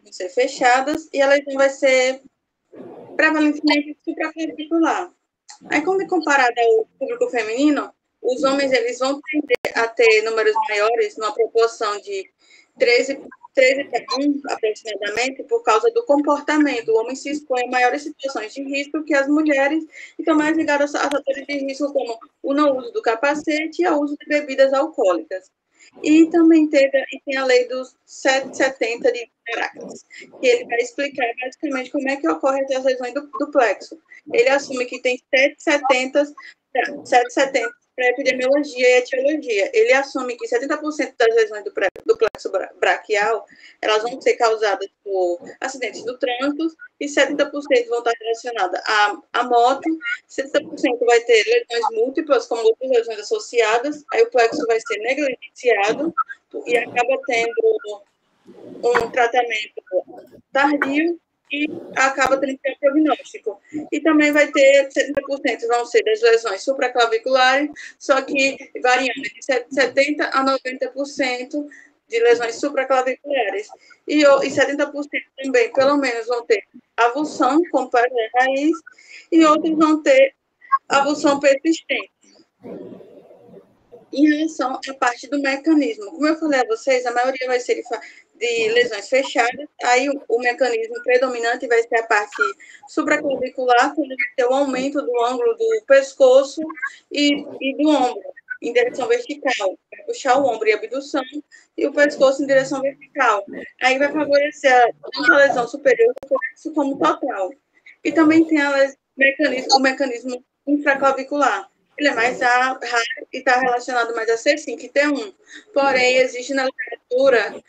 vão ser fechadas e a lesão vai ser prevalentemente supraclavicular. Aí, quando comparado ao público feminino, os homens eles vão tender a ter números maiores, numa proporção de 13 para 1, aproximadamente, por causa do comportamento. O homem se expõe a maiores situações de risco que as mulheres, e estão mais ligadas a fatores de risco, como o não uso do capacete e o uso de bebidas alcoólicas. E também tem a lei dos 770 de Caracas, que ele vai explicar basicamente como é que ocorrem as lesões do plexo. Ele assume que tem 770 para epidemiologia e etiologia. Ele assume que 70% das lesões do plexo braquial elas vão ser causadas por acidentes do trânsito e 70% vão estar relacionadas à moto, 70% vai ter lesões múltiplas, como outras lesões associadas, aí o plexo vai ser negligenciado e acaba tendo um tratamento tardio e acaba tendo que ter prognóstico. E também vai ter 70% vão ser das lesões supraclaviculares, só que variando de 70% a 90% de lesões supraclaviculares. E 70% também, pelo menos, vão ter avulsão completa da raiz e outros vão ter avulsão persistente. Em relação à parte do mecanismo, como eu falei a vocês, a maioria vai ser de lesões fechadas, aí o mecanismo predominante vai ser a parte supraclavicular, quando vai ter o aumento do ângulo do pescoço e do ombro, em direção vertical. Vai puxar o ombro e a abdução, e o pescoço em direção vertical. Aí vai favorecer tanto a lesão superior como total. E também tem o mecanismo infraclavicular. Ele é mais raro e está relacionado mais a C5 e T1. Porém, existe na literatura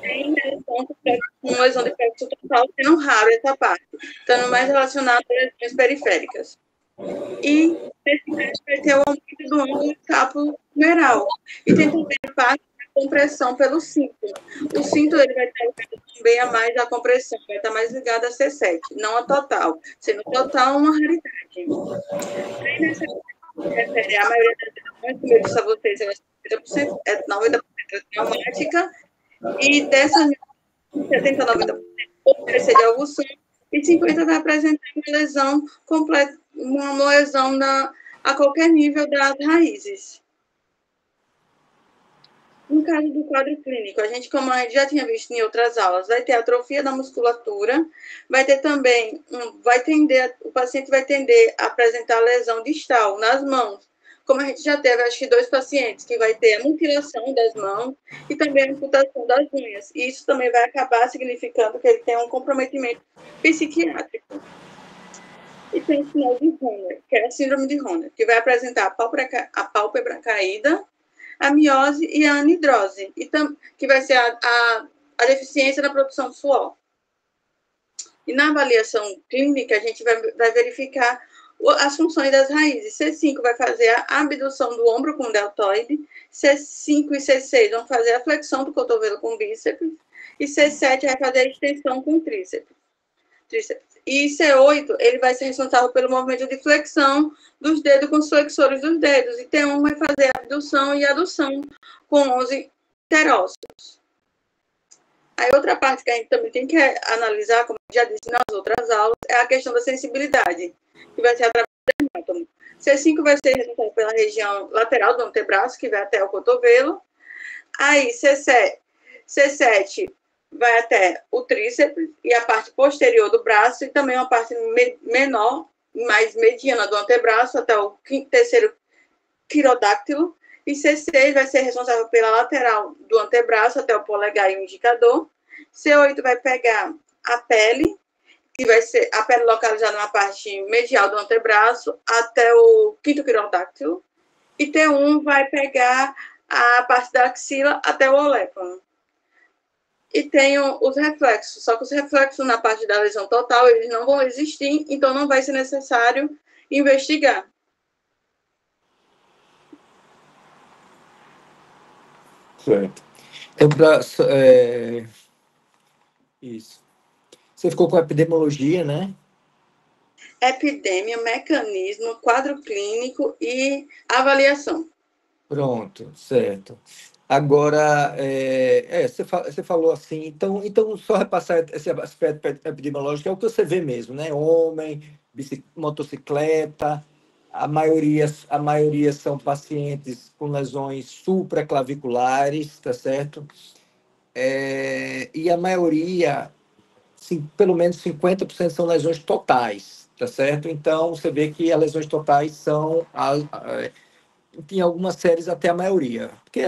tem uma lesão de plexo total, sendo raro essa parte, estando mais relacionado a lesões periféricas. E nesse caso vai ter o aumento do ângulo escapulohumeral. E tem também a parte da compressão pelo cinto. O cinto ele vai estar ligado também a mais a compressão, vai estar mais ligado a C7, não a total, sendo total uma raridade. Aí nessa a maioria das lesões, como eu disse a vocês, é 90% pneumática, e dessas 70% a 90% pode crescer de avulsão, e 50% vai apresentar uma lesão completa, uma lesão a qualquer nível das raízes. No caso do quadro clínico, a gente, como a gente já tinha visto em outras aulas, vai ter atrofia da musculatura, vai ter também, o paciente vai tender a apresentar lesão distal nas mãos, como a gente já teve, acho que 2 pacientes, que vai ter a mutilação das mãos e também a amputação das unhas. E isso também vai acabar significando que ele tem um comprometimento psiquiátrico. E tem o sinal de Horner, que é a síndrome de Horner, que vai apresentar a pálpebra caída, a miose e a anidrose, que vai ser a deficiência na produção de suor. E na avaliação clínica, a gente vai verificar as funções das raízes. C5 vai fazer a abdução do ombro com deltoide, C5 e C6 vão fazer a flexão do cotovelo com bíceps, e C7 vai fazer a extensão com tríceps. E C8, ele vai ser responsável pelo movimento de flexão dos dedos com os flexores dos dedos, e T1 vai fazer a abdução e adução com 11 interócitos. Aí outra parte que a gente também tem que analisar, como eu já disse nas outras aulas, é a questão da sensibilidade, que vai ser através do dermatomo. C5 vai ser responsável pela região lateral do antebraço, que vai até o cotovelo. Aí C7 vai até o tríceps e a parte posterior do braço, e também uma parte menor, mais mediana do antebraço, até o terceiro quirodáctilo. E C6 vai ser responsável pela lateral do antebraço até o polegar e o indicador. C8 vai pegar a pele, que vai ser a pele localizada na parte medial do antebraço até o quinto quirodáctilo. E T1 vai pegar a parte da axila até o olépano. E tem os reflexos, só que os reflexos na parte da lesão total, eles não vão existir, então não vai ser necessário investigar. Certo. Isso. Você ficou com a epidemiologia, né? Epidemia, mecanismo, quadro clínico e avaliação. Pronto, certo. Agora, você falou assim, então só repassar esse aspecto epidemiológico é o que você vê mesmo, né? Homem, motocicleta, a maioria são pacientes com lesões supraclaviculares, tá certo? E a maioria, pelo menos 50% são lesões totais, tá certo? Então, você vê que as lesões totais são em algumas séries até a maioria. Porque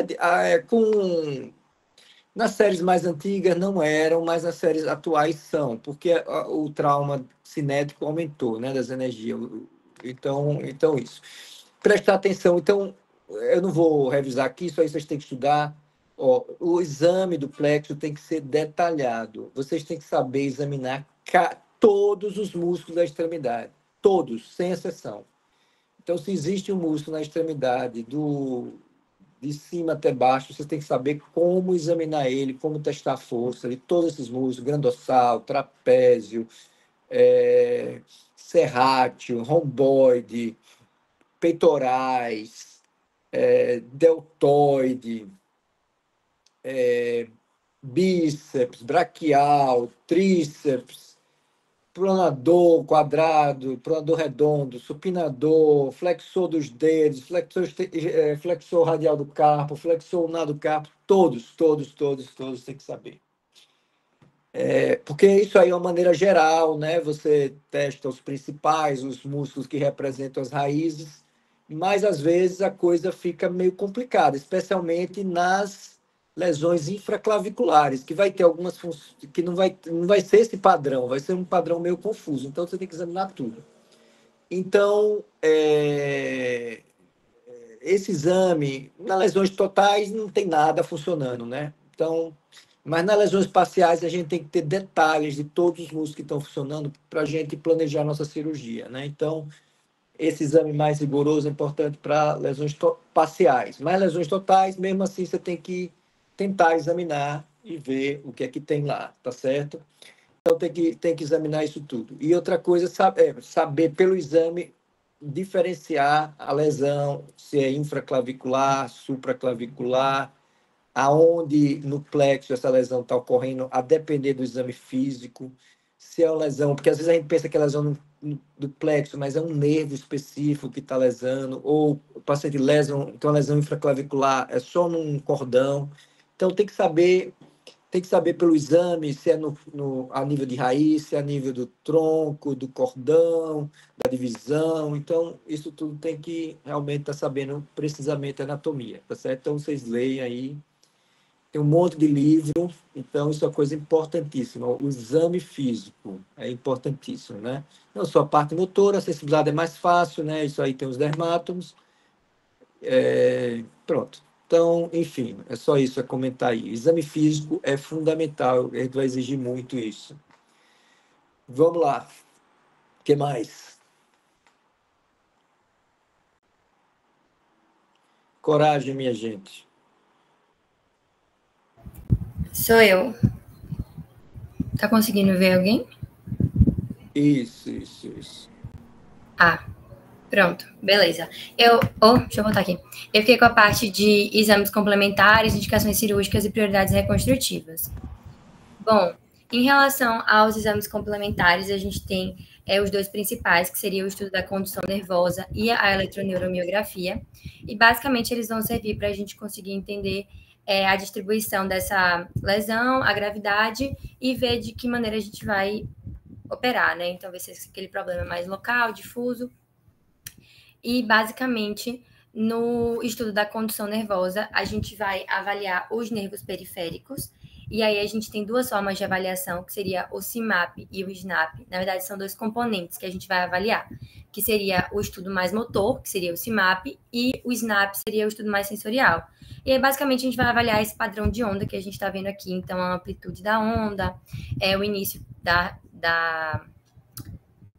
nas séries mais antigas não eram, mas nas séries atuais são, porque o trauma cinético aumentou, né, das energias. Então isso. Prestar atenção. Então, eu não vou revisar aqui, isso aí vocês têm que estudar. Ó, o exame do plexo tem que ser detalhado. Vocês têm que saber examinar todos os músculos da extremidade. Todos, sem exceção. Então, se existe um músculo na extremidade de cima até baixo, você tem que saber como examinar ele, como testar a força de todos esses músculos, grandossal, trapézio, serrátil, romboide, peitorais, deltoide, bíceps, braquial, tríceps, pronador quadrado, pronador redondo, supinador, flexor dos dedos, flexor radial do carpo, flexor ulnar do carpo, todos tem que saber. Porque isso aí é uma maneira geral, né? Você testa os principais, os músculos que representam as raízes, mas às vezes a coisa fica meio complicada, especialmente nas lesões infraclaviculares, que vai ter algumas que não vai ser esse padrão, vai ser um padrão meio confuso. Então você tem que examinar tudo. Então, esse exame, nas lesões totais, não tem nada funcionando, né? Então, mas nas lesões parciais, a gente tem que ter detalhes de todos os músculos que estão funcionando para a gente planejar a nossa cirurgia, né? Então, esse exame mais rigoroso é importante para lesões parciais. Mas lesões totais, mesmo assim, você tem que tentar examinar e ver o que é que tem lá, tá certo? Então, tem que examinar isso tudo. E outra coisa é saber pelo exame diferenciar a lesão, se é infraclavicular, supraclavicular, aonde no plexo essa lesão está ocorrendo, a depender do exame físico, se é uma lesão, porque às vezes a gente pensa que é lesão do plexo, mas é um nervo específico que está lesando, ou o paciente tem uma lesão infraclavicular, é só num cordão. Então tem que saber pelo exame se é a nível de raiz, se é a nível do tronco, do cordão, da divisão. Então, isso tudo tem que realmente estar sabendo precisamente a anatomia, tá certo? Então, vocês leem aí, tem um monte de livro, então isso é uma coisa importantíssima. O exame físico é importantíssimo, né? Não só a parte motora, a sensibilidade é mais fácil, né? Isso aí tem os dermátomos. Pronto. Então, enfim, é só isso a comentar aí. Exame físico é fundamental, a gente vai exigir muito isso. Vamos lá. O que mais? Coragem, minha gente. Sou eu. Tá conseguindo ver alguém? Isso. Ah, pronto, beleza. Deixa eu voltar aqui. Eu fiquei com a parte de exames complementares, indicações cirúrgicas e prioridades reconstrutivas. Bom, em relação aos exames complementares, a gente tem os dois principais, que seria o estudo da condução nervosa e a eletroneuromiografia. E, basicamente, eles vão servir para a gente conseguir entender a distribuição dessa lesão, a gravidade, e ver de que maneira a gente vai operar, né? Então, ver se aquele problema é mais local, difuso. E, basicamente, no estudo da condução nervosa, a gente vai avaliar os nervos periféricos. E aí a gente tem duas formas de avaliação, que seria o CIMAP e o SNAP. Na verdade, são dois componentes que a gente vai avaliar, que seria o estudo mais motor, que seria o CIMAP, e o SNAP seria o estudo mais sensorial. E aí, basicamente, a gente vai avaliar esse padrão de onda que a gente está vendo aqui. Então, a amplitude da onda, o início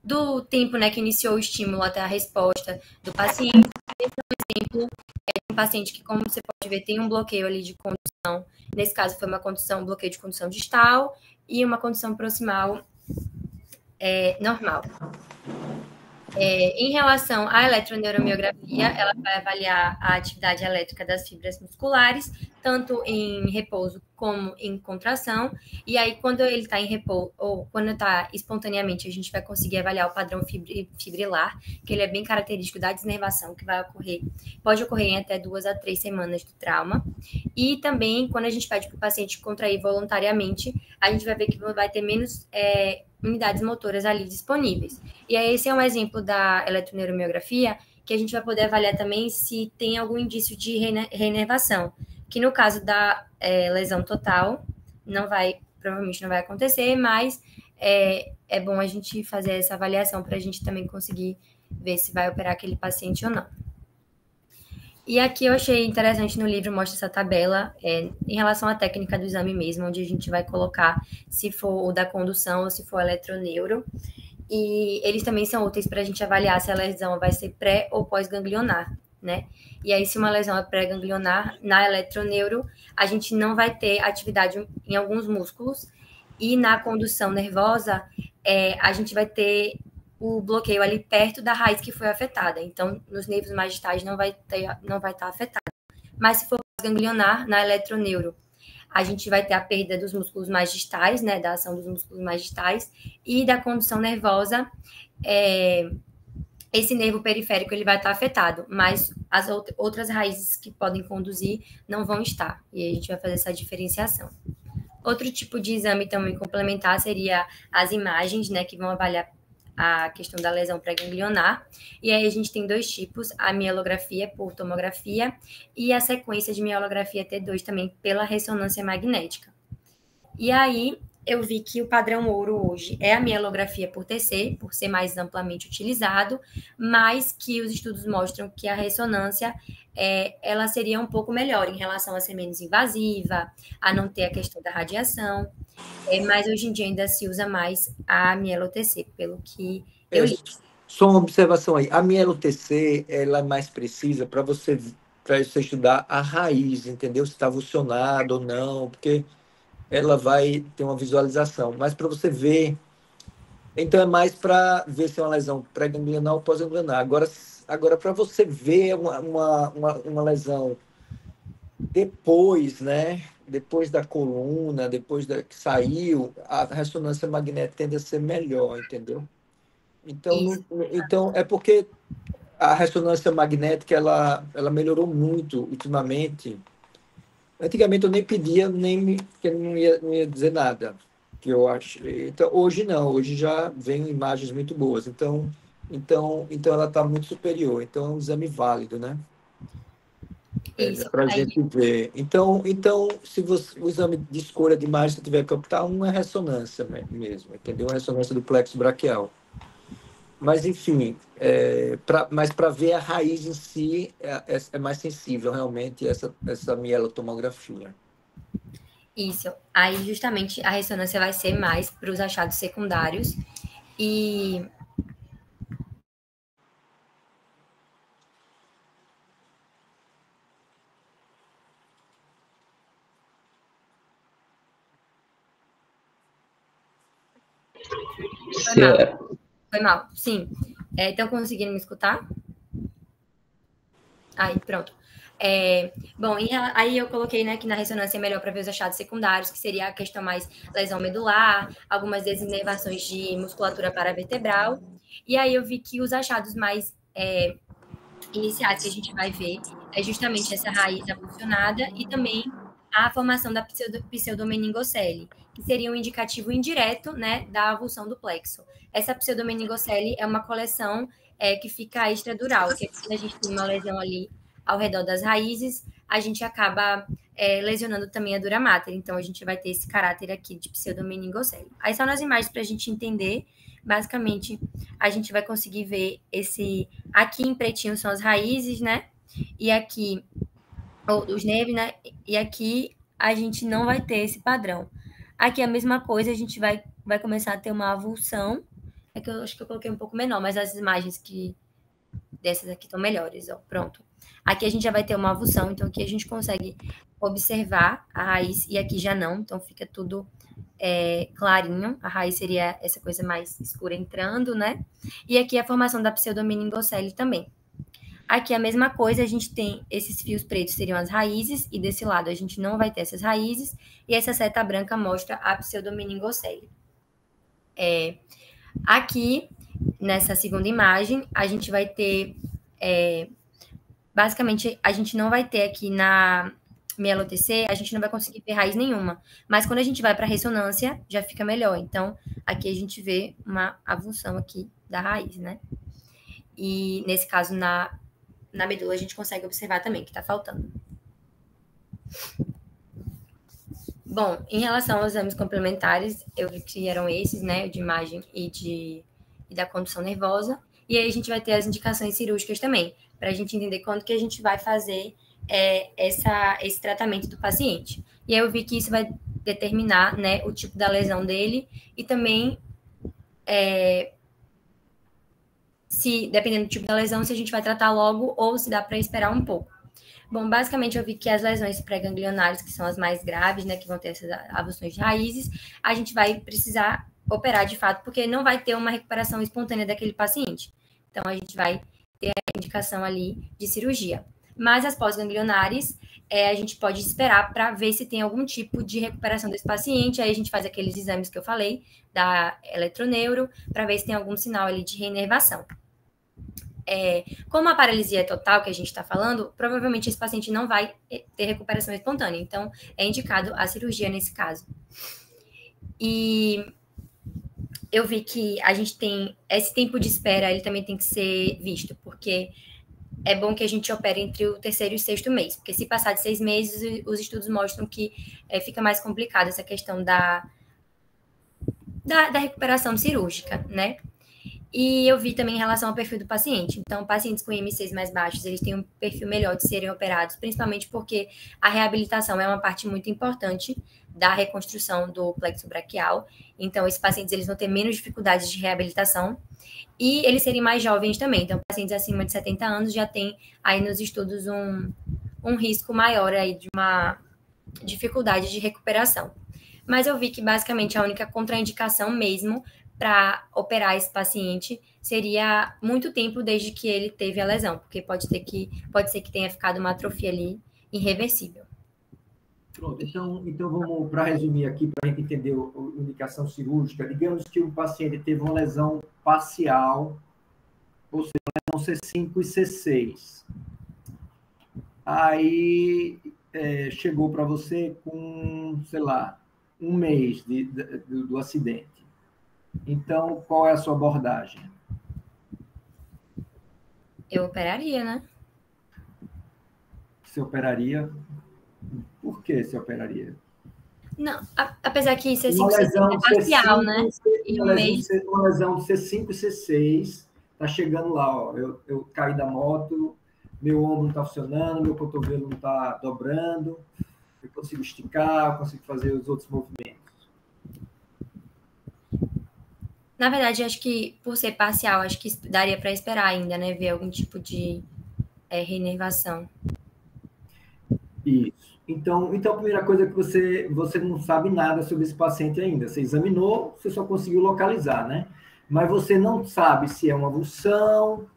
do tempo, né, que iniciou o estímulo até a resposta do paciente. Esse é um exemplo de um paciente que, como você pode ver, tem um bloqueio ali de condução. Nesse caso, foi um bloqueio de condução distal e uma condução proximal normal. Em relação à eletroneuromiografia, ela vai avaliar a atividade elétrica das fibras musculares tanto em repouso como em contração. E aí, quando ele está em repouso, ou quando está espontaneamente, a gente vai conseguir avaliar o padrão fibrilar, que ele é bem característico da desnervação, que vai ocorrer, pode ocorrer em até 2 a 3 semanas do trauma. E também, quando a gente pede para o paciente contrair voluntariamente, a gente vai ver que vai ter menos unidades motoras ali disponíveis. E aí, esse é um exemplo da eletroneuromiografia, que a gente vai poder avaliar também se tem algum indício de reinervação, que no caso da lesão total, provavelmente não vai acontecer, mas é bom a gente fazer essa avaliação para a gente também conseguir ver se vai operar aquele paciente ou não. E aqui eu achei interessante no livro, mostra essa tabela em relação à técnica do exame mesmo, onde a gente vai colocar se for o da condução ou se for eletroneuro. E eles também são úteis para a gente avaliar se a lesão vai ser pré ou pós-ganglionar, né? E aí, se uma lesão é pré-ganglionar, na eletroneuro, a gente não vai ter atividade em alguns músculos. E na condução nervosa, a gente vai ter o bloqueio ali perto da raiz que foi afetada. Então, nos nervos mais distais não vai estar afetado. Mas se for ganglionar, na eletroneuro, a gente vai ter a perda dos músculos mais distais, né, da ação dos músculos mais distais, e da condução nervosa, esse nervo periférico ele vai estar afetado, mas as outras raízes que podem conduzir não vão estar. E aí a gente vai fazer essa diferenciação. Outro tipo de exame também complementar seria as imagens, né, que vão avaliar a questão da lesão pré-ganglionar. E aí a gente tem 2 tipos, a mielografia por tomografia e a sequência de mielografia T2 também pela ressonância magnética. E aí eu vi que o padrão ouro hoje é a mielografia por TC, por ser mais amplamente utilizado, mas que os estudos mostram que a ressonância ela seria um pouco melhor em relação a ser menos invasiva, a não ter a questão da radiação, mas hoje em dia ainda se usa mais a mielo-TC, pelo que eu li. Só uma observação aí, a mielo-TC ela é mais precisa para você estudar a raiz, entendeu? Se está funcionando ou não, porque ela vai ter uma visualização, mas para você ver, então é mais para ver se é uma lesão pré-ganglionar ou pós-ganglionar. Agora para você ver uma lesão depois, né? Depois da coluna, que saiu, a ressonância magnética tende a ser melhor, entendeu? Então é porque a ressonância magnética ela melhorou muito ultimamente. Antigamente eu nem pedia, porque não ia dizer nada, que eu acho. Então, hoje não, hoje já vem imagens muito boas. Então ela está muito superior. Então é um exame válido, né? Para a gente ver. Então se o exame de escolha de imagem que tiver que optar, é ressonância mesmo, entendeu? A ressonância do plexo braquial. Mas, enfim, mas para ver a raiz em si, é mais sensível, realmente, essa mielotomografia. Isso. Aí, justamente, a ressonância vai ser mais para os achados secundários. E... Foi mal, sim. Estão conseguindo me escutar? Aí, pronto. Bom, aí eu coloquei, né, que na ressonância é melhor para ver os achados secundários, que seria a questão mais lesão medular, algumas desinervações de musculatura paravertebral. E aí eu vi que os achados mais iniciais que a gente vai ver é justamente essa raiz avulsionada e também a formação da pseudomeningocele, que seria um indicativo indireto, né, da avulsão do plexo. Essa pseudomeningocele é uma coleção que fica extradural, que quando a gente tem uma lesão ali ao redor das raízes, a gente acaba lesionando também a dura mater. Então, a gente vai ter esse caráter aqui de pseudomeningocele. Aí são as imagens para a gente entender. Basicamente, a gente vai conseguir ver aqui em pretinho são as raízes, né? E aqui os nervos, né? E aqui a gente não vai ter esse padrão. Aqui a mesma coisa, a gente vai começar a ter uma avulsão. É que eu acho que eu coloquei um pouco menor, mas as imagens dessas aqui estão melhores, ó. Pronto. Aqui a gente já vai ter uma avulsão, então aqui a gente consegue observar a raiz e aqui já não, então fica tudo clarinho. A raiz seria essa coisa mais escura entrando, né? E aqui a formação da pseudomeningocele também. Aqui a mesma coisa, a gente tem esses fios pretos seriam as raízes, e desse lado a gente não vai ter essas raízes, e essa seta branca mostra a pseudomeningocele. Aqui, nessa segunda imagem, a gente vai ter, basicamente, a gente não vai ter aqui na mieloTC, a gente não vai conseguir ver raiz nenhuma, mas quando a gente vai para a ressonância, já fica melhor. Então, aqui a gente vê uma avulsão aqui da raiz, né? E, nesse caso, na medula, a gente consegue observar também que está faltando. Bom, em relação aos exames complementares, eu vi que eram esses, né, de imagem e da condução nervosa, e aí a gente vai ter as indicações cirúrgicas também, para a gente entender quando que a gente vai fazer esse tratamento do paciente. E aí eu vi que isso vai determinar, né, o tipo da lesão dele e também, se, dependendo do tipo da lesão, se a gente vai tratar logo ou se dá para esperar um pouco. Bom, basicamente eu vi que as lesões pré-ganglionares, que são as mais graves, né, que vão ter essas avulsões de raízes, a gente vai precisar operar de fato, porque não vai ter uma recuperação espontânea daquele paciente. Então, a gente vai ter a indicação ali de cirurgia. Mas as pós-ganglionares, a gente pode esperar para ver se tem algum tipo de recuperação desse paciente. Aí a gente faz aqueles exames que eu falei, da eletroneuro, para ver se tem algum sinal ali de reinervação. Como a paralisia é total que a gente está falando, provavelmente esse paciente não vai ter recuperação espontânea. Então, é indicado a cirurgia nesse caso. E eu vi que a gente tem esse tempo de espera, ele também tem que ser visto, porque é bom que a gente opere entre o terceiro e o sexto mês, porque se passar de 6 meses, os estudos mostram que fica mais complicado essa questão da recuperação cirúrgica, né? E eu vi também em relação ao perfil do paciente. Então, pacientes com IMCs mais baixos, eles têm um perfil melhor de serem operados, principalmente porque a reabilitação é uma parte muito importante da reconstrução do plexo braquial. Então, esses pacientes, eles vão ter menos dificuldades de reabilitação e eles serem mais jovens também. Então, pacientes acima de 70 anos já têm aí nos estudos um risco maior aí de uma dificuldade de recuperação. Mas eu vi que, basicamente, a única contraindicação mesmo para operar esse paciente seria muito tempo desde que ele teve a lesão, porque pode ser que tenha ficado uma atrofia ali irreversível. Pronto, então vamos, para resumir aqui, para a gente entender a indicação cirúrgica, digamos que um paciente teve uma lesão parcial, ou seja, lesão C5 e C6. Aí chegou para você com, sei lá, 1 mês do acidente. Então, qual é a sua abordagem? Eu operaria, né? Você operaria? Por que você operaria? Não, apesar que C5 uma lesão é parcial, C5, né? Uma lesão de C5 e C6, tá chegando lá, ó. Eu caí da moto, meu ombro não está funcionando, meu cotovelo não está dobrando, eu consigo esticar, eu consigo fazer os outros movimentos. Na verdade, acho que por ser parcial, acho que daria para esperar ainda, né? Ver algum tipo de reinervação. Isso. Então, a primeira coisa é que você não sabe nada sobre esse paciente ainda. Você examinou, você só conseguiu localizar, né? Mas você não sabe se é uma avulsão,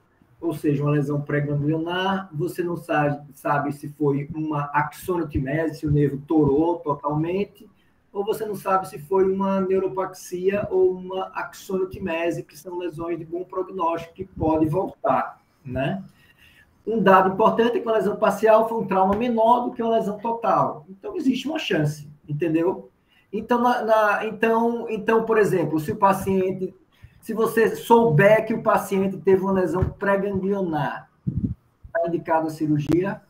ou seja, uma lesão pré-ganglionar, você não sabe se foi uma axoniotimese, se o nervo torou totalmente, ou você não sabe se foi uma neuropaxia ou uma axoniotimese, que são lesões de bom prognóstico que podem voltar, né? Um dado importante é que uma lesão parcial foi um trauma menor do que uma lesão total. Então, existe uma chance, entendeu? Então, então, por exemplo, se você souber que o paciente teve uma lesão pré-ganglionar, está indicado a cirurgia?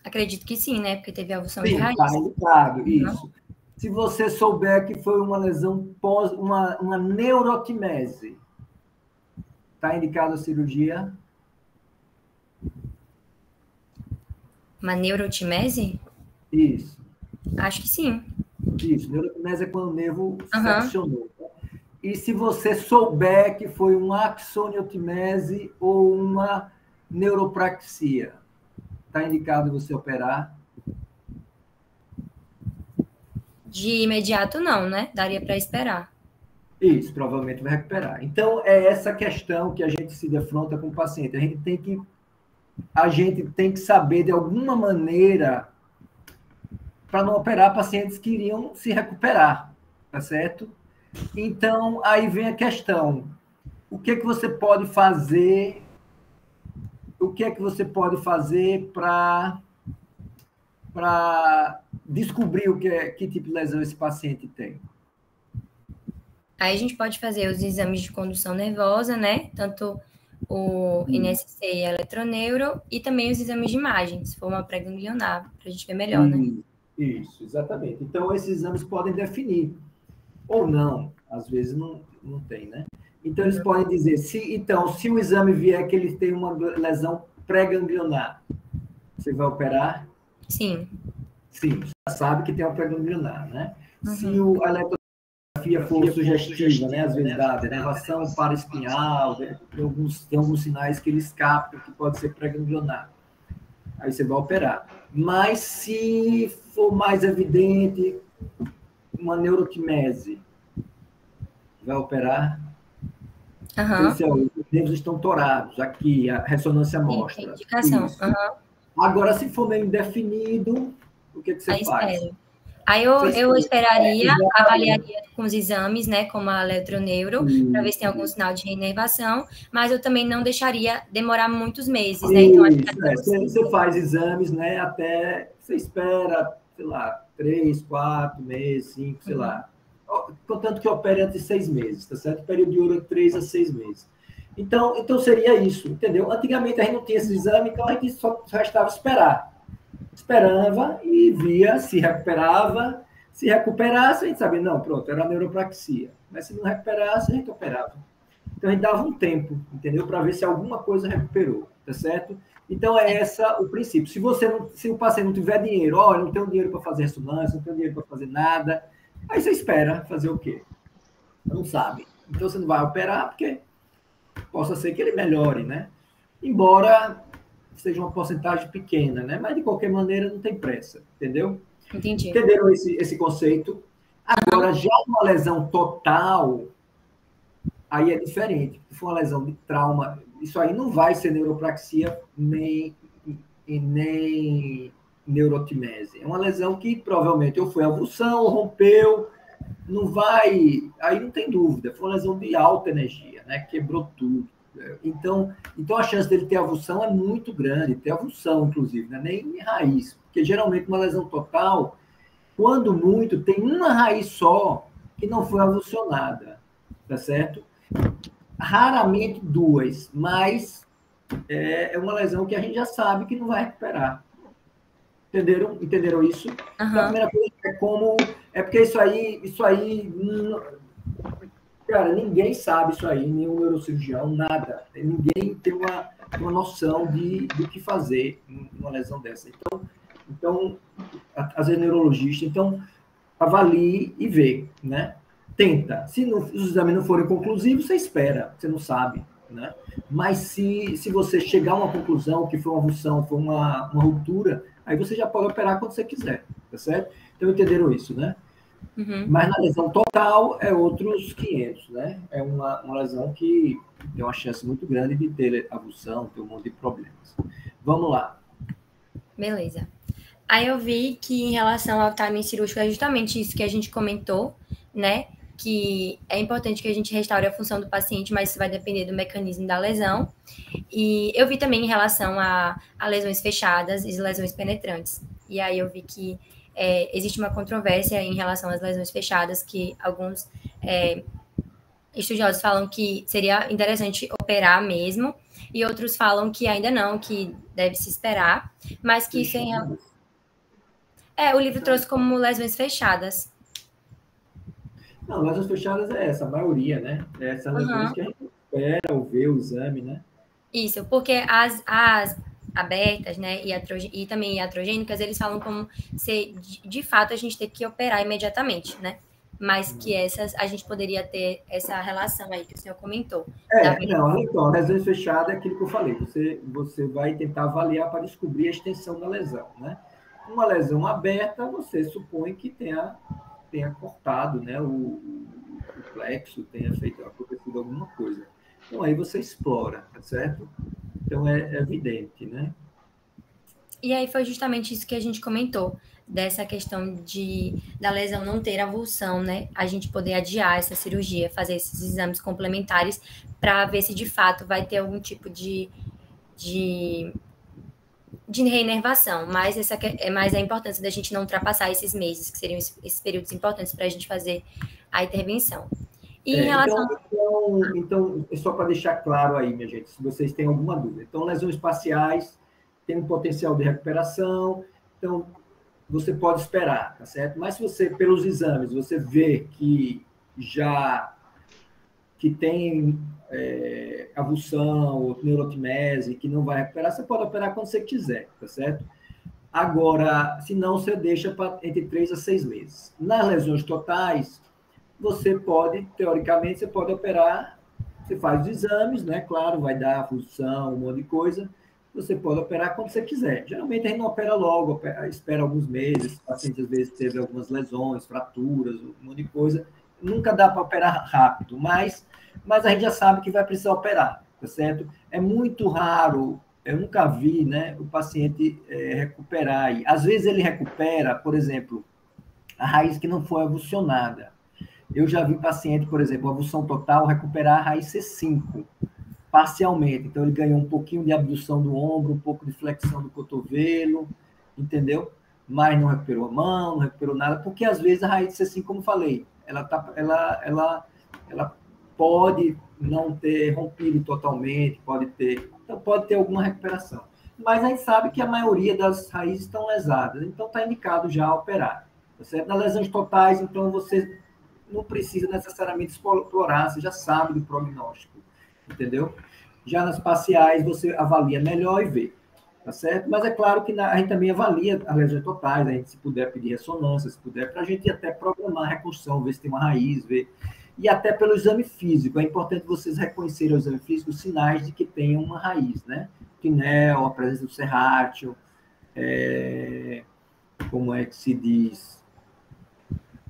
Acredito que sim, né? Porque teve avulsão de raiz. Está indicado, isso. Se você souber que foi uma lesão uma neurotimese, está indicado a cirurgia? Uma neurotimese? Isso. Acho que sim. Isso, neurotimese é quando o nervo se acionou. E se você souber que foi uma axoniotimese ou uma neuropraxia, está indicado você operar? De imediato não, né? Daria para esperar. Isso, provavelmente vai recuperar. Então, é essa questão que a gente se defronta com o paciente. A gente tem que a gente tem que saber, de alguma maneira, para não operar pacientes que iriam se recuperar, tá certo? Então, aí vem a questão, o que é que você pode fazer, para descobrir que tipo de lesão esse paciente tem? Aí a gente pode fazer os exames de condução nervosa, né? Tanto o INSC e a eletroneuro, e também os exames de imagem, se for uma pré-ganglionar, para a gente ver melhor, né? Isso, exatamente. Então, esses exames podem definir, ou não, às vezes não tem, né? Então, eles podem dizer, se o exame vier que ele tem uma lesão pré-ganglionar, você vai operar? Sim. Sim, já sabe que tem uma pré-ganglionar, né? Se a eletrografia for sugestiva, né? Às vezes dá denervação paraespinhal, né? Tem alguns sinais que eles captam que pode ser pré-ganglionar. Aí você vai operar. Mas se for mais evidente uma neuroquimese, vai operar? Os nervos estão torados, aqui a ressonância mostra. Indicação. Agora, se for meio indefinido, o que você faz? Espero. Aí eu esperaria, avaliaria com os exames, né, como a eletroneuro, para ver se tem algum sinal de reinervação, mas eu também não deixaria demorar muitos meses, né? Então, você faz exames, né, até, você espera, sei lá, 3, 4 meses, 5, sei lá. Contanto que opere antes de 6 meses, tá certo? O período de ouro 3 a 6 meses. Então seria isso, entendeu? Antigamente a gente não tinha esse exame, então a gente só restava esperar. Esperava e via se recuperava. Se recuperasse, a gente sabia, não, pronto, era neuropraxia. Mas se não recuperasse, a gente operava. Então a gente dava um tempo, entendeu? Para ver se alguma coisa recuperou, tá certo? Então é esse o princípio. Se o paciente não tiver dinheiro, eu não tenho dinheiro para fazer ressonância, não tenho dinheiro para fazer nada, aí você espera fazer o quê? Não sabe. Então você não vai operar porque possa ser que ele melhore, né? Embora seja uma porcentagem pequena, né? Mas de qualquer maneira não tem pressa, entendeu? Entendi. Entenderam esse conceito? Agora, já uma lesão total, aí é diferente. Se for uma lesão de trauma, isso aí não vai ser neuropraxia nem neurotimese. É uma lesão que provavelmente ou foi avulsão, ou rompeu, não vai, aí não tem dúvida, foi uma lesão de alta energia, né? Quebrou tudo. Então a chance dele ter avulsão é muito grande, ter avulsão, inclusive, né? Nem raiz, porque geralmente uma lesão total, quando muito, tem uma raiz só que não foi avulsionada, tá certo? Raramente duas, mas é uma lesão que a gente já sabe que não vai recuperar. Entenderam isso? A primeira coisa é porque isso aí cara, ninguém sabe isso aí, nenhum neurocirurgião, nada. Ninguém tem uma noção do que fazer numa lesão dessa. Então às vezes neurologista, então avalie e vê, né? Tenta. Se os exames não forem conclusivos, você espera, você não sabe, né? Mas se você chegar a uma conclusão que foi uma avulsão, foi uma ruptura, aí você já pode operar quando você quiser, tá certo? Então entenderam isso, né? Mas na lesão total é outros 500, né? É uma lesão que tem uma chance muito grande de ter avulsão, ter um monte de problemas. Vamos lá. Beleza. Aí eu vi que em relação ao timing cirúrgico é justamente isso que a gente comentou, né? Que é importante que a gente restaure a função do paciente, mas isso vai depender do mecanismo da lesão. E eu vi também em relação a lesões fechadas e lesões penetrantes. E aí eu vi que existe uma controvérsia em relação às lesões fechadas, que alguns estudiosos falam que seria interessante operar mesmo, e outros falam que ainda não, que deve se esperar, mas que isso o livro trouxe como lesões fechadas. Não, lesões fechadas é essa, a maioria, né? É essas lesões que a gente espera ou vê o exame, né? Isso, porque as abertas, né, e também iatrogênicas, eles falam como se, de fato, a gente tem que operar imediatamente, né? Mas que essas, a gente poderia ter essa relação aí que o senhor comentou. Então, a lesão fechada é aquilo que eu falei, você vai tentar avaliar para descobrir a extensão da lesão, né? Uma lesão aberta, você supõe que tenha cortado, né, o plexo, tenha acontecido alguma coisa. Então, aí você explora, tá certo? Então, é evidente, né? E aí foi justamente isso que a gente comentou, dessa questão da lesão não ter avulsão, né? A gente poder adiar essa cirurgia, fazer esses exames complementares para ver se de fato vai ter algum tipo de reinervação, mas mais a importância da gente não ultrapassar esses meses, que seriam esses períodos importantes para a gente fazer a intervenção. E em relação... Então, só para deixar claro aí, minha gente, se vocês têm alguma dúvida. Então, lesões parciais têm um potencial de recuperação, então você pode esperar, tá certo? Mas se você, pelos exames, você vê que tem avulsão ou neurotimese, que não vai recuperar, você pode operar quando você quiser, tá certo? Agora, se não, você deixa entre 3 a 6 meses. Nas lesões totais, você pode, teoricamente, você pode operar, você faz os exames, né? Claro, vai dar avulsão, um monte de coisa, você pode operar quando você quiser. Geralmente, a gente não opera logo, espera alguns meses, o paciente, às vezes, teve algumas lesões, fraturas, um monte de coisa. Nunca dá para operar rápido, mas a gente já sabe que vai precisar operar, tá certo? É muito raro, eu nunca vi, né, o paciente recuperar. E, às vezes ele recupera, por exemplo, a raiz que não foi avulsionada. Eu já vi paciente, por exemplo, avulsão total, recuperar a raiz C5, parcialmente. Então, ele ganhou um pouquinho de abdução do ombro, um pouco de flexão do cotovelo, entendeu? Mas não recuperou a mão, não recuperou nada, porque às vezes a raiz C5, como falei, ela pode não ter rompido totalmente, então pode ter alguma recuperação. Mas a gente sabe que a maioria das raízes estão lesadas, então está indicado já operar. Tá certo? Nas lesões totais, então você não precisa necessariamente explorar, você já sabe do prognóstico, entendeu? Já nas parciais, você avalia melhor e vê, tá certo? Mas é claro que a gente também avalia as lesões totais, a gente, se puder pedir ressonância, se puder, para a gente até programar a reconstrução, ver se tem uma raiz, ver. E até pelo exame físico, é importante vocês reconhecerem o exame físico os sinais de que tem uma raiz, né? Quinel, a presença do serrátil, como é que se diz?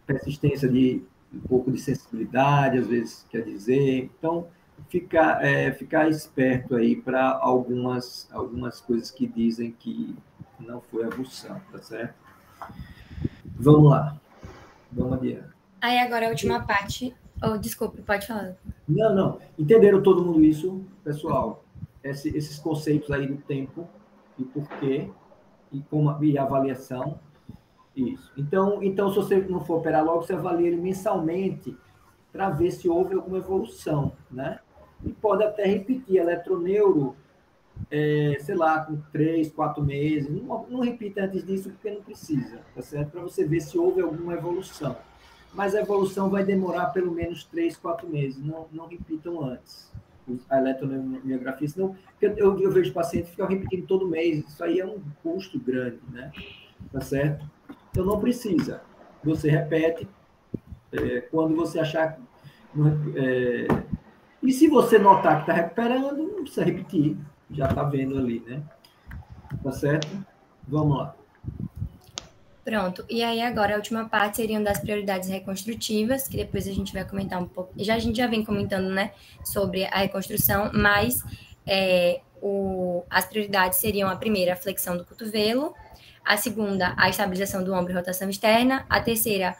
Persistência de um pouco de sensibilidade, às vezes quer dizer. Então, ficar esperto aí para algumas coisas que dizem que não foi avulsão, tá certo? Vamos lá. Vamos adiante. Aí agora a última parte. Oh, desculpe, pode falar. Não. Entenderam todo mundo isso, pessoal? Esses conceitos aí do tempo e porquê e avaliação. Isso. Então, se você não for operar logo, você avalia ele mensalmente para ver se houve alguma evolução, né? E pode até repetir eletroneuro, sei lá, com 3, 4 meses. Não repita antes disso, porque não precisa, tá certo? Para você ver se houve alguma evolução. Mas a evolução vai demorar pelo menos 3, 4 meses. Não repitam antes a eletromiografia, senão eu vejo pacientes que ficam repetindo todo mês. Isso aí é um custo grande, né? Tá certo? Então, não precisa. Você repete quando você achar... E se você notar que está recuperando, não precisa repetir. Já está vendo ali, né? Tá certo? Vamos lá. Pronto. E aí, agora, a última parte seriam das prioridades reconstrutivas, que depois a gente vai comentar um pouco. A gente já vem comentando, né, sobre a reconstrução, mas as prioridades seriam a primeira, a flexão do cotovelo, a segunda, a estabilização do ombro e rotação externa, a terceira,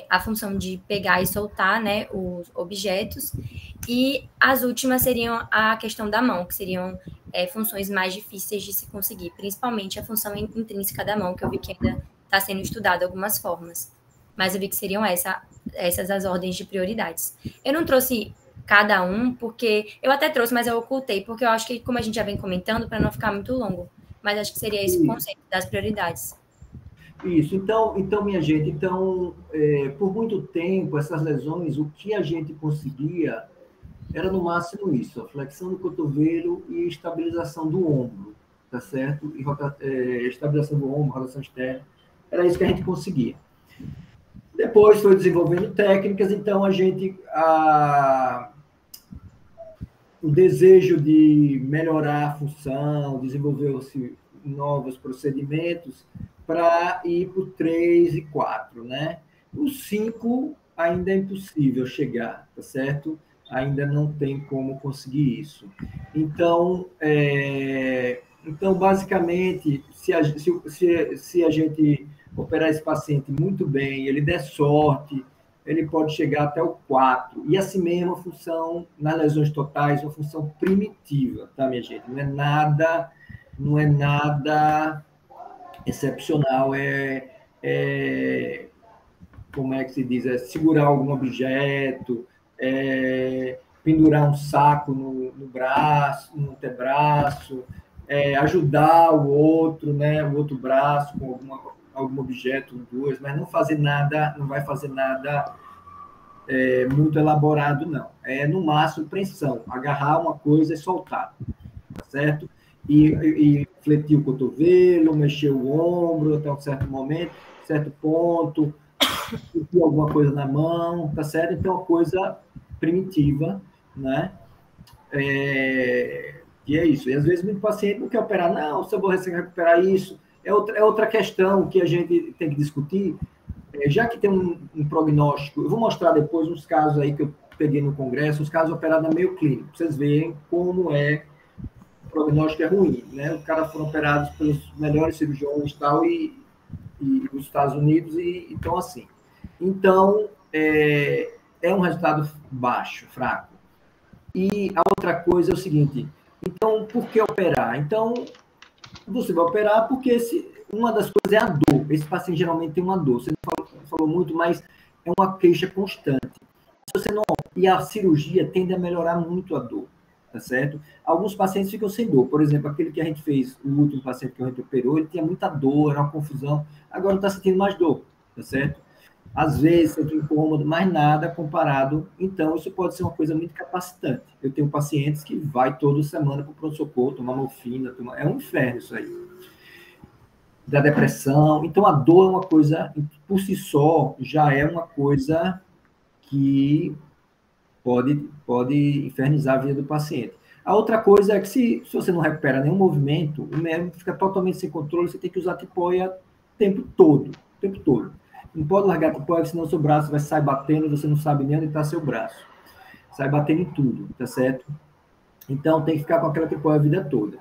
a função de pegar e soltar, né, os objetos, e as últimas seriam a questão da mão, que seriam funções mais difíceis de se conseguir, principalmente a função intrínseca da mão, que eu vi que ainda está sendo estudado algumas formas, mas eu vi que seriam essas as ordens de prioridades. Eu não trouxe cada um, porque eu até trouxe, mas eu ocultei, porque eu acho que, como a gente já vem comentando, para não ficar muito longo, mas acho que seria esse o conceito das prioridades. Isso. Então, minha gente, por muito tempo, essas lesões, o que a gente conseguia era no máximo isso, a flexão do cotovelo e estabilização do ombro, tá certo? E estabilização do ombro, rotação externa, era isso que a gente conseguia. Depois foi desenvolvendo técnicas, então o desejo de melhorar a função, desenvolveu-se novos procedimentos para ir para o 3 e 4, né? O 5 ainda é impossível chegar, tá certo? Ainda não tem como conseguir isso. Então, basicamente, se a gente operar esse paciente muito bem, ele der sorte, ele pode chegar até o 4. E assim mesmo, a função, nas lesões totais, uma função primitiva, tá, minha gente? Não é nada excepcional, como é que se diz? É segurar algum objeto, pendurar um saco no braço, no antebraço, ajudar o outro, né, o outro braço com algum objeto, duas, mas não vai fazer nada muito elaborado, não. É, no máximo, pressão, agarrar uma coisa e soltar, tá certo? E fletir o cotovelo, mexer o ombro até um certo momento, certo ponto, sentir alguma coisa na mão, tá certo? Então, uma coisa primitiva, né? E é isso. E às vezes o paciente não quer operar, não, se eu vou recuperar isso. É outra questão que a gente tem que discutir, já que tem um prognóstico, eu vou mostrar depois uns casos aí que eu peguei no congresso, uns casos operados na meio clínico, para vocês verem como o prognóstico é ruim, né? Os caras foram operados pelos melhores cirurgiões e os Estados Unidos, e então assim. Então, é um resultado baixo, fraco. E a outra coisa é o seguinte, então, por que operar? Então, você vai operar porque uma das coisas é a dor. Esse paciente geralmente tem uma dor. Você não falou muito, mas é uma queixa constante. Se você não, e a cirurgia tende a melhorar muito a dor, tá certo? Alguns pacientes ficam sem dor. Por exemplo, aquele que a gente fez, o último paciente que a gente operou, ele tinha muita dor, era uma confusão. Agora não está sentindo mais dor, tá certo? Às vezes, sente incômodo, mas nada comparado. Então, isso pode ser uma coisa muito capacitante. Eu tenho pacientes que vai toda semana para o pronto-socorro, tomar morfina, é um inferno isso aí. Da depressão. Então, a dor é uma coisa, por si só, já é uma coisa que pode infernizar a vida do paciente. A outra coisa é que se você não recupera nenhum movimento, o membro fica totalmente sem controle, você tem que usar tipoia o tempo todo. Não pode largar a tipoia, senão o seu braço vai sair batendo, você não sabe nem onde está seu braço. Sai batendo em tudo, tá certo? Então, tem que ficar com aquela tipoia a vida toda.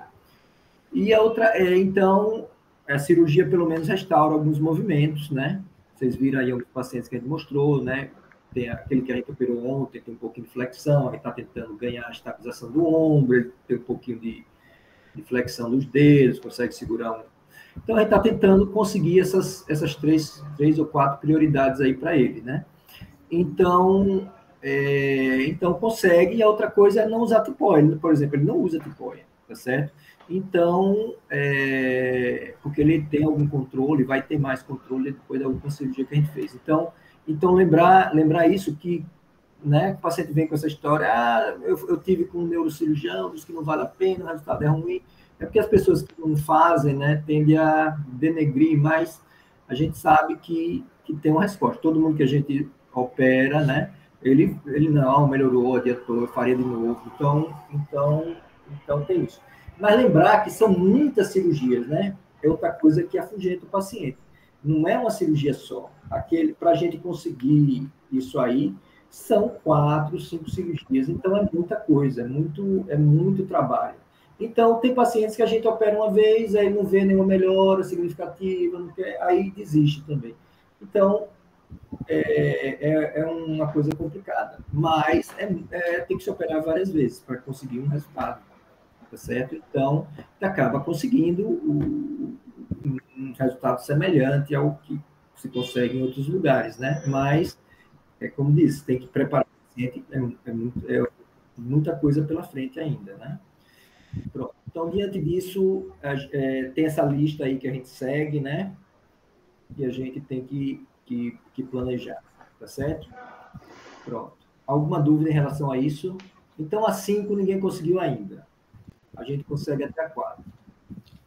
E a outra então, a cirurgia pelo menos restaura alguns movimentos, né? Vocês viram aí alguns pacientes que a gente mostrou, né? Tem aquele que a gente operou ontem, tem um pouquinho de flexão, a gente está tentando ganhar a estabilização do ombro, ele tem um pouquinho de flexão dos dedos, consegue segurar Então, a gente está tentando conseguir essas três ou quatro prioridades aí para ele, né? Então, consegue, e a outra coisa é não usar tipoia. Por exemplo, ele não usa tipoia, tá certo? Então, porque ele tem algum controle, vai ter mais controle depois da última cirurgia que a gente fez. Então lembrar isso, que, né, o paciente vem com essa história, eu tive com um neurocirurgião, diz que não vale a pena, o resultado é ruim. É porque as pessoas que não fazem, né, tendem a denegrir, mas a gente sabe que tem uma resposta. Todo mundo que a gente opera, né, ele não, melhorou, adiantou, eu faria de novo. Então tem isso. Mas lembrar que são muitas cirurgias, né? É outra coisa que afugenta o paciente. Não é uma cirurgia só. Para a gente conseguir isso aí, são 4, 5 cirurgias. Então, é muita coisa, é muito trabalho. Então, tem pacientes que a gente opera uma vez, aí não vê nenhuma melhora significativa, não quer, aí desiste também. Então, é uma coisa complicada. Mas tem que se operar várias vezes para conseguir um resultado. Tá certo? Então, acaba conseguindo um resultado semelhante ao que se consegue em outros lugares, né? Mas, como disse, tem que preparar o paciente, muita coisa pela frente ainda, né? Pronto. Então, diante disso, tem essa lista aí que a gente segue, né? E a gente tem que planejar, tá certo? Pronto. Alguma dúvida em relação a isso? Então, a 5 ninguém conseguiu ainda. A gente consegue até a 4.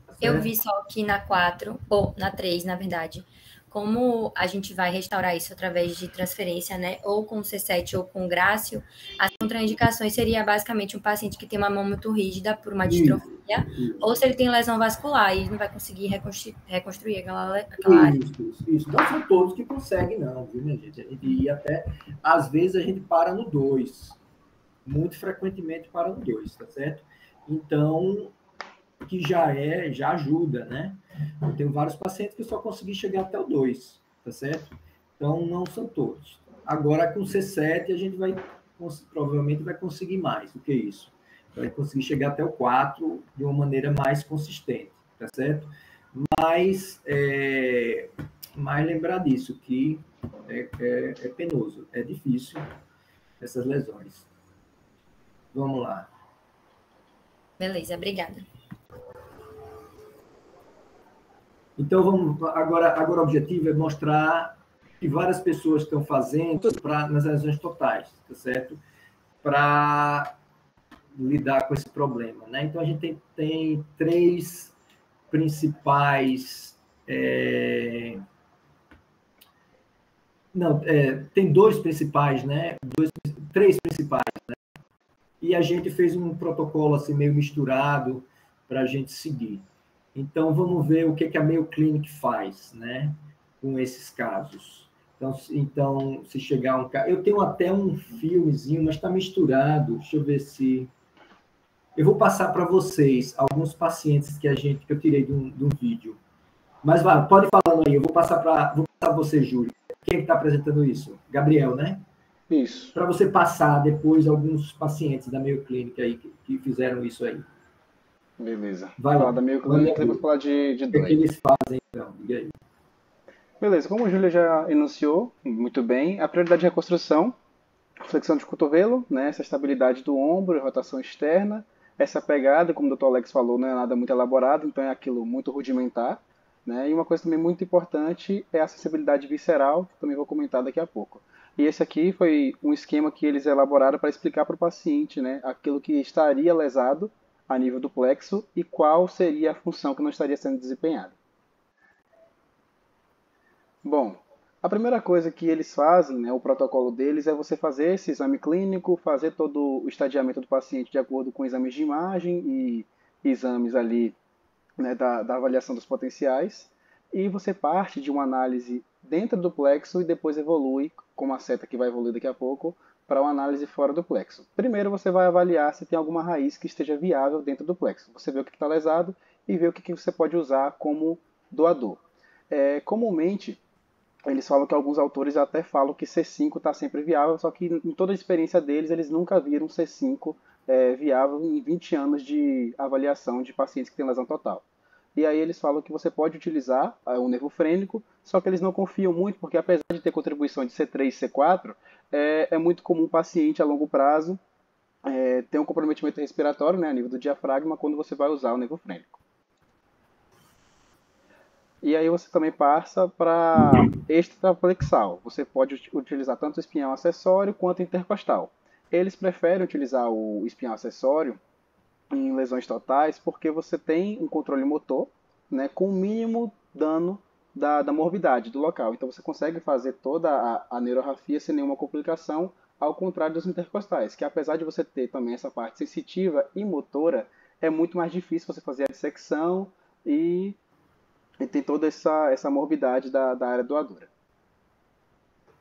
Tá, eu vi só que na 4, ou na 3, na verdade, como a gente vai restaurar isso através de transferência, né, ou com C7 ou com Grácio, as contraindicações seria basicamente um paciente que tem uma mão muito rígida por uma distrofia, ou se ele tem lesão vascular e não vai conseguir reconstruir aquela área. Isso. Não são todos que conseguem, não, viu, minha gente? A gente ia até, às vezes a gente para no 2. Muito frequentemente para no 2, tá certo? Então, que já ajuda, né? Eu tenho vários pacientes que eu só consegui chegar até o 2, tá certo? Então, não são todos. Agora, com C7, a gente provavelmente vai conseguir mais do que isso. Vai conseguir chegar até o 4 de uma maneira mais consistente, tá certo? Mas lembrar disso, que é penoso, é difícil essas lesões. Vamos lá. Beleza, obrigada. Então, agora o objetivo é mostrar que várias pessoas estão fazendo nas lesões totais, tá certo? Para lidar com esse problema, né? Então, a gente tem três principais... tem dois principais, né? Três principais, né? E a gente fez um protocolo assim, meio misturado para a gente seguir. Então, vamos ver o que a Mayo Clinic faz, né, com esses casos. Então, se chegar um caso... Eu tenho até um filmezinho, mas está misturado. Deixa eu ver se... Eu vou passar para vocês alguns pacientes que eu tirei de um vídeo. Mas pode ir falando aí, eu vou passar para você, Júlio. Quem está apresentando isso? Gabriel, né? Isso. Para você passar depois alguns pacientes da Mayo Clinic aí que fizeram isso aí. Beleza. Vai lá. Da Mayo Clinic, depois falar de o que eles fazem, então? Diga aí. Beleza, como o Júlio já enunciou muito bem, a prioridade de reconstrução, flexão de cotovelo, né, essa estabilidade do ombro, rotação externa, essa pegada, como o Dr. Alex falou, não é nada muito elaborado, então é aquilo muito rudimentar, né, e uma coisa também muito importante é a sensibilidade visceral, que também vou comentar daqui a pouco. E esse aqui foi um esquema que eles elaboraram para explicar para o paciente, né, aquilo que estaria lesado a nível do plexo e qual seria a função que não estaria sendo desempenhada. Bom, a primeira coisa que eles fazem, né, o protocolo deles, é você fazer esse exame clínico, fazer todo o estadiamento do paciente de acordo com exames de imagem e exames ali, né, da avaliação dos potenciais, e você parte de uma análise dentro do plexo e depois evolui, como a seta que vai evoluir daqui a pouco, para uma análise fora do plexo. Primeiro você vai avaliar se tem alguma raiz que esteja viável dentro do plexo. Você vê o que está lesado e vê o que você pode usar como doador. Comumente, eles falam que alguns autores até falam que C5 está sempre viável, só que em toda a experiência deles, eles nunca viram C5 viável em 20 anos de avaliação de pacientes que têm lesão total. E aí eles falam que você pode utilizar o nervo frênico, só que eles não confiam muito, porque apesar de ter contribuição de C3 e C4, é muito comum o paciente a longo prazo ter um comprometimento respiratório, né, a nível do diafragma, quando você vai usar o nervo frênico. E aí você também passa para extraflexal. Você pode utilizar tanto o espinhal acessório quanto intercostal. Eles preferem utilizar o espinhal acessório em lesões totais porque você tem um controle motor, né, com o mínimo dano da morbidade do local. Então você consegue fazer toda a neurorrafia sem nenhuma complicação, ao contrário dos intercostais, que apesar de você ter também essa parte sensitiva e motora, é muito mais difícil você fazer a dissecção e tem toda essa morbidade da área doadora.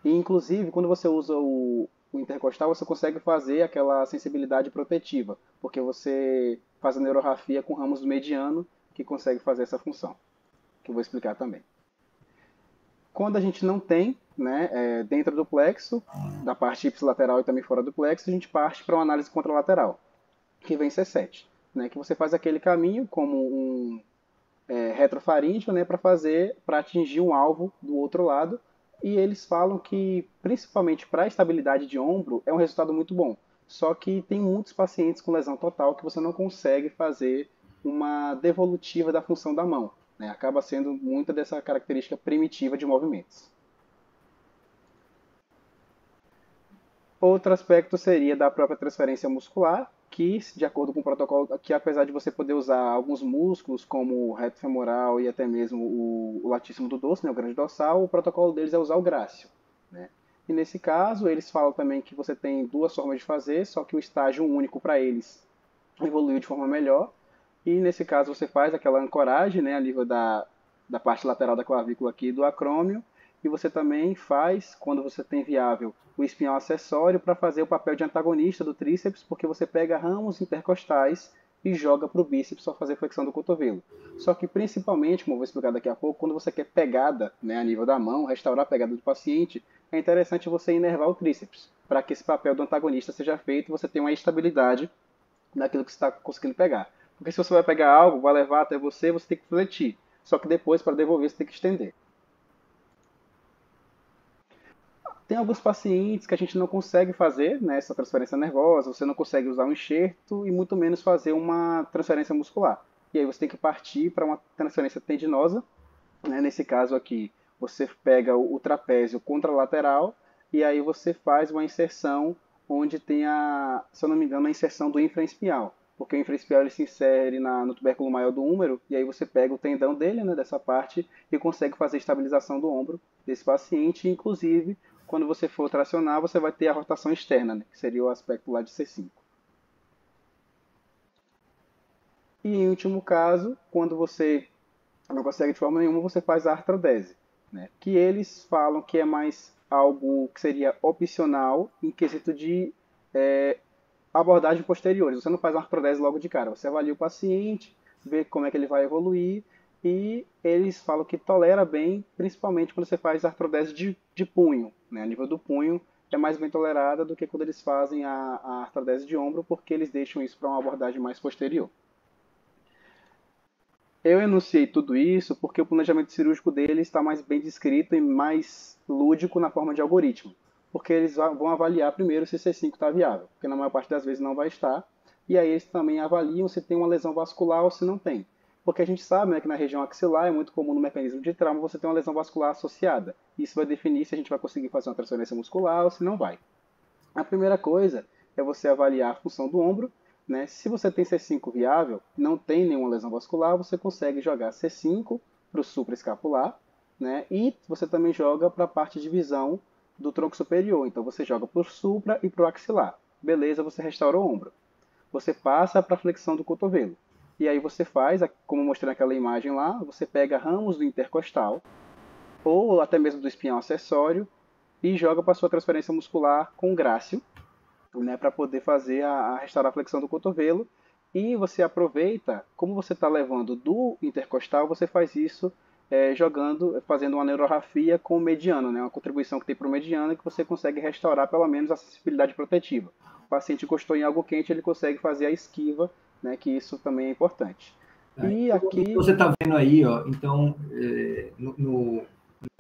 E, inclusive, quando você usa o intercostal, você consegue fazer aquela sensibilidade protetiva, porque você faz a neurorrafia com ramos do mediano, que consegue fazer essa função, que eu vou explicar também. Quando a gente não tem, né, dentro do plexo, da parte ipsilateral e também fora do plexo, a gente parte para uma análise contralateral, que vem C7, né, que você faz aquele caminho como um retrofaríngeo, né, para atingir um alvo do outro lado, e eles falam que, principalmente para a estabilidade de ombro, é um resultado muito bom. Só que tem muitos pacientes com lesão total que você não consegue fazer uma devolutiva da função da mão, né? Acaba sendo muita dessa característica primitiva de movimentos. Outro aspecto seria da própria transferência muscular, que, de acordo com o protocolo, que apesar de você poder usar alguns músculos, como o reto femoral e até mesmo o latíssimo do dorso, né, o grande dorsal, o protocolo deles é usar o grácil, né? E nesse caso, eles falam também que você tem duas formas de fazer, só que o estágio único para eles evoluiu de forma melhor. E nesse caso você faz aquela ancoragem, né, a nível da parte lateral da clavícula aqui do acrômio, e você também faz, quando você tem viável, o espinhal acessório para fazer o papel de antagonista do tríceps, porque você pega ramos intercostais e joga para o bíceps para fazer flexão do cotovelo. Só que principalmente, como eu vou explicar daqui a pouco, quando você quer pegada, né, a nível da mão, restaurar a pegada do paciente, é interessante você inervar o tríceps, para que esse papel do antagonista seja feito e você tenha uma estabilidade naquilo que você está conseguindo pegar. Porque se você vai pegar algo, vai levar até você, você tem que fletir. Só que depois, para devolver, você tem que estender. Tem alguns pacientes que a gente não consegue fazer, né, essa transferência nervosa, você não consegue usar um enxerto e muito menos fazer uma transferência muscular. E aí você tem que partir para uma transferência tendinosa. Né? Nesse caso aqui, você pega o trapézio contralateral e aí você faz uma inserção onde tem se eu não me engano, a inserção do infraespinhal. Porque o infraespinhal ele se insere no tubérculo maior do húmero e aí você pega o tendão dele, né, dessa parte, e consegue fazer a estabilização do ombro desse paciente. Inclusive, quando você for tracionar, você vai ter a rotação externa, né, que seria o aspecto lá de C5. E em último caso, quando você não consegue de forma nenhuma, você faz a artrodese, né, que eles falam que é mais algo que seria opcional em quesito de abordagem posterior. Você não faz uma artrodese logo de cara, você avalia o paciente, vê como é que ele vai evoluir, e eles falam que tolera bem, principalmente quando você faz artrodese de punho. Né? A nível do punho é mais bem tolerada do que quando eles fazem a artrodese de ombro, porque eles deixam isso para uma abordagem mais posterior. Eu enunciei tudo isso porque o planejamento cirúrgico deles está mais bem descrito e mais lúdico na forma de algoritmo. Porque eles vão avaliar primeiro se C5 está viável, porque na maior parte das vezes não vai estar. E aí eles também avaliam se tem uma lesão vascular ou se não tem. Porque a gente sabe, né, que na região axilar é muito comum no mecanismo de trauma você ter uma lesão vascular associada. Isso vai definir se a gente vai conseguir fazer uma transferência muscular ou se não vai. A primeira coisa é você avaliar a função do ombro. Né? Se você tem C5 viável, não tem nenhuma lesão vascular, você consegue jogar C5 para o supraescapular, né? E você também joga para a parte de visão do tronco superior. Então você joga para o supra e para o axilar. Beleza, você restaura o ombro. Você passa para a flexão do cotovelo. E aí você faz, como mostrei naquela imagem lá, você pega ramos do intercostal, ou até mesmo do espinhal acessório, e joga para a sua transferência muscular com grácil, né, para poder fazer restaurar a flexão do cotovelo. E você aproveita, como você está levando do intercostal, você faz isso fazendo uma neurorrafia com o mediano, né, uma contribuição que tem para o mediano, que você consegue restaurar pelo menos a sensibilidade protetiva. O paciente encostou em algo quente, ele consegue fazer a esquiva, né, que isso também é importante. E aqui você está vendo aí, ó, então, no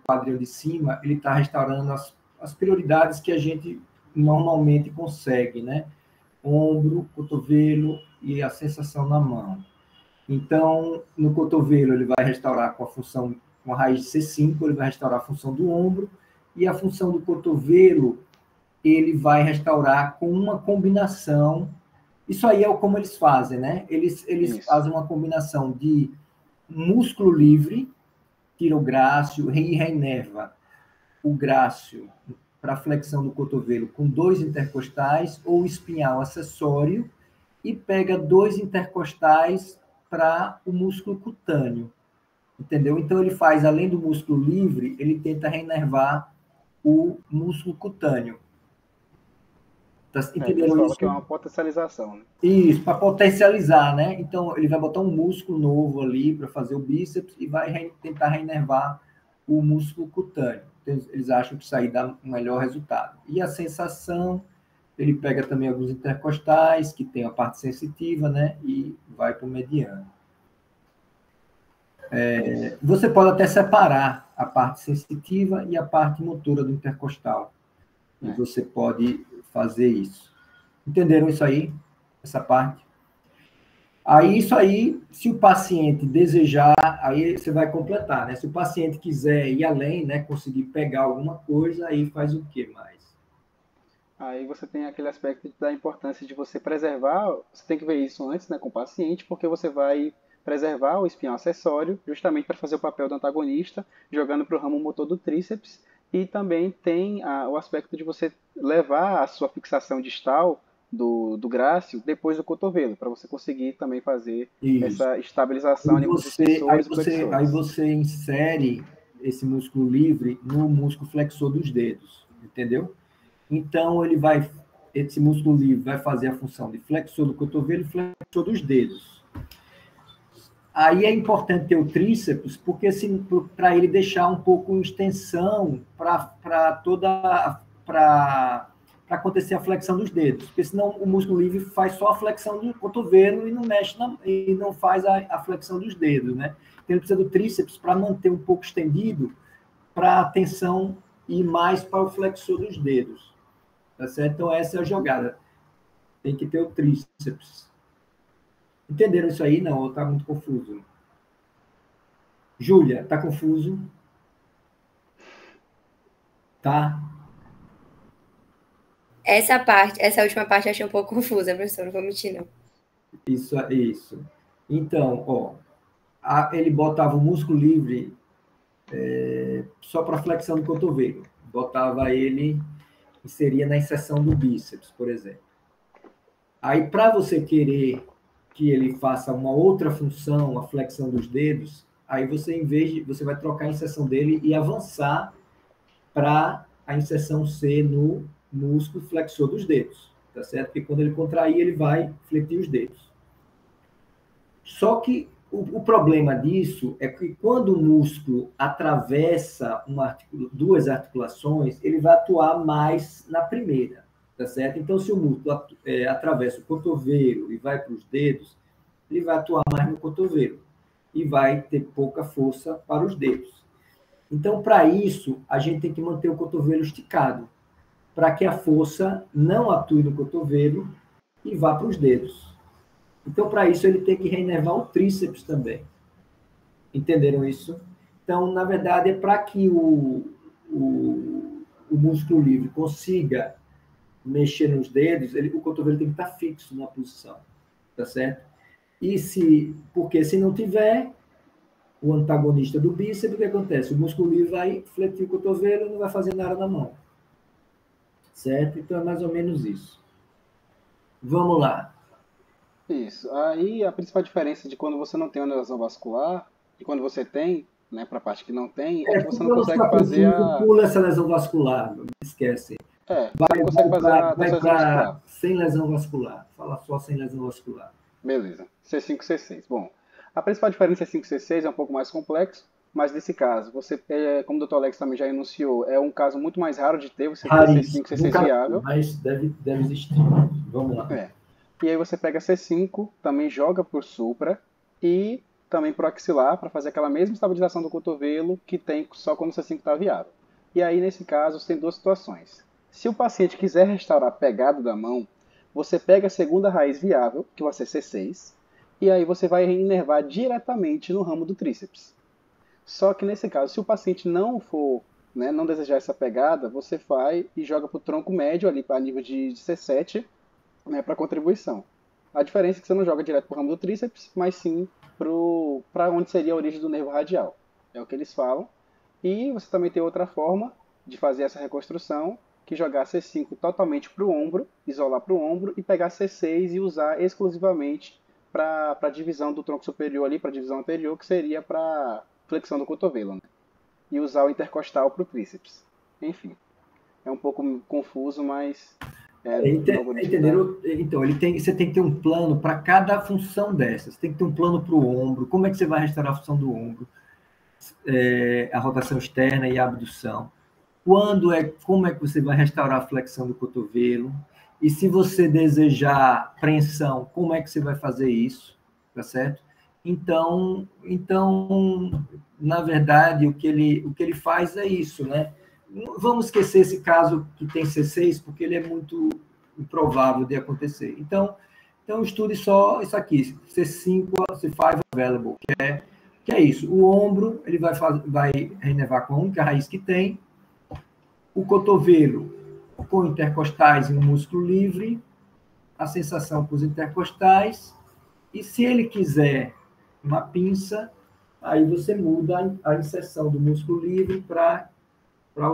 quadril de cima, ele está restaurando as prioridades que a gente normalmente consegue, né? Ombro, cotovelo e a sensação na mão. Então, no cotovelo, ele vai restaurar com a raiz de C5, ele vai restaurar a função do ombro, e a função do cotovelo, ele vai restaurar com uma combinação. Isso aí é como eles fazem, né? Eles fazem uma combinação de músculo livre, tira o grácil e reinerva o grácil para flexão do cotovelo com 2 intercostais ou espinhal acessório e pega 2 intercostais para o músculo cutâneo, entendeu? Então ele faz, além do músculo livre, ele tenta reinervar o músculo cutâneo. Tá, entenderam isso? Que é uma potencialização, né? Isso, para potencializar, né? Então ele vai botar um músculo novo ali para fazer o bíceps e vai tentar reinervar o músculo cutâneo. Eles acham que isso aí dá um melhor resultado. E a sensação, ele pega também alguns intercostais, que tem a parte sensitiva, né? E vai para o mediano. Você pode até separar a parte sensitiva e a parte motora do intercostal. E você pode fazer isso. Entenderam isso aí? Essa parte? Aí, isso aí, se o paciente desejar, aí você vai completar, né? Se o paciente quiser ir além, né? Conseguir pegar alguma coisa, aí faz o que mais? Aí você tem aquele aspecto da importância de você preservar, você tem que ver isso antes, né, com o paciente, porque você vai preservar o espinhal acessório, justamente para fazer o papel do antagonista, jogando para o ramo motor do tríceps, e também tem o aspecto de você levar a sua fixação distal do grácil depois do cotovelo, para você conseguir também fazer essa estabilização a nível dos extensores e flexores. Aí você insere esse músculo livre no músculo flexor dos dedos, entendeu? Então ele vai esse músculo livre vai fazer a função de flexor do cotovelo e flexor dos dedos. Aí é importante ter o tríceps, porque para ele deixar um pouco em extensão para acontecer a flexão dos dedos, porque senão o músculo livre faz só a flexão do cotovelo e não mexe e não faz a flexão dos dedos, né? Então ele precisa do tríceps para manter um pouco estendido, para a tensão ir mais para o flexor dos dedos, tá certo? Então essa é a jogada, tem que ter o tríceps. Entenderam isso aí? Não, ou está muito confuso? Júlia, está confuso? Tá? Essa última parte eu achei um pouco confusa, professor, não vou mentir, não. Isso. Então, ó, ele botava o músculo livre só para flexão do cotovelo. Botava ele, inseria na inserção do bíceps, por exemplo. Aí, para você querer que ele faça uma outra função, a flexão dos dedos, aí você, você vai trocar a inserção dele e avançar para a inserção ser no músculo flexor dos dedos, tá certo? Porque quando ele contrair, ele vai fletir os dedos. Só que o problema disso é que quando o músculo atravessa duas articulações, ele vai atuar mais na primeira, tá certo? Então, se o músculo atravessa o cotovelo e vai para os dedos, ele vai atuar mais no cotovelo e vai ter pouca força para os dedos. Então, para isso, a gente tem que manter o cotovelo esticado, para que a força não atue no cotovelo e vá para os dedos. Então, para isso, ele tem que reinervar o tríceps também. Entenderam isso? Então, na verdade, é para que o músculo livre consiga mexer nos dedos, o cotovelo tem que estar fixo na posição, tá certo? Porque se não tiver o antagonista do bíceps, o que acontece? O músculo livre vai fletir o cotovelo e não vai fazer nada na mão. Certo? Então é mais ou menos isso. Vamos lá. Isso. Aí a principal diferença de quando você não tem uma lesão vascular e quando você tem, né, para a parte que não tem, é que você não consegue fazer Pula essa lesão vascular, não esquece. Você não consegue fazer a lesão vascular. Sem lesão vascular. Fala só sem lesão vascular. Beleza. C5, C6. Bom, a principal diferença C5 e C6 é um pouco mais complexo, mas nesse caso, como o Dr. Alex também já enunciou, é um caso muito mais raro de ter, você ter C5 e C6 viável. Mas deve existir. Vamos lá. E aí você pega C5, também joga por supra e também pro axilar, para fazer aquela mesma estabilização do cotovelo que tem só quando o C5 está viável. E aí, nesse caso, tem duas situações. Se o paciente quiser restaurar a pegada da mão, você pega a segunda raiz viável, que vai ser C6, e aí você vai inervar diretamente no ramo do tríceps. Só que nesse caso, se o paciente não desejar essa pegada, você vai e joga para o tronco médio, ali para nível de C7, né, para contribuição. A diferença é que você não joga direto para o ramo do tríceps, mas sim para onde seria a origem do nervo radial. É o que eles falam. E você também tem outra forma de fazer essa reconstrução, que jogar C5 totalmente para o ombro, isolar para o ombro, e pegar C6 e usar exclusivamente para a divisão do tronco superior ali, para a divisão anterior, que seria para flexão do cotovelo, né? E usar o intercostal para o tríceps. Enfim, é um pouco confuso, mas... Entenderam? Então, você tem que ter um plano para cada função dessas. Tem que ter um plano para o ombro. Como é que você vai restaurar a função do ombro? A rotação externa e a abdução. Como é que você vai restaurar a flexão do cotovelo? E se você desejar preensão, como é que você vai fazer isso? Tá certo? Então, na verdade, o que ele faz é isso, né? Vamos esquecer esse caso que tem C6, porque ele é muito improvável de acontecer. Então estude só isso aqui, C5, C5 available, que é isso. O ombro, ele vai reinervar com a única raiz que tem. O cotovelo, com intercostais e um músculo livre. A sensação com os intercostais. E se ele quiser uma pinça, aí você muda a inserção do músculo livre para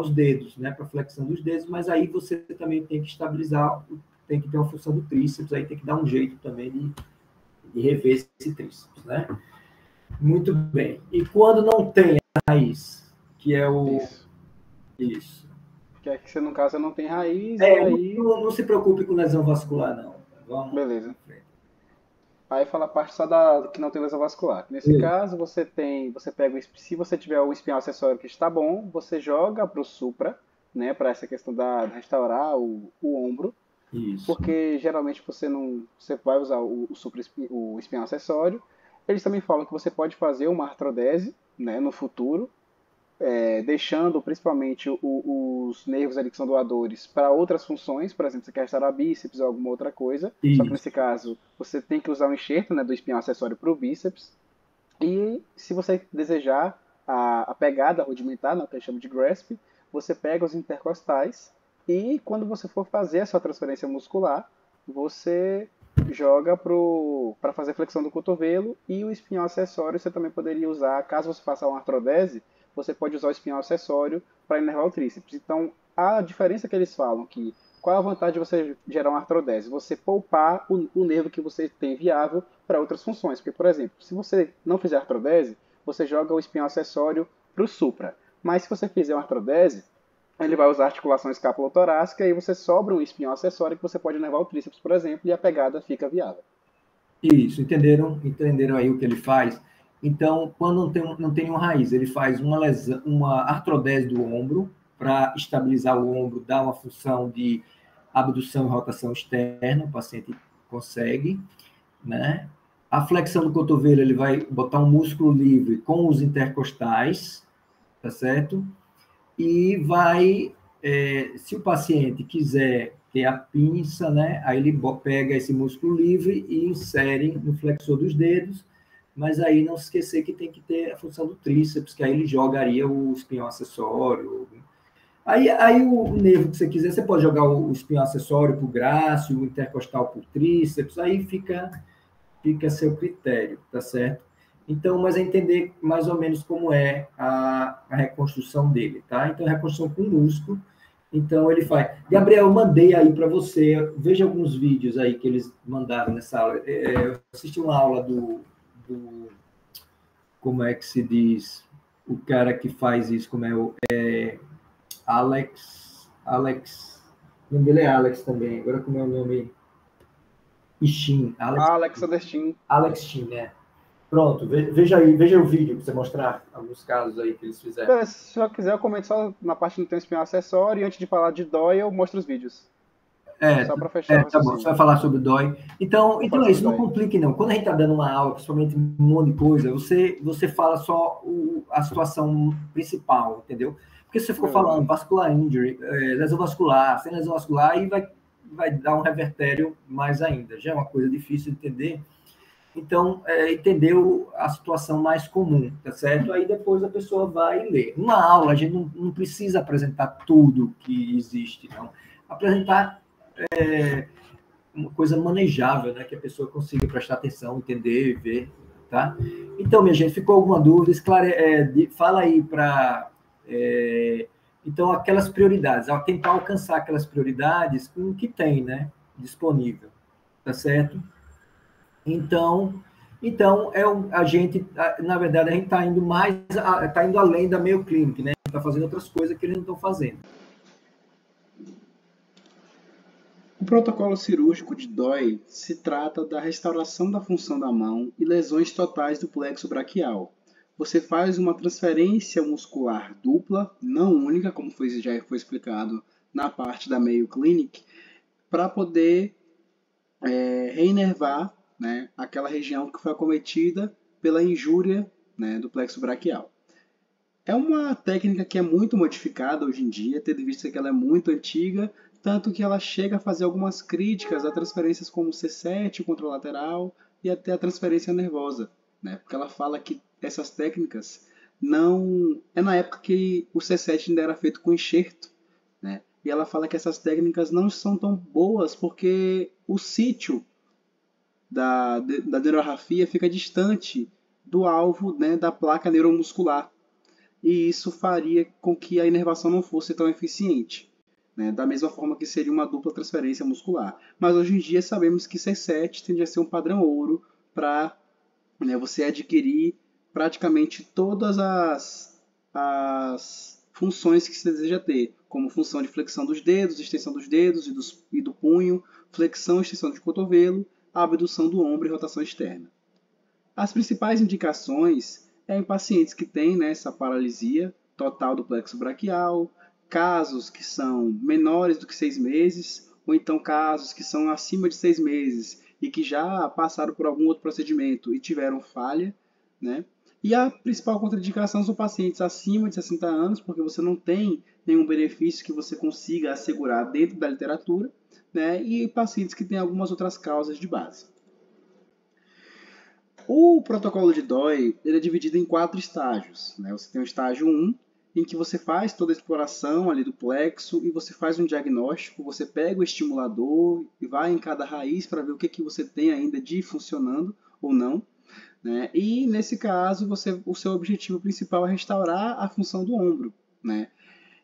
os dedos, né, para a flexão dos dedos, mas aí você também tem que estabilizar, tem que ter uma função do tríceps, aí tem que dar um jeito também de rever esse tríceps, né? Muito bem. E quando não tem a raiz, que é o... Isso. Que é que você, no caso, não tem raiz, e É, aí... não se preocupe com lesão vascular, não. Vamos Beleza. em frente. Aí fala a parte só da que não tem lesão vascular. Nesse Isso. caso, você pega, se você tiver o espinhal acessório que está bom, você joga para o supra, né, para essa questão de restaurar o ombro, Isso. porque geralmente você vai usar o espinhal acessório. Eles também falam que você pode fazer uma artrodese, né, no futuro, deixando principalmente os nervos ali que são doadores para outras funções, por exemplo, você quer restaurar bíceps ou alguma outra coisa, só que Isso. nesse caso você tem que usar um enxerto, né, do espinhal acessório para o bíceps, e se você desejar a pegada rudimentar, né, que a gente chama de grasp, você pega os intercostais e quando você for fazer a sua transferência muscular, você joga para fazer flexão do cotovelo, e o espinhal acessório você também poderia usar, caso você faça uma artrodese, você pode usar o espinhal acessório para inervar o tríceps. Então, a diferença que eles falam que qual a vantagem de você gerar uma artrodese? Você poupar o nervo que você tem viável para outras funções. Porque, por exemplo, se você não fizer artrodese, você joga o espinhal acessório para o supra. Mas se você fizer uma artrodese, ele vai usar a articulação escápulo-torácica e você sobra um espinhal acessório que você pode inervar o tríceps, por exemplo, e a pegada fica viável. Isso, entenderam? Entenderam aí o que ele faz? Então, quando não tem uma raiz, ele faz uma artrodese do ombro para estabilizar o ombro, dar uma função de abdução e rotação externa, o paciente consegue, né? A flexão do cotovelo, ele vai botar um músculo livre com os intercostais, tá certo? E vai, se o paciente quiser ter a pinça, né, aí ele pega esse músculo livre e insere no flexor dos dedos, mas aí não se esquecer que tem que ter a função do tríceps, que aí ele jogaria o espinhal acessório. Aí o nervo que você quiser, você pode jogar o espinhal acessório para o grácil, o intercostal para o tríceps, aí fica a seu critério, tá certo? Então, mas é entender mais ou menos como é a reconstrução dele, tá? Então, reconstrução com músculo. Então, ele faz. Gabriel, eu mandei aí para você, veja alguns vídeos aí que eles mandaram nessa aula. Eu assisti uma aula como é que se diz, o cara que faz isso, como é o Alex, o nome dele é Alex também, agora como é o nome? Shin, Alexander Steen. Alex Shin, né? Pronto, veja aí, veja o vídeo para você mostrar alguns casos aí que eles fizeram. Se você quiser, eu comento só na parte que não tem espinhal acessório, e antes de falar de dói, eu mostro os vídeos. Só para fechar o Tá bom, raciocínio. você vai falar sobre dói. Então Vou falar é isso, sobre não dói. complique não. Quando a gente está dando uma aula, principalmente um monte de coisa, você fala só a situação principal, entendeu? Porque se você for falando vascular injury, lesão vascular, sem lesão vascular, aí vai dar um revertério mais ainda. Já é uma coisa difícil de entender. Então, entender a situação mais comum, tá certo? Aí depois a pessoa vai ler. Numa aula, a gente não precisa apresentar tudo que existe, não. Apresentar uma coisa manejável, né? Que a pessoa consiga prestar atenção, entender, ver, tá? Então, minha gente, ficou alguma dúvida? Fala aí para... então, aquelas prioridades, tentar alcançar aquelas prioridades com o que tem, né? Disponível, tá certo? Então a gente, na verdade, a gente está indo está indo além da Mayo Clinic, né? Está fazendo outras coisas que eles não estão fazendo. O protocolo cirúrgico de DOI se trata da restauração da função da mão e lesões totais do plexo braquial. Você faz uma transferência muscular dupla, não única, como já foi explicado na parte da Mayo Clinic, para poder reinervar, né, aquela região que foi acometida pela injúria, né, do plexo braquial. É uma técnica que é muito modificada hoje em dia, tendo visto que ela é muito antiga, tanto que ela chega a fazer algumas críticas a transferências como C7, contralateral e até a transferência nervosa, né? Porque ela fala que essas técnicas não... É na época que o C7 ainda era feito com enxerto, né? E ela fala que essas técnicas não são tão boas porque o sítio da neurografia fica distante do alvo, né, da placa neuromuscular. E isso faria com que a inervação não fosse tão eficiente, né? Da mesma forma que seria uma dupla transferência muscular. Mas hoje em dia sabemos que C7 tende a ser um padrão ouro para, né, você adquirir praticamente todas as funções que você deseja ter. como função de flexão dos dedos, extensão dos dedos e do punho, flexão e extensão do cotovelo, abdução do ombro e rotação externa. As principais indicações é em pacientes que têm, né, essa paralisia total do plexo braquial, casos que são menores do que 6 meses, ou então casos que são acima de 6 meses e que já passaram por algum outro procedimento e tiveram falha, né? E a principal contraindicação são pacientes acima de 60 anos, porque você não tem nenhum benefício que você consiga assegurar dentro da literatura, né? E pacientes que têm algumas outras causas de base. O protocolo de DOI ele é dividido em 4 estágios, né? Você tem o estágio 1, em que você faz toda a exploração ali do plexo e você faz um diagnóstico, você pega o estimulador e vai em cada raiz para ver o que você tem ainda de funcionando ou não, né? E nesse caso, o seu objetivo principal é restaurar a função do ombro, né?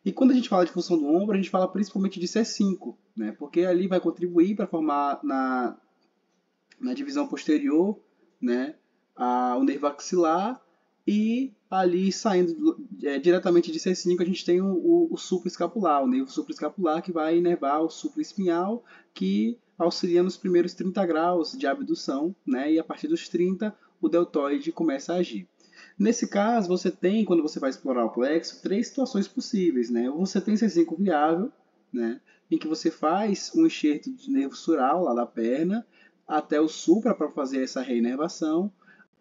E quando a gente fala de função do ombro, a gente fala principalmente de C5, né? Porque ali vai contribuir para formar na divisão posterior, né, o nervo axilar, e ali saindo diretamente de C5 a gente tem o supraescapular, o nervo supraescapular que vai inervar o supraespinhal, que auxilia nos primeiros 30 graus de abdução, né, e a partir dos 30 o deltoide começa a agir. Nesse caso, você tem, quando você vai explorar o plexo, 3 situações possíveis, né? Ou você tem C5 viável, né, em que você faz um enxerto de nervo sural lá da perna, até o supra para fazer essa reinervação,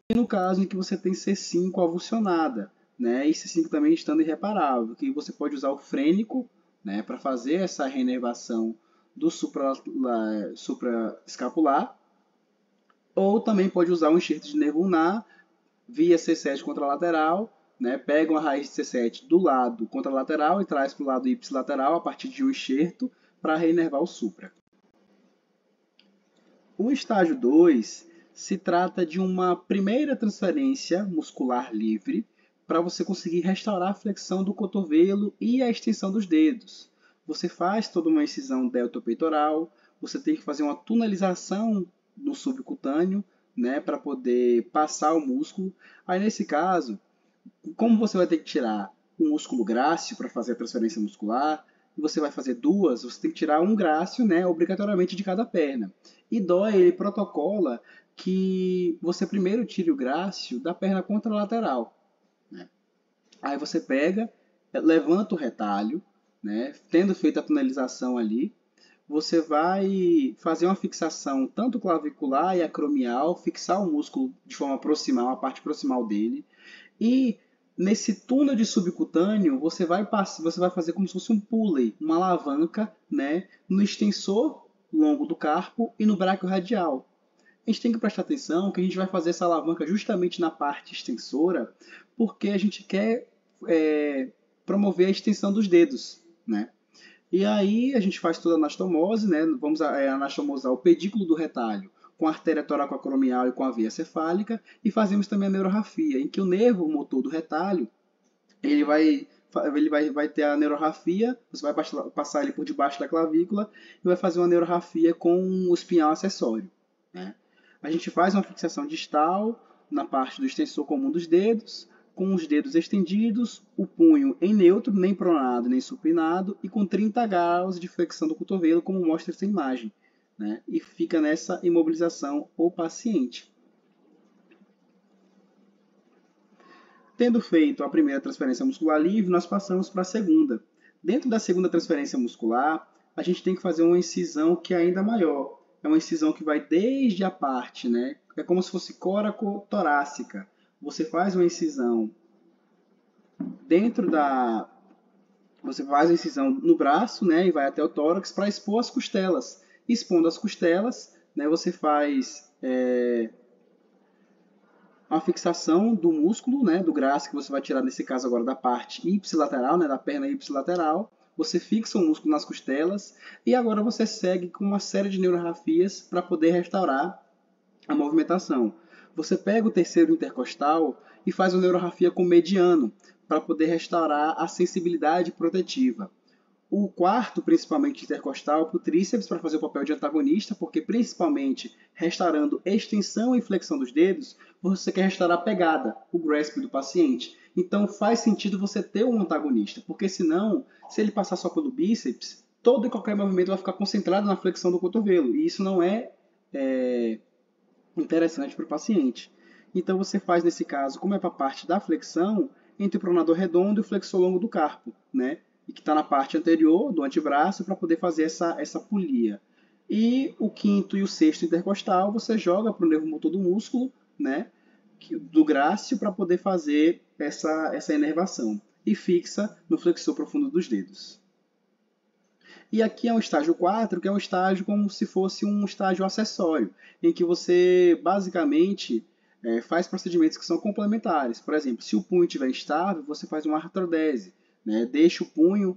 e no caso em que você tem C5 avulsionada, né, e C5 também estando irreparável, que você pode usar o frênico, né, para fazer essa reinervação do supraescapular, ou também pode usar um enxerto de nervo ulnar via C7 contralateral, né, pega uma raiz de C7 do lado contralateral e traz para o lado ipsilateral a partir de um enxerto para reinervar o supra. O estágio 2 se trata de uma primeira transferência muscular livre para você conseguir restaurar a flexão do cotovelo e a extensão dos dedos. Você faz toda uma incisão deltopeitoral, você tem que fazer uma tunelização no subcutâneo, né, para poder passar o músculo. Aí nesse caso, como você vai ter que tirar um músculo grácil para fazer a transferência muscular, e você vai fazer 2, você tem que tirar um grácil, né, obrigatoriamente de cada perna. E DOI, ele protocola que você primeiro tire o grácil da perna contralateral, né? Aí você pega, levanta o retalho, né, tendo feito a tunelização ali, você vai fazer uma fixação tanto clavicular e acromial, fixar o músculo de forma proximal, a parte proximal dele, e nesse túnel de subcutâneo, você vai fazer como se fosse um pulley, uma alavanca, né, no extensor longo do carpo e no bráquio radial. A gente tem que prestar atenção que a gente vai fazer essa alavanca justamente na parte extensora, porque a gente quer promover a extensão dos dedos, né? E aí a gente faz toda a anastomose, né? Vamos anastomosar o pedículo do retalho com a artéria toracoacromial e com a veia cefálica, e fazemos também a neurorrafia, em que o nervo motor do retalho ele vai ter a neurorrafia, você vai passar ele por debaixo da clavícula e vai fazer uma neurorrafia com o espinhal acessório, né? A gente faz uma fixação distal na parte do extensor comum dos dedos, com os dedos estendidos, o punho em neutro, nem pronado nem supinado, e com 30 graus de flexão do cotovelo, como mostra essa imagem, né? E fica nessa imobilização o paciente. Tendo feito a primeira transferência muscular livre, nós passamos para a segunda. Dentro da segunda transferência muscular, a gente tem que fazer uma incisão que é ainda maior. É uma incisão que vai desde a parte, né? É como se fosse coracotorácica. Você faz uma incisão Você faz a incisão no braço, né? E vai até o tórax para expor as costelas. Expondo as costelas, né, você faz uma fixação do músculo, né, do grácil, que você vai tirar, nesse caso agora, da parte ipsilateral, né, da perna ipsilateral. Você fixa o músculo nas costelas e agora você segue com uma série de neurorrafias para poder restaurar a movimentação. Você pega o terceiro intercostal e faz uma neurorrafia com o mediano para poder restaurar a sensibilidade protetiva. O quarto, principalmente intercostal, para o tríceps, para fazer o papel de antagonista, porque principalmente restaurando extensão e flexão dos dedos, você quer restaurar a pegada, o grasp do paciente. Então faz sentido você ter um antagonista, porque senão, se ele passar só pelo bíceps, todo e qualquer movimento vai ficar concentrado na flexão do cotovelo, e isso não é interessante para o paciente. Então você faz, nesse caso, como é para a parte da flexão, entre o pronador redondo e o flexor longo do carpo, né? E que está na parte anterior do antebraço para poder fazer essa polia. E o quinto e o sexto intercostal você joga para o nervo motor do músculo, né? Do grácil, para poder fazer essa inervação. E fixa no flexor profundo dos dedos. E aqui é um estágio 4, que é um estágio como se fosse um estágio acessório, em que você basicamente faz procedimentos que são complementares. Por exemplo, se o punho estiver instável, você faz uma artrodese, né? Deixa o punho,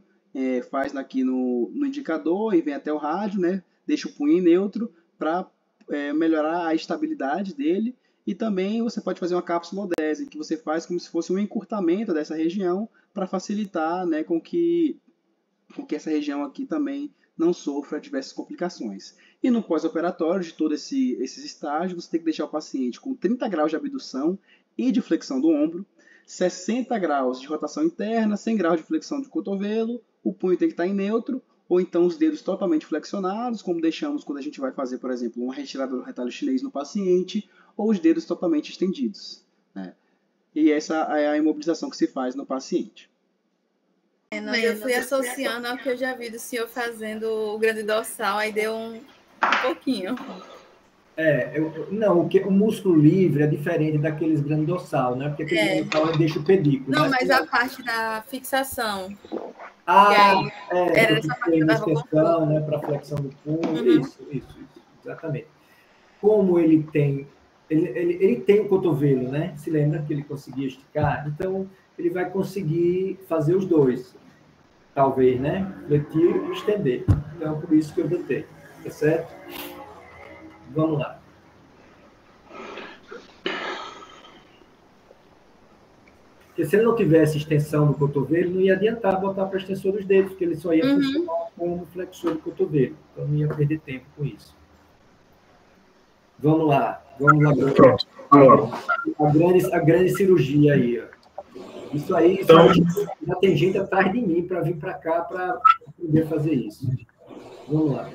faz aqui no indicador e vem até o rádio, né? Deixa o punho em neutro para melhorar a estabilidade dele. E também você pode fazer uma capsulodese, que você faz como se fosse um encurtamento dessa região para facilitar, né, com que essa região aqui também não sofra diversas complicações. E no pós-operatório de todos esses estágios, você tem que deixar o paciente com 30 graus de abdução e de flexão do ombro, 60 graus de rotação interna, 100 graus de flexão do cotovelo, o punho tem que estar em neutro, ou então os dedos totalmente flexionados, como deixamos quando a gente vai fazer, por exemplo, uma retirada do retalho chinês no paciente, ou os dedos totalmente estendidos, né? E essa é a imobilização que se faz no paciente. Eu fui associando ao que eu já vi do senhor fazendo o grande dorsal, aí deu um pouquinho. O músculo livre é diferente daqueles grande dorsal, né? Porque aquele grande dorsal deixa o pedículo. Não, mas a parte da fixação. Era essa parte da extensão, né? Para flexão do punho. Isso, exatamente. Como ele tem o cotovelo, né? Se lembra que ele conseguia esticar? Então, ele vai conseguir fazer os dois. Talvez, né? Fletir e estender. Então, por isso que eu botei. Tá certo? Vamos lá. Porque se ele não tivesse extensão do cotovelo, não ia adiantar botar para extensor dos dedos, porque ele só ia funcionar como flexor do cotovelo. Então, não ia perder tempo com isso. Vamos lá. Pronto, vamos lá. A grande cirurgia aí, ó. Isso aí, então, já tem gente atrás de mim para vir para cá para poder fazer isso. Vamos lá.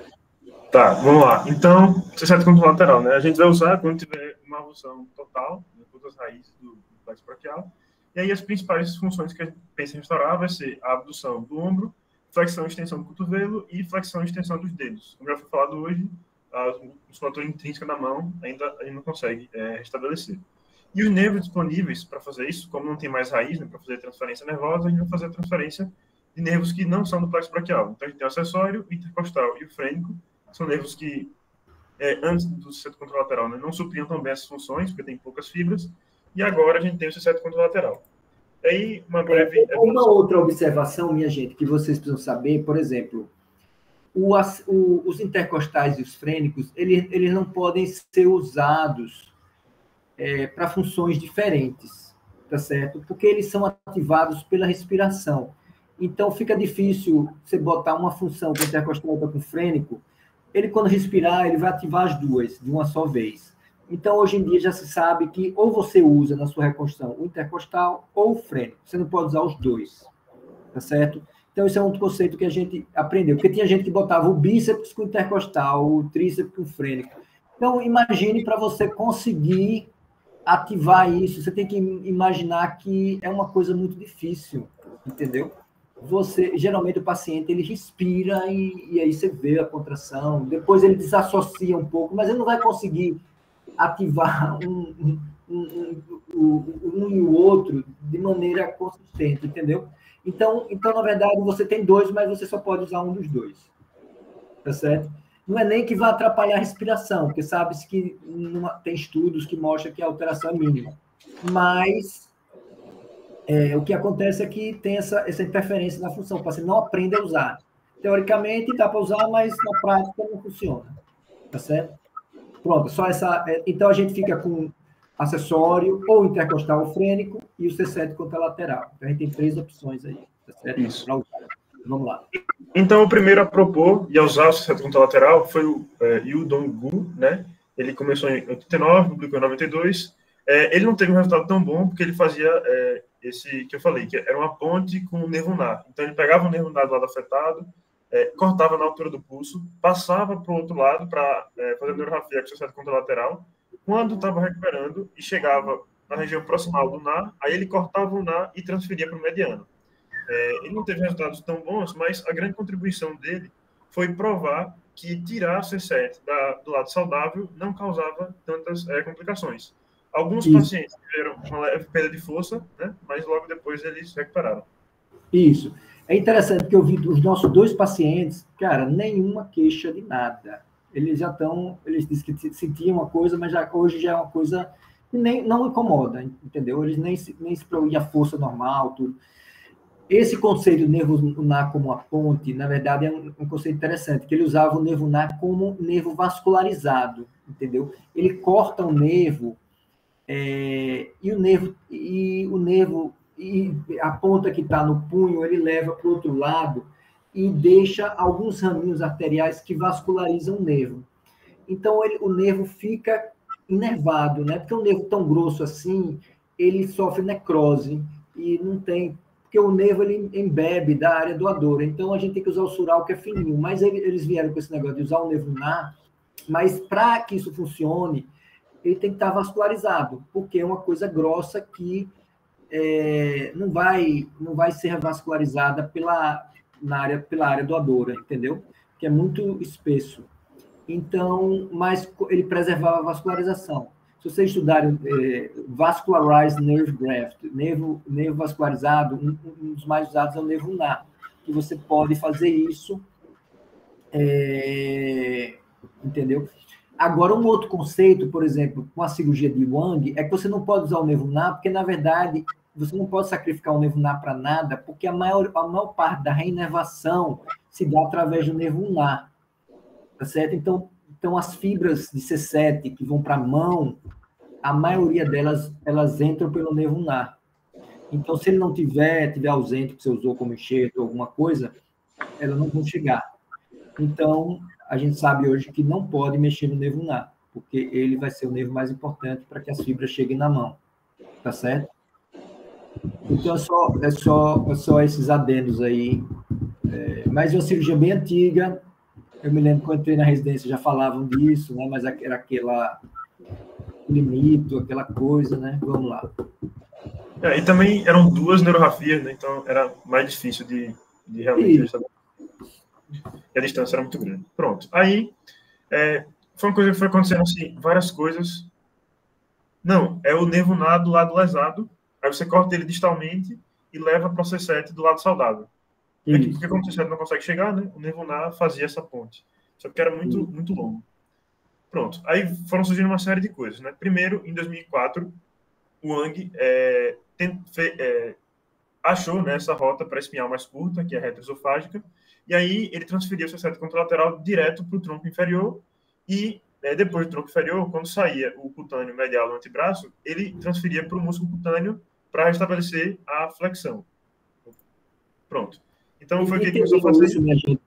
Tá, vamos lá. Então, C7 contralateral, né? A gente vai usar quando tiver uma avulsão total, de todas as raízes do plexo braquial. E aí as principais funções que a gente pensa em restaurar vai ser a abdução do ombro, flexão e extensão do cotovelo e flexão e extensão dos dedos. Como já foi falado hoje, a musculatura intrínseca da mão ainda a gente não consegue restabelecer. E os nervos disponíveis para fazer isso, como não tem mais raiz, né, para fazer transferência nervosa, a gente vai fazer a transferência de nervos que não são do plexo braquial. Então a gente tem o acessório, o intercostal e o frênico, são nervos que, antes do C7 contralateral, né, não supriam tão bem essas funções, porque tem poucas fibras, e agora a gente tem o C7 contralateral. Aí, uma breve... Uma outra observação, minha gente, que vocês precisam saber, por exemplo, os intercostais e os frênicos, eles não podem ser usados para funções diferentes, tá certo? Porque eles são ativados pela respiração. Então, fica difícil você botar uma função com intercostal e com frênico. Ele, quando respirar, ele vai ativar as duas de uma só vez. Então, hoje em dia, já se sabe que ou você usa na sua reconstrução o intercostal ou o frênico. Você não pode usar os dois, tá certo? Então, isso é um conceito que a gente aprendeu. Porque tinha gente que botava o bíceps com o intercostal, o tríceps com o frênico. Então, imagine para você conseguir ativar isso. Você tem que imaginar que é uma coisa muito difícil, entendeu? Geralmente o paciente ele respira e aí você vê a contração, depois ele desassocia um pouco, mas ele não vai conseguir ativar um e o outro de maneira consistente, entendeu? Então, na verdade, você tem dois, mas você só pode usar um dos dois, tá certo? Não é nem que vai atrapalhar a respiração, porque sabe-se que tem estudos que mostram que a alteração é mínima, mas o que acontece é que tem essa interferência na função, o paciente não aprende a usar. Teoricamente dá para usar, mas na prática não funciona. Tá certo? Pronto, só essa. Então a gente fica com acessório ou intercostal ou frênico e o C7 contralateral. Então a gente tem 3 opções aí. Tá certo? Isso. Vamos lá. Então o primeiro a propor e a usar o C7 contralateral foi o Yu Dong-gu, né? Ele começou em 89, publicou em 92. Ele não teve um resultado tão bom porque ele fazia esse que eu falei, que era uma ponte com o nervo ulnar. Então, ele pegava o nervo ulnar do lado afetado, cortava na altura do pulso, passava para o outro lado para fazer a neurografia associada contralateral. Quando estava recuperando e chegava na região proximal do ulnar, aí ele cortava o ulnar e transferia para o mediano. Ele não teve resultados tão bons, mas a grande contribuição dele foi provar que tirar C7 do lado saudável não causava tantas complicações. Alguns pacientes tiveram uma leve perda de força, né, mas logo depois eles se recuperaram. Isso. É interessante que eu vi os nossos 2 pacientes, cara, nenhuma queixa de nada. Eles eles disseram que sentiam uma coisa, mas hoje já é uma coisa que não incomoda, entendeu? Eles nem se preocupam a força normal, tudo. Esse conceito do nervo ulnar como a ponte, na verdade, é um conceito interessante, que ele usava o nervo ulnar como nervo vascularizado, entendeu? Ele corta o nervo, e a ponta que está no punho, ele leva para o outro lado e deixa alguns raminhos arteriais que vascularizam o nervo. Então, o nervo fica inervado, né? Porque um nervo tão grosso assim, ele sofre necrose e não tem... Porque o nervo, ele embebe da área doadora. Então, a gente tem que usar o sural, que é fininho. Mas eles vieram com esse negócio de usar o nervo ulnar, mas para que isso funcione, ele tem que estar vascularizado, porque é uma coisa grossa que não vai ser vascularizada pela área doadora, entendeu? Que é muito espesso. Então, mas ele preservava a vascularização. Se vocês estudarem Vascularized Nerve Graft, nervo vascularizado, um dos mais usados é o nervo ulnar, que você pode fazer isso, entendeu? Agora, um outro conceito, por exemplo, com a cirurgia de Wang, é que você não pode usar o nervo ulnar, porque, na verdade, você não pode sacrificar o nervo ulnar para nada, porque a maior parte da reinervação se dá através do nervo ulnar, tá certo? Então, as fibras de C7 que vão para a mão, a maioria delas, elas entram pelo nervo ulnar. Então, se ele não tiver ausente, que você usou como enxerto ou alguma coisa, elas não vão chegar. Então, a gente sabe hoje que não pode mexer no nervo ulnar, porque ele vai ser o nervo mais importante para que as fibras cheguem na mão, tá certo? Então, é só esses adendos aí. Mas é uma cirurgia bem antiga. Eu me lembro que quando eu entrei na residência já falavam disso, né? Mas era aquele mito, aquela coisa, né? Vamos lá. E também eram 2 neurografias, né? Então era mais difícil de realmente saber. E a distância era muito grande. Pronto. Aí, foi uma coisa que foi acontecendo assim, várias coisas. Não, é o nervo ulnar do lado lesado, aí você corta ele distalmente e leva para o C7 do lado saudável. Porque como o C7 não consegue chegar, né, o nervo ulnar fazia essa ponte. Só que era muito, muito longo. Pronto. Aí foram surgindo uma série de coisas, né? Primeiro, em 2004, o Wang achou, né, essa rota para espinhal mais curta, que é a retroesofágica, e aí ele transferiu o C7 contralateral direto para o tronco inferior e depois do tronco inferior, quando saía o cutâneo medial do antebraço, ele transferia para o músculo cutâneo para restabelecer a flexão. Pronto. Então, foi o que ele começou a fazer. Isso, minha gente.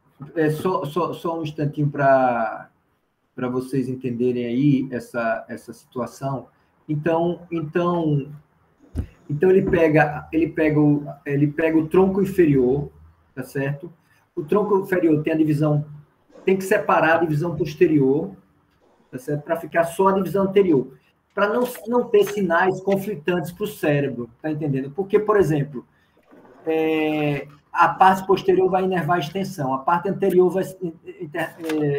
Só um instantinho para vocês entenderem aí essa situação. Então ele pega o tronco inferior, tá certo? O tronco inferior tem a divisão, tem que separar a divisão posterior, tá certo? Para ficar só a divisão anterior, para não ter sinais conflitantes para o cérebro, tá entendendo? Porque, por exemplo, a parte posterior vai inervar a extensão, a parte anterior vai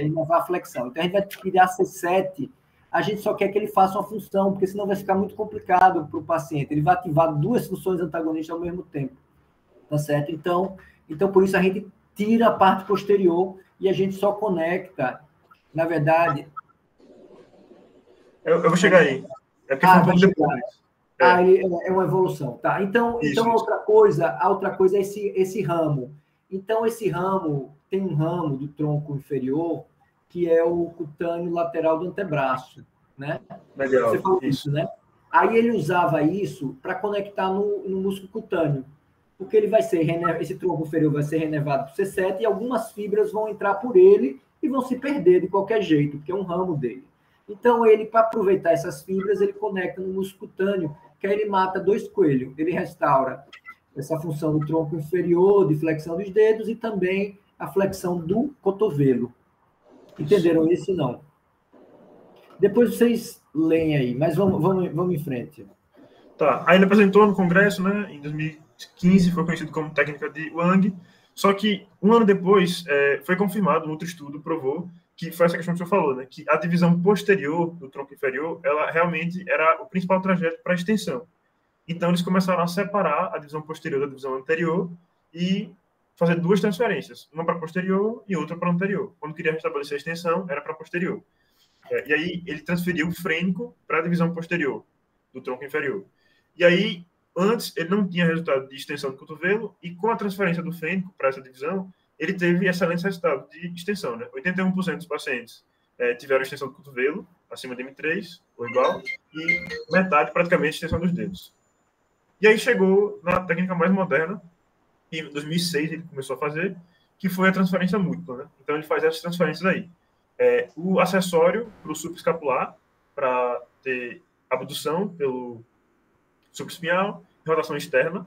inervar a flexão. Então, a gente vai tirar C7, a gente só quer que ele faça uma função, porque senão vai ficar muito complicado para o paciente. Ele vai ativar 2 funções antagonistas ao mesmo tempo, tá certo? Então, por isso, a gente tira a parte posterior e a gente só conecta, na verdade... Eu vou chegar aí. É porque foi um pouco depois. É uma evolução, tá? Então a outra coisa é esse ramo. Então, esse ramo, tem um ramo do tronco inferior, que é o cutâneo lateral do antebraço, né? Legal. Você falou isso, né? Aí ele usava isso para conectar no músculo cutâneo, porque ele esse tronco inferior vai ser renervado por C7 e algumas fibras vão entrar por ele e vão se perder de qualquer jeito, porque é um ramo dele. Então, ele, para aproveitar essas fibras, ele conecta no músculo cutâneo, que aí ele mata 2 coelhos. Ele restaura essa função do tronco inferior, de flexão dos dedos, e também a flexão do cotovelo. Entenderam isso? Não. Depois vocês leem aí, mas vamos em frente. Tá, aí ele apresentou no Congresso, né, em 2015, foi conhecido como técnica de Wang, só que um ano depois foi confirmado, um outro estudo provou que foi essa questão que o senhor falou, né, que a divisão posterior do tronco inferior, ela realmente era o principal trajeto para a extensão. Então, eles começaram a separar a divisão posterior da divisão anterior e fazer 2 transferências, uma para posterior e outra para anterior. Quando queria restabelecer a extensão, era para posterior. E aí, ele transferiu o frênico para a divisão posterior do tronco inferior. E aí, antes, ele não tinha resultado de extensão do cotovelo, e com a transferência do frênico para essa divisão, ele teve excelentes resultados de extensão, né? 81% dos pacientes tiveram extensão do cotovelo, acima de M3, ou igual, e metade, praticamente, extensão dos dedos. E aí chegou na técnica mais moderna, e em 2006 ele começou a fazer, que foi a transferência múltipla, né? Então, ele faz essas transferências aí. O acessório para o supraescapular, para ter abdução pelo supraespinhal, rotação externa,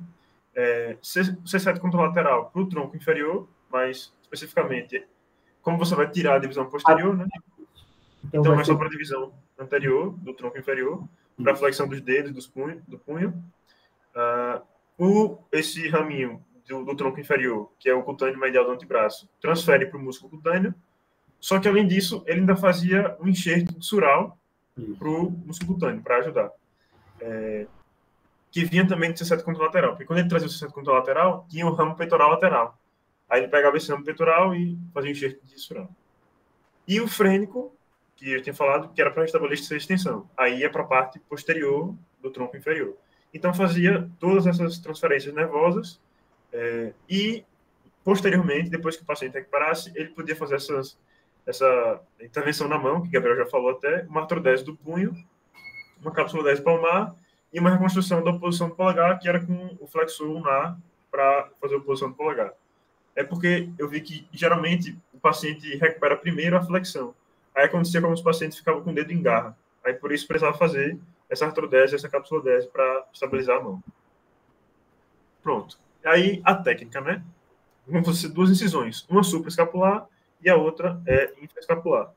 C7 contralateral para o tronco inferior, mas especificamente, como você vai tirar a divisão posterior, né? Então é só para a divisão anterior do tronco inferior, para a flexão dos dedos do punho. Esse raminho do tronco inferior, que é o cutâneo medial do antebraço, transfere para o músculo cutâneo, só que além disso, ele ainda fazia um enxerto sural para o músculo cutâneo, para ajudar. Que vinha também do C7 contralateral, porque quando ele trazia o C7 contralateral, tinha o ramo peitoral lateral. Aí ele pegava esse ramo peitoral e fazia um enxerto de sural. E o frênico, que eu tinha falado, que era para restabelecer a extensão. Aí ia para a parte posterior do tronco inferior. Então fazia todas essas transferências nervosas e, posteriormente, depois que o paciente recuperasse, ele podia fazer essa intervenção na mão, que o Gabriel já falou até, uma artrodese do punho, uma capsulodese palmar e uma reconstrução da posição do polegar, que era com o flexor ulnar para fazer a posição do polegar. É porque eu vi que, geralmente, o paciente recupera primeiro a flexão. Aí acontecia como os pacientes ficavam com o dedo em garra. Aí, por isso, precisava fazer essa artrodese, essa capsulodese para estabilizar a mão. Pronto. Aí, a técnica, né? Vamos fazer 2 incisões. Uma supraescapular e a outra infraescapular.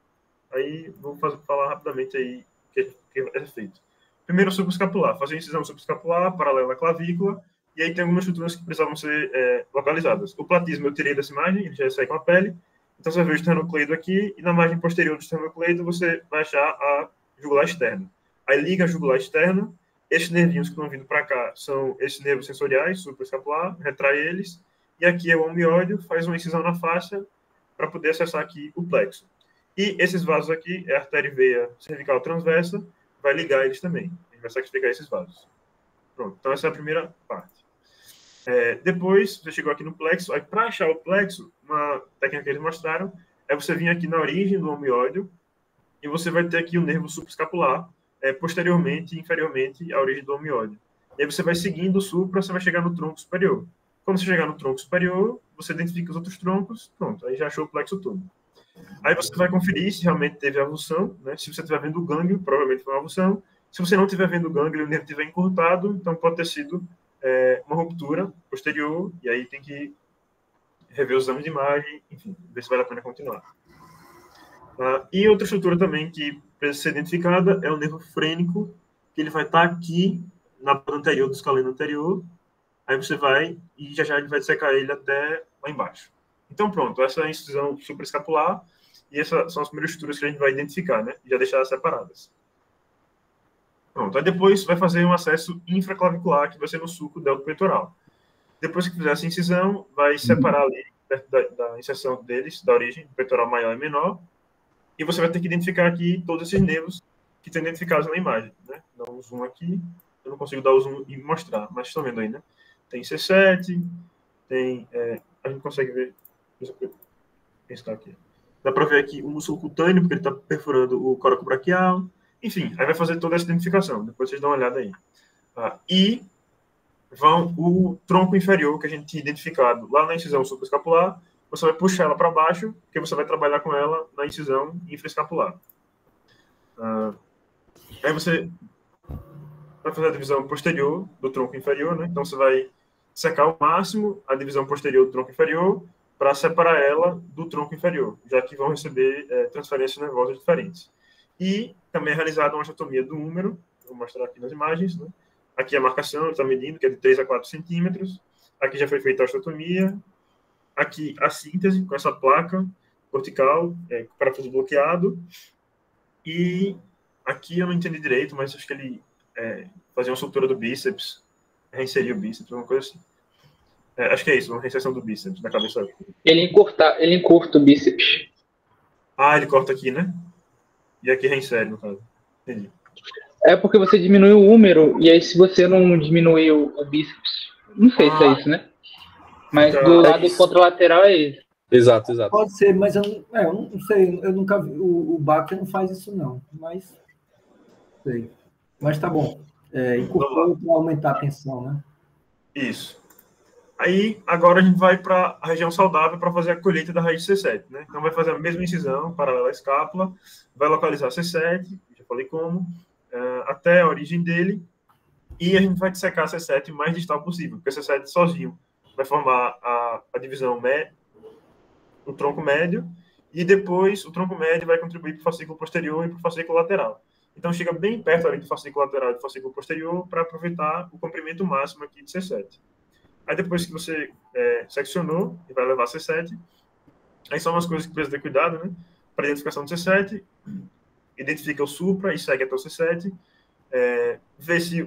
Aí, vou falar rapidamente aí o que é feito. Primeiro, supraescapular. Fazer incisão supraescapular, paralela à clavícula, e aí tem algumas estruturas que precisavam ser localizadas. O platismo eu tirei dessa imagem, ele já sai com a pele. Então, você vê o esternocleido aqui, e na margem posterior do esternocleido você vai achar a jugular externa. Aí liga a jugular externa, esses nervinhos que estão vindo para cá são esses nervos sensoriais, supraescapular, retrai eles, e aqui é o omióide, faz uma incisão na faixa para poder acessar aqui o plexo. E esses vasos aqui, é a artéria e veia cervical transversa, vai ligar eles também. A gente vai sacrificar esses vasos. Pronto, então essa é a primeira parte. Depois, você chegou aqui no plexo, aí para achar o plexo, uma técnica que eles mostraram, é você vir aqui na origem do omióide e você vai ter aqui o nervo supraescapular, posteriormente e inferiormente à origem do omióide. E aí você vai seguindo o supra, você vai chegar no tronco superior. Quando você chegar no tronco superior, você identifica os outros troncos, pronto, aí já achou o plexo todo. Aí você vai conferir se realmente teve avulsão, né? Se você estiver vendo o gânglio, provavelmente foi uma avulsão. Se você não estiver vendo o gânglio e o nervo estiver encurtado, então pode ter sido uma ruptura posterior, e aí tem que rever os exames de imagem, enfim, ver se vale a pena continuar. E outra estrutura também que precisa ser identificada é o nervo frênico, que ele vai estar aqui na borda anterior do escaleno anterior, aí você vai e já ele vai dissecar ele até lá embaixo. Então pronto, essa é a incisão supraescapular, e essas são as primeiras estruturas que a gente vai identificar, né? E já deixar separadas. Pronto, aí depois vai fazer um acesso infraclavicular, que vai ser no sulco deltopeitoral. Depois que fizer essa incisão, vai separar ali, perto da inserção deles, da origem, peitoral maior e menor, e você vai ter que identificar aqui todos esses nervos que estão identificados na imagem, né? Dá um zoom aqui, eu não consigo dar o zoom e mostrar, mas estão vendo aí, né? Tem C7, tem... a gente consegue ver... Deixa eu pensar aqui. Dá para ver aqui o músculo cutâneo, porque ele está perfurando o coraco braquial. Enfim, aí vai fazer toda essa identificação. Depois vocês dão uma olhada aí. E o tronco inferior, que a gente tinha identificado lá na incisão supraescapular, você vai puxar ela para baixo, porque você vai trabalhar com ela na incisão infraescapular. Aí você vai fazer a divisão posterior do tronco inferior, né? Então, você vai secar ao máximo a divisão posterior do tronco inferior para separar ela do tronco inferior, já que vão receber transferências nervosas diferentes. E também é realizada uma osteotomia do húmero, vou mostrar aqui nas imagens, né? Aqui a marcação, ele está medindo, que é de 3 a 4 centímetros. Aqui já foi feita a osteotomia. Aqui a síntese, com essa placa cortical, com parafuso bloqueado. E aqui eu não entendi direito, mas acho que ele fazia uma sutura do bíceps, reinserir o bíceps, alguma coisa assim. Acho que é isso, uma reinserção do bíceps, da cabeça. Ele encurta o bíceps. Ah, ele corta aqui, né? E aqui reinsere, no caso. Entendi. É porque você diminui o húmero, e aí se você não diminuir o bíceps, não sei se é isso, né? Mas do lado contralateral é isso. Exato. Pode ser, mas eu não sei, eu nunca vi. O Baker não faz isso, não. Mas sei. Mas tá bom. Encurtou para aumentar a tensão, né? Isso. Aí, agora a gente vai para a região saudável para fazer a colheita da raiz C7, né? Então, vai fazer a mesma incisão, paralela à escápula, vai localizar C7, já falei como, até a origem dele, e a gente vai dissecar C7 o mais distal possível, porque C7 sozinho vai formar a divisão o tronco médio, e depois o tronco médio vai contribuir para o fascículo posterior e para o fascículo lateral. Então, chega bem perto ali do fascículo lateral e do fascículo posterior para aproveitar o comprimento máximo aqui de C7. Aí, depois que você seccionou e vai levar C7, aí são umas coisas que precisa ter cuidado, né? Para identificação do C7, identifica o supra e segue até o C7, vê se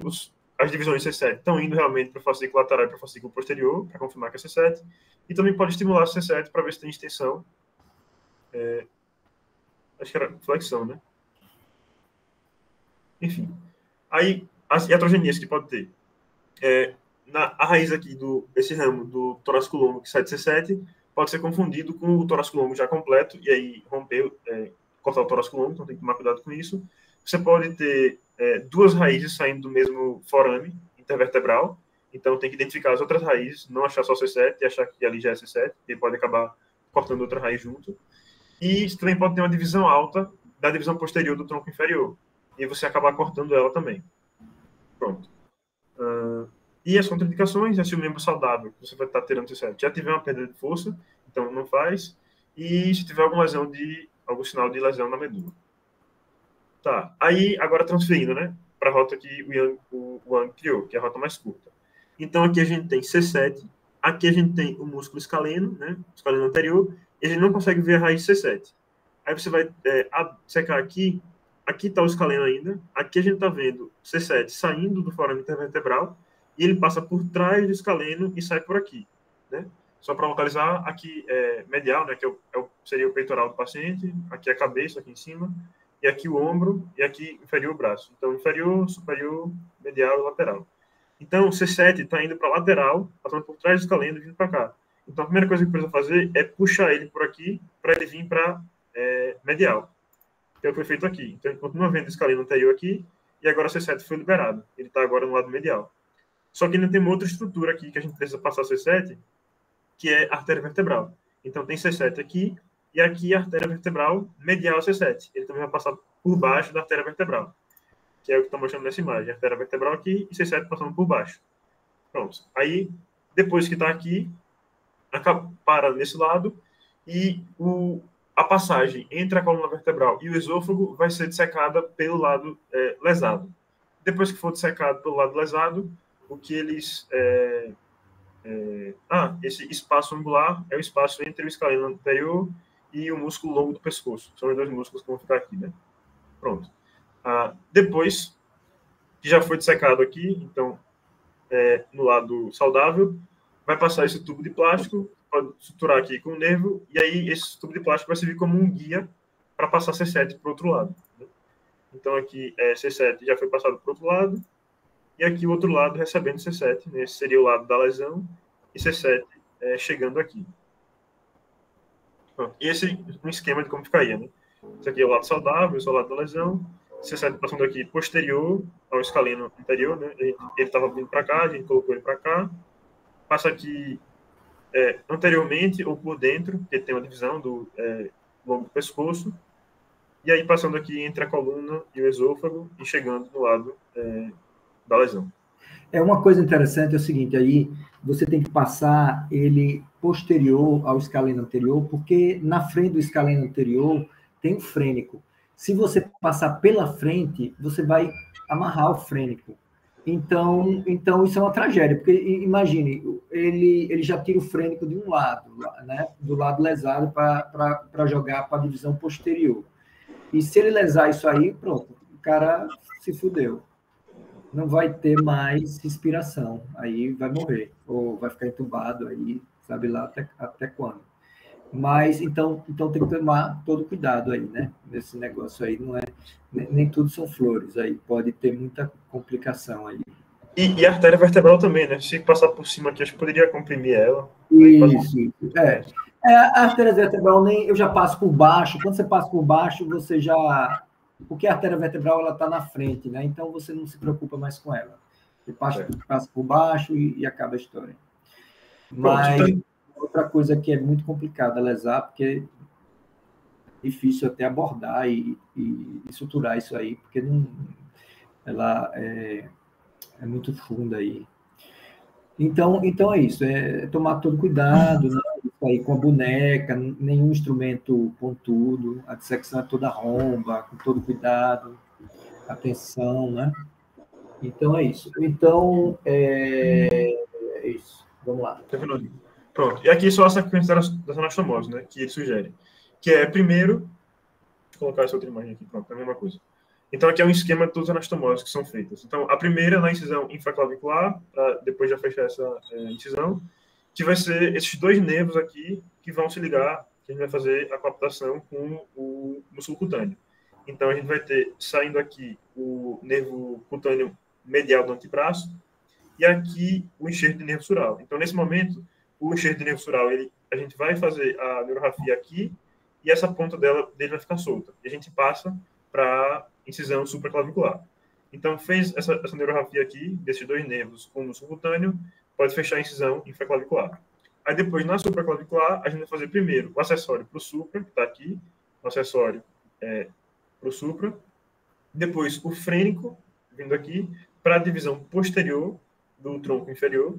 as divisões C7 estão indo realmente para o fascículo lateral e para o fascículo posterior, para confirmar que é C7, e também pode estimular o C7 para ver se tem extensão. Acho que era flexão, né? Enfim. Aí, as iatrogenias que pode ter. A raiz aqui esse ramo do torácico longo que sai de C7 pode ser confundido com o torácico longo já completo, e aí romper, cortar o torácico longo, então tem que tomar cuidado com isso. Você pode ter duas raízes saindo do mesmo forame intervertebral, então tem que identificar as outras raízes, não achar só C7 e achar que ali já é C7, e pode acabar cortando outra raiz junto. E você também pode ter uma divisão alta da divisão posterior do tronco inferior, e você acabar cortando ela também. Pronto. E as contraindicações, se o membro saudável, você vai estar tirando C7, já tiver uma perda de força, então não faz, e se tiver algum sinal de lesão na medula. Tá, aí agora transferindo, né, para a rota que o Wang criou, que é a rota mais curta. Então aqui a gente tem C7, aqui a gente tem o músculo escaleno, né, escaleno anterior, e a gente não consegue ver a raiz C7. Aí você vai secar aqui está o escaleno ainda, aqui a gente está vendo C7 saindo do forame intervertebral, e ele passa por trás do escaleno e sai por aqui, né? Só para localizar, aqui medial, né, que seria o peitoral do paciente, aqui a cabeça, aqui em cima, e aqui o ombro, e aqui inferior o braço. Então, inferior, superior, medial e lateral. Então, o C7 está indo para a lateral, passando por trás do escaleno e vindo para cá. Então, a primeira coisa que precisa fazer é puxar ele por aqui, para ele vir para medial, que é o que foi feito aqui. Então, ele continua vendo o escaleno anterior aqui, e agora o C7 foi liberado. Ele está agora no lado medial. Só que ainda tem uma outra estrutura aqui que a gente precisa passar C7, que é a artéria vertebral. Então, tem C7 aqui, e aqui a artéria vertebral medial a C7. Ele também vai passar por baixo da artéria vertebral, que é o que está mostrando nessa imagem. A artéria vertebral aqui e C7 passando por baixo. Pronto. Aí, depois que está aqui, para nesse lado, e a passagem entre a coluna vertebral e o esôfago vai ser dissecada pelo lado lesado. Depois que for dissecado pelo lado lesado, o que eles... esse espaço angular é o espaço entre o escaleno anterior e o músculo longo do pescoço. São os dois músculos que vão ficar aqui, né? Pronto. Depois que já foi dissecado aqui, então, no lado saudável, vai passar esse tubo de plástico, pode suturar aqui com o nervo, e aí esse tubo de plástico vai servir como um guia para passar C7 para o outro lado, né? Então, aqui, C7 já foi passado para o outro lado, e aqui o outro lado recebendo C7, né? Esse seria o lado da lesão, e C7 chegando aqui. Pronto. E esse é um esquema de como ficaria, né? Esse aqui é o lado saudável, esse é o lado da lesão, C7 passando aqui posterior ao escaleno anterior, né? Ele estava vindo para cá, a gente colocou ele para cá, passa aqui anteriormente ou por dentro, porque tem uma divisão do longo do pescoço, e aí passando aqui entre a coluna e o esôfago e chegando no lado da lesão. Uma coisa interessante é o seguinte, aí você tem que passar ele posterior ao escaleno anterior, porque na frente do escaleno anterior tem o frênico. Se você passar pela frente, você vai amarrar o frênico. Então isso é uma tragédia, porque imagine, ele já tira o frênico de um lado, né, do lado lesado para jogar para a divisão posterior. E se ele lesar isso aí, pronto, o cara se fudeu. Não vai ter mais respiração, aí vai morrer, ou vai ficar entubado aí, sabe lá até quando. Mas, então tem que tomar todo cuidado aí, né? Nesse negócio aí, não é, nem tudo são flores, aí pode ter muita complicação aí. E a artéria vertebral também, né? Se passar por cima aqui, acho que poderia comprimir ela. Isso. A artéria vertebral, eu já passo por baixo, quando você passa por baixo, você já... Porque a artéria vertebral, ela está na frente, né? Então, você não se preocupa mais com ela. Você passa por baixo e acaba a história. Mas outra coisa que é muito complicada lesar, porque é difícil até abordar e suturar isso aí, porque ela é muito funda aí. Então é isso, é tomar todo cuidado, né? Isso aí com a boneca, nenhum instrumento pontudo, a dissecção é toda romba, com todo cuidado, atenção, né? Então é isso. Então é isso. Vamos lá. Pronto. E aqui só a sequência das anastomoses, né? Que ele sugere. Que é, primeiro, deixa eu colocar essa outra imagem aqui, pronto, é a mesma coisa. Então, aqui é um esquema de todas as anastomoses que são feitas. Então, a primeira na incisão infraclavicular, para depois já fechar essa incisão, que vai ser esses dois nervos aqui que vão se ligar, que a gente vai fazer a coaptação com o músculo cutâneo. Então, a gente vai ter, saindo aqui, o nervo cutâneo medial do antebraço e aqui o enxerto de nervo sural. Então, nesse momento, o enxerto de nervo sural, a gente vai fazer a neurografia aqui e essa ponta dele vai ficar solta. E a gente passa para incisão supraclavicular. Então, fez essa neurografia aqui, desses dois nervos com o músculo cutâneo, pode fechar a incisão infraclavicular. Aí, depois, na supraclavicular, a gente vai fazer primeiro o acessório para o supra, que está aqui, o acessório para o supra, depois o frênico, vindo aqui, para a divisão posterior do tronco inferior.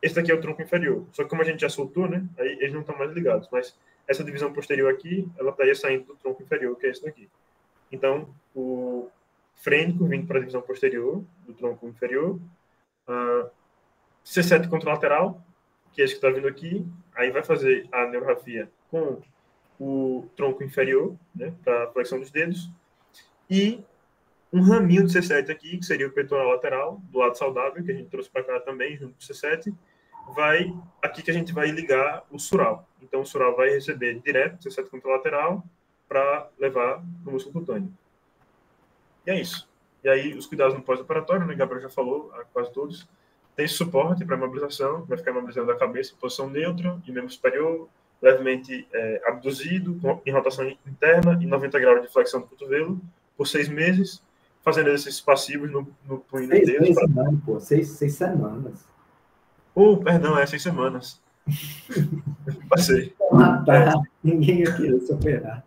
Esse daqui é o tronco inferior. Só que como a gente já soltou, né, aí eles não estão mais ligados, mas essa divisão posterior aqui, ela estaria saindo do tronco inferior, que é esse daqui. Então, o frênico vindo para a divisão posterior do tronco inferior, C7 contralateral, que é esse que está vindo aqui, aí vai fazer a neurografia com o tronco inferior, né, para a flexão dos dedos, e um raminho de C7 aqui, que seria o peitoral lateral, do lado saudável, que a gente trouxe para cá também, junto com o C7, aqui que a gente vai ligar o sural. Então, o sural vai receber direto C7 contralateral para levar para o músculo cutâneo. E é isso. E aí, os cuidados no pós-operatório, né, Gabriel já falou, quase todos. Tem suporte para imobilização, vai ficar imobilizando a cabeça em posição neutra e membro superior, levemente abduzido, em rotação interna e 90 graus de flexão do cotovelo, por 6 meses, fazendo exercícios passivos no punho e no dedo. 6 meses não, pô, 6 semanas. Perdão, 6 semanas. Passei. Ninguém ia querer se operar.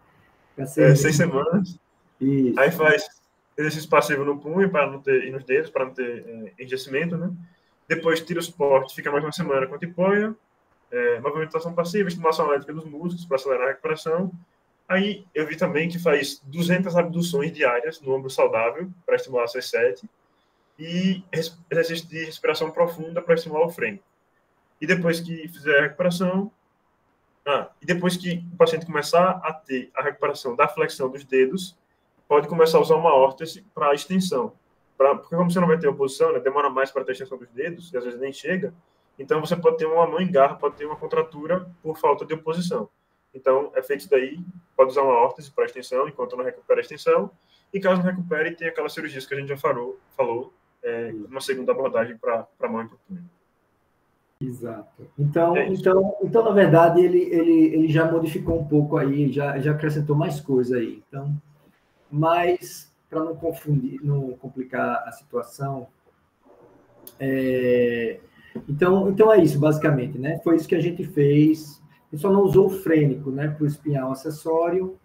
6 semanas. Isso. Aí faz exercício passivo no punho para não ter, e nos dedos, para não ter enrijecimento, né? Depois tira o suporte, fica mais uma semana com a tipoia, movimentação passiva, estimulação elétrica dos músculos para acelerar a recuperação. Aí eu vi também que faz 200 abduções diárias no ombro saudável para estimular a C7 e exercício de respiração profunda para estimular o frênico. E depois que fizer a recuperação, e depois que o paciente começar a ter a recuperação da flexão dos dedos, pode começar a usar uma órtese para extensão. Porque como você não vai ter oposição, né, demora mais para ter a extensão dos dedos, e às vezes nem chega, então você pode ter uma mão em garra, pode ter uma contratura por falta de oposição. Então, é feito isso daí, pode usar uma órtese para extensão, enquanto não recupera a extensão, e caso não recupere, tem aquelas cirurgias que a gente já falou uma segunda abordagem para a mão e para o punho. Exato. Então, na verdade, ele já modificou um pouco aí, já acrescentou mais coisa aí. Então, mas, para não confundir, não complicar a situação, então é isso, basicamente, né? Foi isso que a gente fez. A gente só não usou o frênico, né, para o espinhal acessório.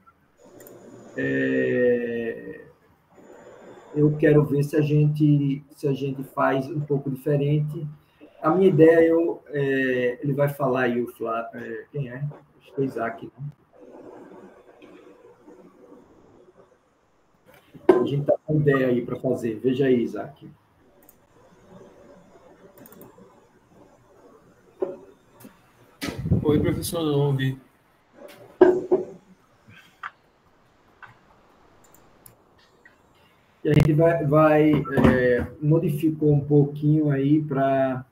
eu quero ver se a gente faz um pouco diferente. A minha ideia, ele vai falar aí, o Flávio, quem é? Acho que é Isaac, né? A gente está com ideia aí para fazer. Veja aí, Isaac. Oi, professor, não ouvi. E a gente modificou um pouquinho aí para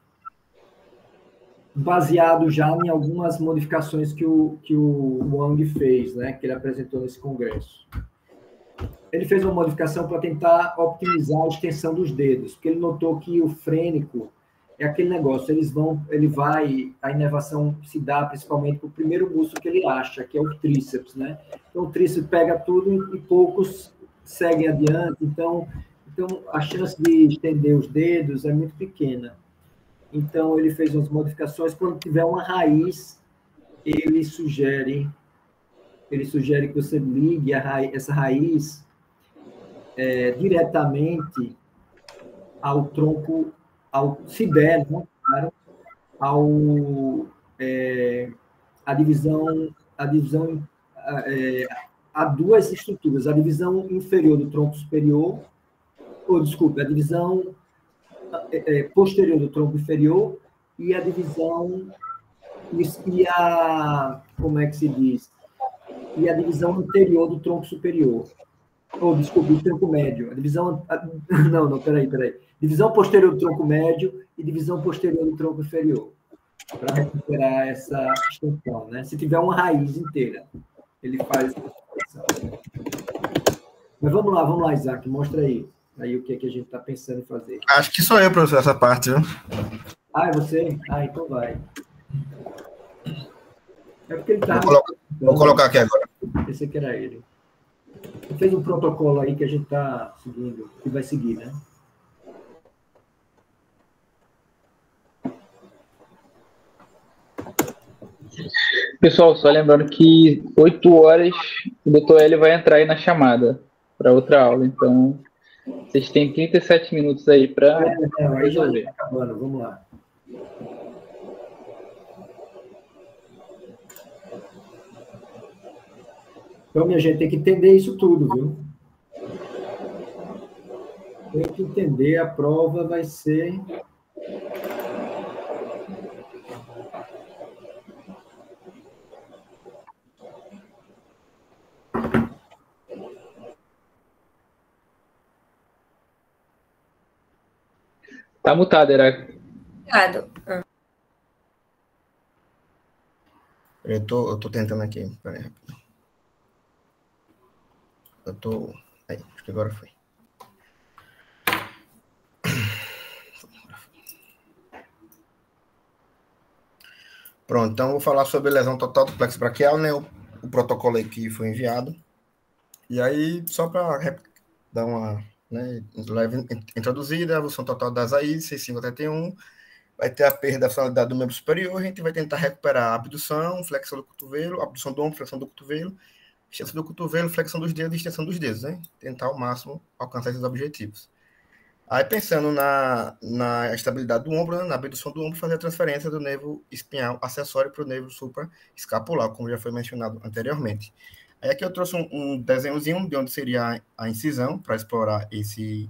baseado já em algumas modificações que o Wang fez, né, que ele apresentou nesse congresso. Ele fez uma modificação para tentar optimizar a extensão dos dedos, porque ele notou que o frênico é aquele negócio, a inervação se dá principalmente para o primeiro músculo que ele acha, que é o tríceps, né? Então, o tríceps pega tudo e poucos seguem adiante, então a chance de estender os dedos é muito pequena. Então, ele fez umas modificações. Quando tiver uma raiz, ele sugere que você ligue essa raiz diretamente ao tronco, se der, né, claro, a duas estruturas, a divisão inferior do tronco superior, a divisão posterior do tronco inferior e a divisão como é que se diz? E a divisão anterior do tronco superior. Do tronco médio. Peraí. Divisão posterior do tronco médio e divisão posterior do tronco inferior. Para recuperar essa extensão, né? Se tiver uma raiz inteira, ele faz essa extensão. Mas vamos lá, Isaac, mostra aí o que é que a gente está pensando em fazer. Acho que sou eu, professor, essa parte, viu? Ah, é você? Ah, então vai. É porque ele tá... Vou colocar aqui agora. Pensei que era ele. Ele fez um protocolo aí que a gente está seguindo, que vai seguir, né? Pessoal, só lembrando que 8 horas o doutor Hélio vai entrar aí na chamada para outra aula, então vocês têm 37 minutos aí para resolver. Tá acabando, vamos lá. Então, minha gente, tem que entender isso tudo, viu? Tem que entender, a prova vai ser... Tá mutado, Heráclito. Obrigado. Eu tô tentando aqui. Peraí, rapidinho. Aí, acho que agora foi. Pronto, então vou falar sobre lesão total do plexo braquial, né? O protocolo aí que foi enviado. E aí, só para dar uma leve introduzida, a evolução total das raízes, 6581, vai ter a perda da funcionalidade do membro superior, a gente vai tentar recuperar a abdução, flexão do cotovelo, abdução do ombro, flexão do cotovelo, extensão do cotovelo, flexão dos dedos e extensão dos dedos, né? Tentar ao máximo alcançar esses objetivos. Aí, pensando na estabilidade do ombro, né? Na abdução do ombro, fazer a transferência do nervo espinhal acessório para o nervo supraescapular, como já foi mencionado anteriormente. Aí aqui eu trouxe um desenhozinho de onde seria a incisão, para explorar esse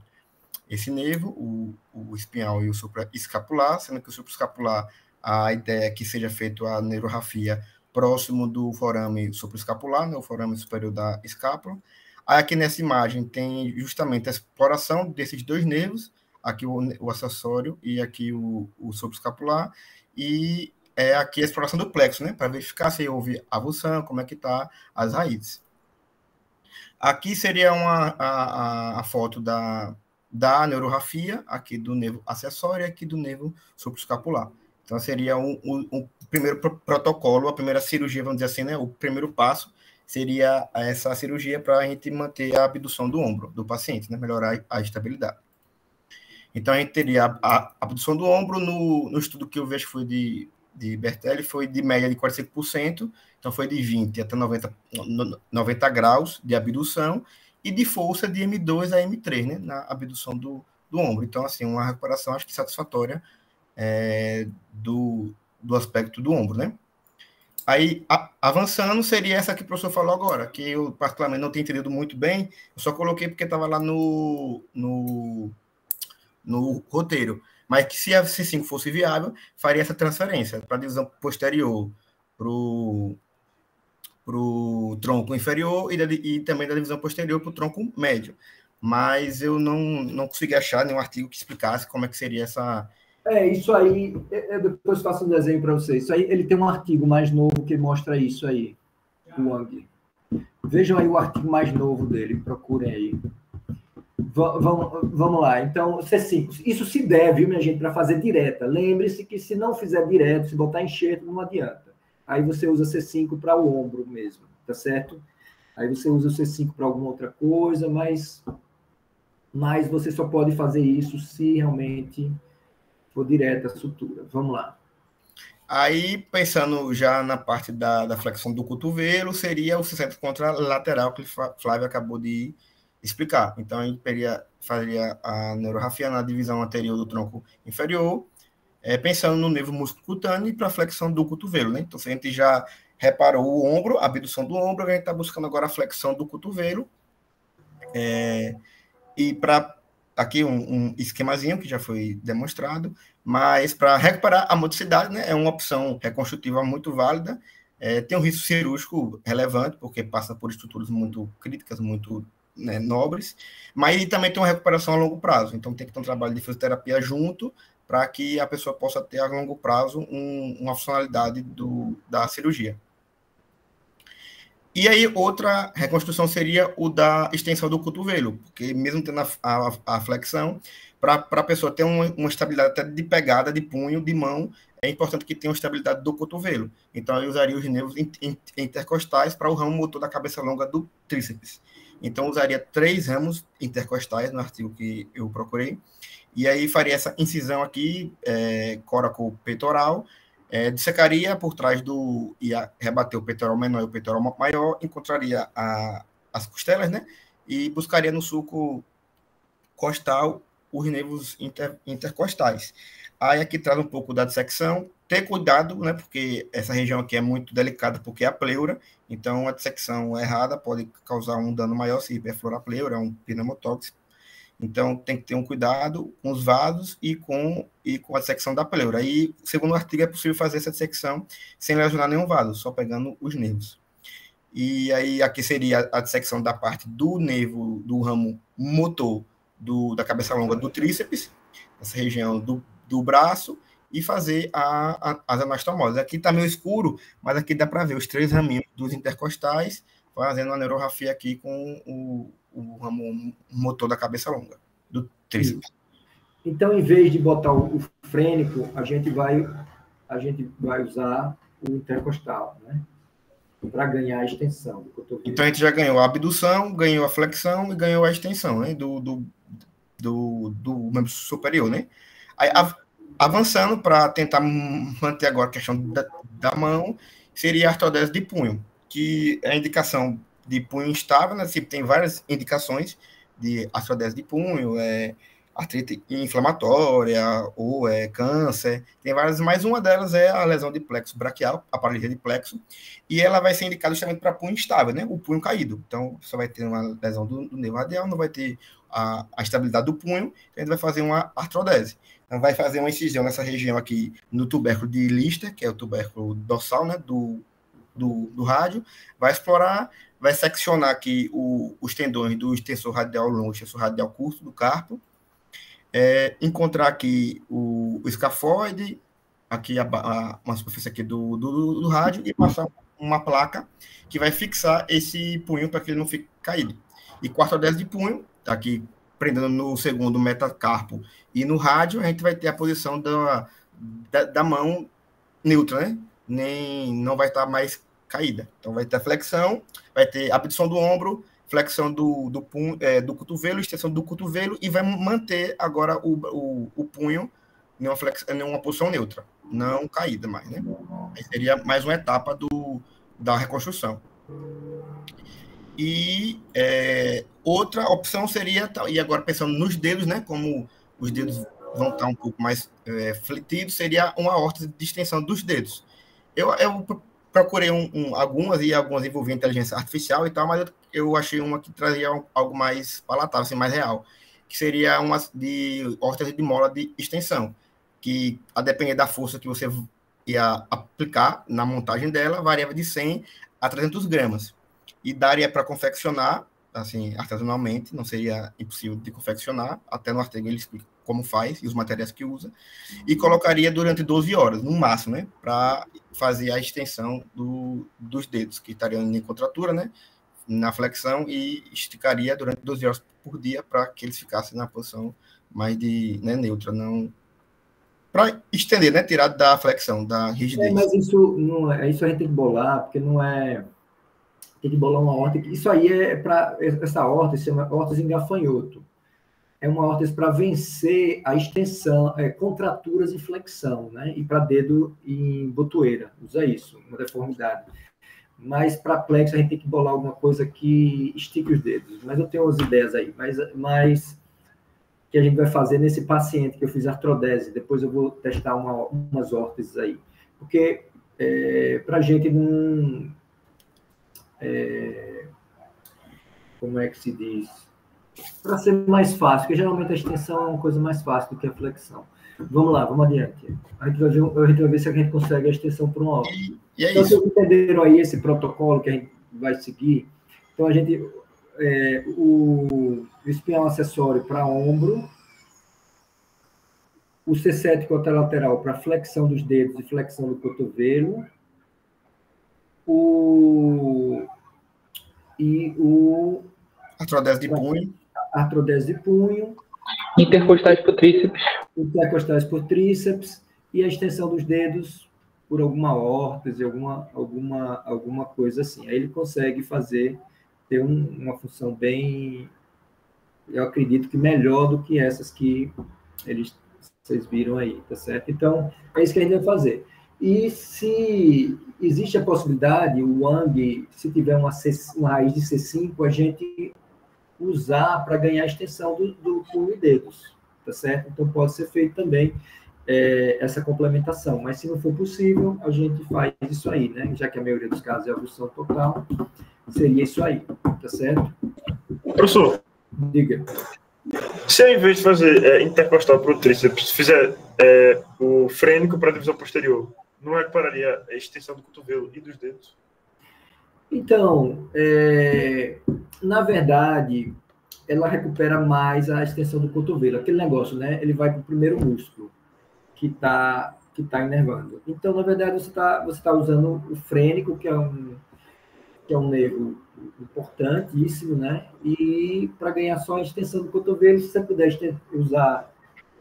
nervo, o espinhal e o supraescapular, sendo que o supraescapular, a ideia é que seja feita a neurorrafia próximo do forame supraescapular, né, o forame superior da escápula. Aí aqui nessa imagem tem justamente a exploração desses dois nervos, aqui o acessório e aqui o supraescapular, e aqui a exploração do plexo, né, para verificar se houve avulsão, como é que está as raízes. Aqui seria a foto da neurorrafia, aqui do nervo acessório e aqui do nervo supraescapular. Então, seria o primeiro protocolo, a primeira cirurgia, vamos dizer assim, né, o primeiro passo seria essa cirurgia para a gente manter a abdução do ombro do paciente, né, melhorar a estabilidade. Então, a gente teria a abdução do ombro, no estudo que eu vejo que foi de Bertelli, foi de média de 45%, então foi de 20 até 90 graus de abdução, e de força de M2 a M3, né, na abdução do ombro. Então, assim, uma recuperação, acho que satisfatória do aspecto do ombro, né? Aí, avançando, seria essa que o professor falou agora, que eu, particularmente, não tenho entendido muito bem, eu só coloquei porque estava lá no roteiro, mas que se a C5 fosse viável, faria essa transferência para a divisão posterior para o tronco inferior e também da divisão posterior para o tronco médio. Mas eu não consegui achar nenhum artigo que explicasse como é que seria essa... Isso aí, eu depois faço um desenho para vocês. Isso aí, ele tem um artigo mais novo que mostra isso aí, o Wang. Vejam aí o artigo mais novo dele, procurem aí. Vamos lá, então, C5. Isso se deve, minha gente, para fazer direta. Lembre-se que se não fizer direto, se botar enxerto, não adianta. Aí você usa C5 para o ombro mesmo, tá certo? Aí você usa o C5 para alguma outra coisa, mas você só pode fazer isso se realmente for direta a sutura. Vamos lá. Aí, pensando já na parte da flexão do cotovelo, seria o 60 contralateral que o Flávio acabou de explicar. Então, a gente faria a neurorrafia na divisão anterior do tronco inferior, pensando no nervo músculo cutâneo para a flexão do cotovelo, né? Então, se a gente já reparou o ombro, a abdução do ombro, a gente está buscando agora a flexão do cotovelo. E para aqui um esquemazinho que já foi demonstrado, mas para recuperar a motricidade, né, é uma opção reconstrutiva muito válida, tem um risco cirúrgico relevante, porque passa por estruturas muito críticas, muito, né, nobres, mas também tem uma recuperação a longo prazo, então tem que ter um trabalho de fisioterapia junto, para que a pessoa possa ter a longo prazo uma funcionalidade da cirurgia. E aí, outra reconstrução seria o da extensão do cotovelo, porque mesmo tendo a flexão, para a pessoa ter uma estabilidade até de pegada, de punho, de mão, é importante que tenha uma estabilidade do cotovelo. Então, eu usaria os nervos intercostais para o ramo motor da cabeça longa do tríceps. Então, eu usaria 3 ramos intercostais no artigo que eu procurei, e aí faria essa incisão aqui, coraco peitoral, dissecaria por trás ia rebater o peitoral menor e o peitoral maior, encontraria as costelas, né? E buscaria no sulco costal os nervos intercostais. Aí aqui traz um pouco da dissecção, ter cuidado, né? Porque essa região aqui é muito delicada, porque é a pleura, então a dissecção errada pode causar um dano maior se perfura a pleura, é um pneumotóxico. Então, tem que ter um cuidado com os vasos e com a dissecção da pleura. E, segundo o artigo, é possível fazer essa dissecção sem lesionar nenhum vaso, só pegando os nervos. E aí, aqui seria a dissecção da parte do nervo, do ramo motor da cabeça longa do tríceps, essa região do braço, e fazer as anastomoses. Aqui está meio escuro, mas aqui dá para ver os 3 raminhos dos intercostais, fazendo a neurorrafia aqui com o ramo motor da cabeça longa, do tríceps. Então, em vez de botar o frênico, a gente vai usar o intercostal, né? Para ganhar a extensão do cotovelo. Então, a gente já ganhou a abdução, ganhou a flexão e ganhou a extensão, né? Do membro superior, né? Aí, avançando para tentar manter agora a questão da mão, seria a artrodese de punho, que é a indicação de punho instável, né? Tem várias indicações de artrodese de punho, artrite inflamatória, ou câncer, tem várias, mas uma delas é a lesão de plexo braquial, a paralisia de plexo, e ela vai ser indicada justamente para punho instável, né? O punho caído. Então, você vai ter uma lesão do nervo radial, não vai ter a estabilidade do punho, então a gente vai fazer uma artrodese. Então, vai fazer uma incisão nessa região aqui, no tubérculo de Lister, que é o tubérculo dorsal, né? Do rádio, vai explorar, vai seccionar aqui os tendões do extensor radial longo e extensor radial curto do carpo, encontrar aqui o escafoide, aqui uma superfície aqui do rádio, e passar uma placa que vai fixar esse punho para que ele não fique caído. E com a artrodese de punho, aqui prendendo no segundo metacarpo e no rádio, a gente vai ter a posição da mão neutra, né? Não vai estar mais caída. Então, vai ter a flexão, vai ter a abdução do ombro, flexão do cotovelo, extensão do cotovelo, e vai manter agora o punho em uma posição neutra, não caída mais, né? Aí seria mais uma etapa da reconstrução. E outra opção seria, e agora pensando nos dedos, né, como os dedos vão estar um pouco mais fletidos, seria uma aorta de extensão dos dedos. Eu procurei algumas envolviam inteligência artificial e tal, mas eu achei uma que trazia algo mais palatável, assim, mais real, que seria uma de órteses de mola de extensão, que, a depender da força que você ia aplicar na montagem dela, variava de 100 a 300 gramas. E daria para confeccionar, assim, artesanalmente, não seria impossível de confeccionar, até no artigo ele explica como faz e os materiais que usa, e colocaria durante 12 horas, no máximo, né, para fazer a extensão dos dedos, que estariam em contratura, né, na flexão, e esticaria durante 12 horas por dia para que eles ficassem na posição mais neutra, não para estender, né, tirar da flexão, da rigidez. Mas isso não é, isso a gente tem que bolar, porque não é, tem que bolar uma órtese. Isso aí é para essa órtese, chama órtese em gafanhoto. É uma órtese para vencer a extensão, contraturas e flexão, né? E para dedo em botoeira, usa isso, uma deformidade. Mas para plexo a gente tem que bolar alguma coisa que estique os dedos. Mas eu tenho umas ideias aí, mas que a gente vai fazer nesse paciente que eu fiz artrodese. Depois eu vou testar umas órteses aí. Porque para a gente não... como é que se diz? Para ser mais fácil, porque geralmente a extensão é uma coisa mais fácil do que a flexão. Vamos lá, vamos adiante. A gente vai ver se a gente consegue a extensão para uma órtese. Então, vocês entenderam aí esse protocolo que a gente vai seguir? Então, a gente... o espinhal acessório para ombro, o C7 contralateral para flexão dos dedos e flexão do cotovelo, artrodese de punho. Artrodese de punho. Intercostais por tríceps. Intercostais por tríceps e a extensão dos dedos por alguma órtese, alguma coisa assim. Aí ele consegue ter uma função bem, eu acredito que melhor do que essas que vocês viram aí, tá certo? Então, é isso que a gente vai fazer. E se existe a possibilidade, o Wang, se tiver uma raiz de C5, a gente usar para ganhar a extensão do punho e dedos, tá certo? Então, pode ser feito também essa complementação, mas se não for possível, a gente faz isso aí, né? Já que a maioria dos casos é a função total, seria isso aí, tá certo? Professor, diga. Se ao invés de fazer intercostal para o tríceps, fizer o frênico para a divisão posterior, não recuperaria a extensão do cotovelo e dos dedos? Então, na verdade, ela recupera mais a extensão do cotovelo. Aquele negócio, né? Ele vai para o primeiro músculo que tá inervando. Então, na verdade, você tá usando o frênico, que é um nervo importantíssimo, né? E para ganhar só a extensão do cotovelo, se você puder usar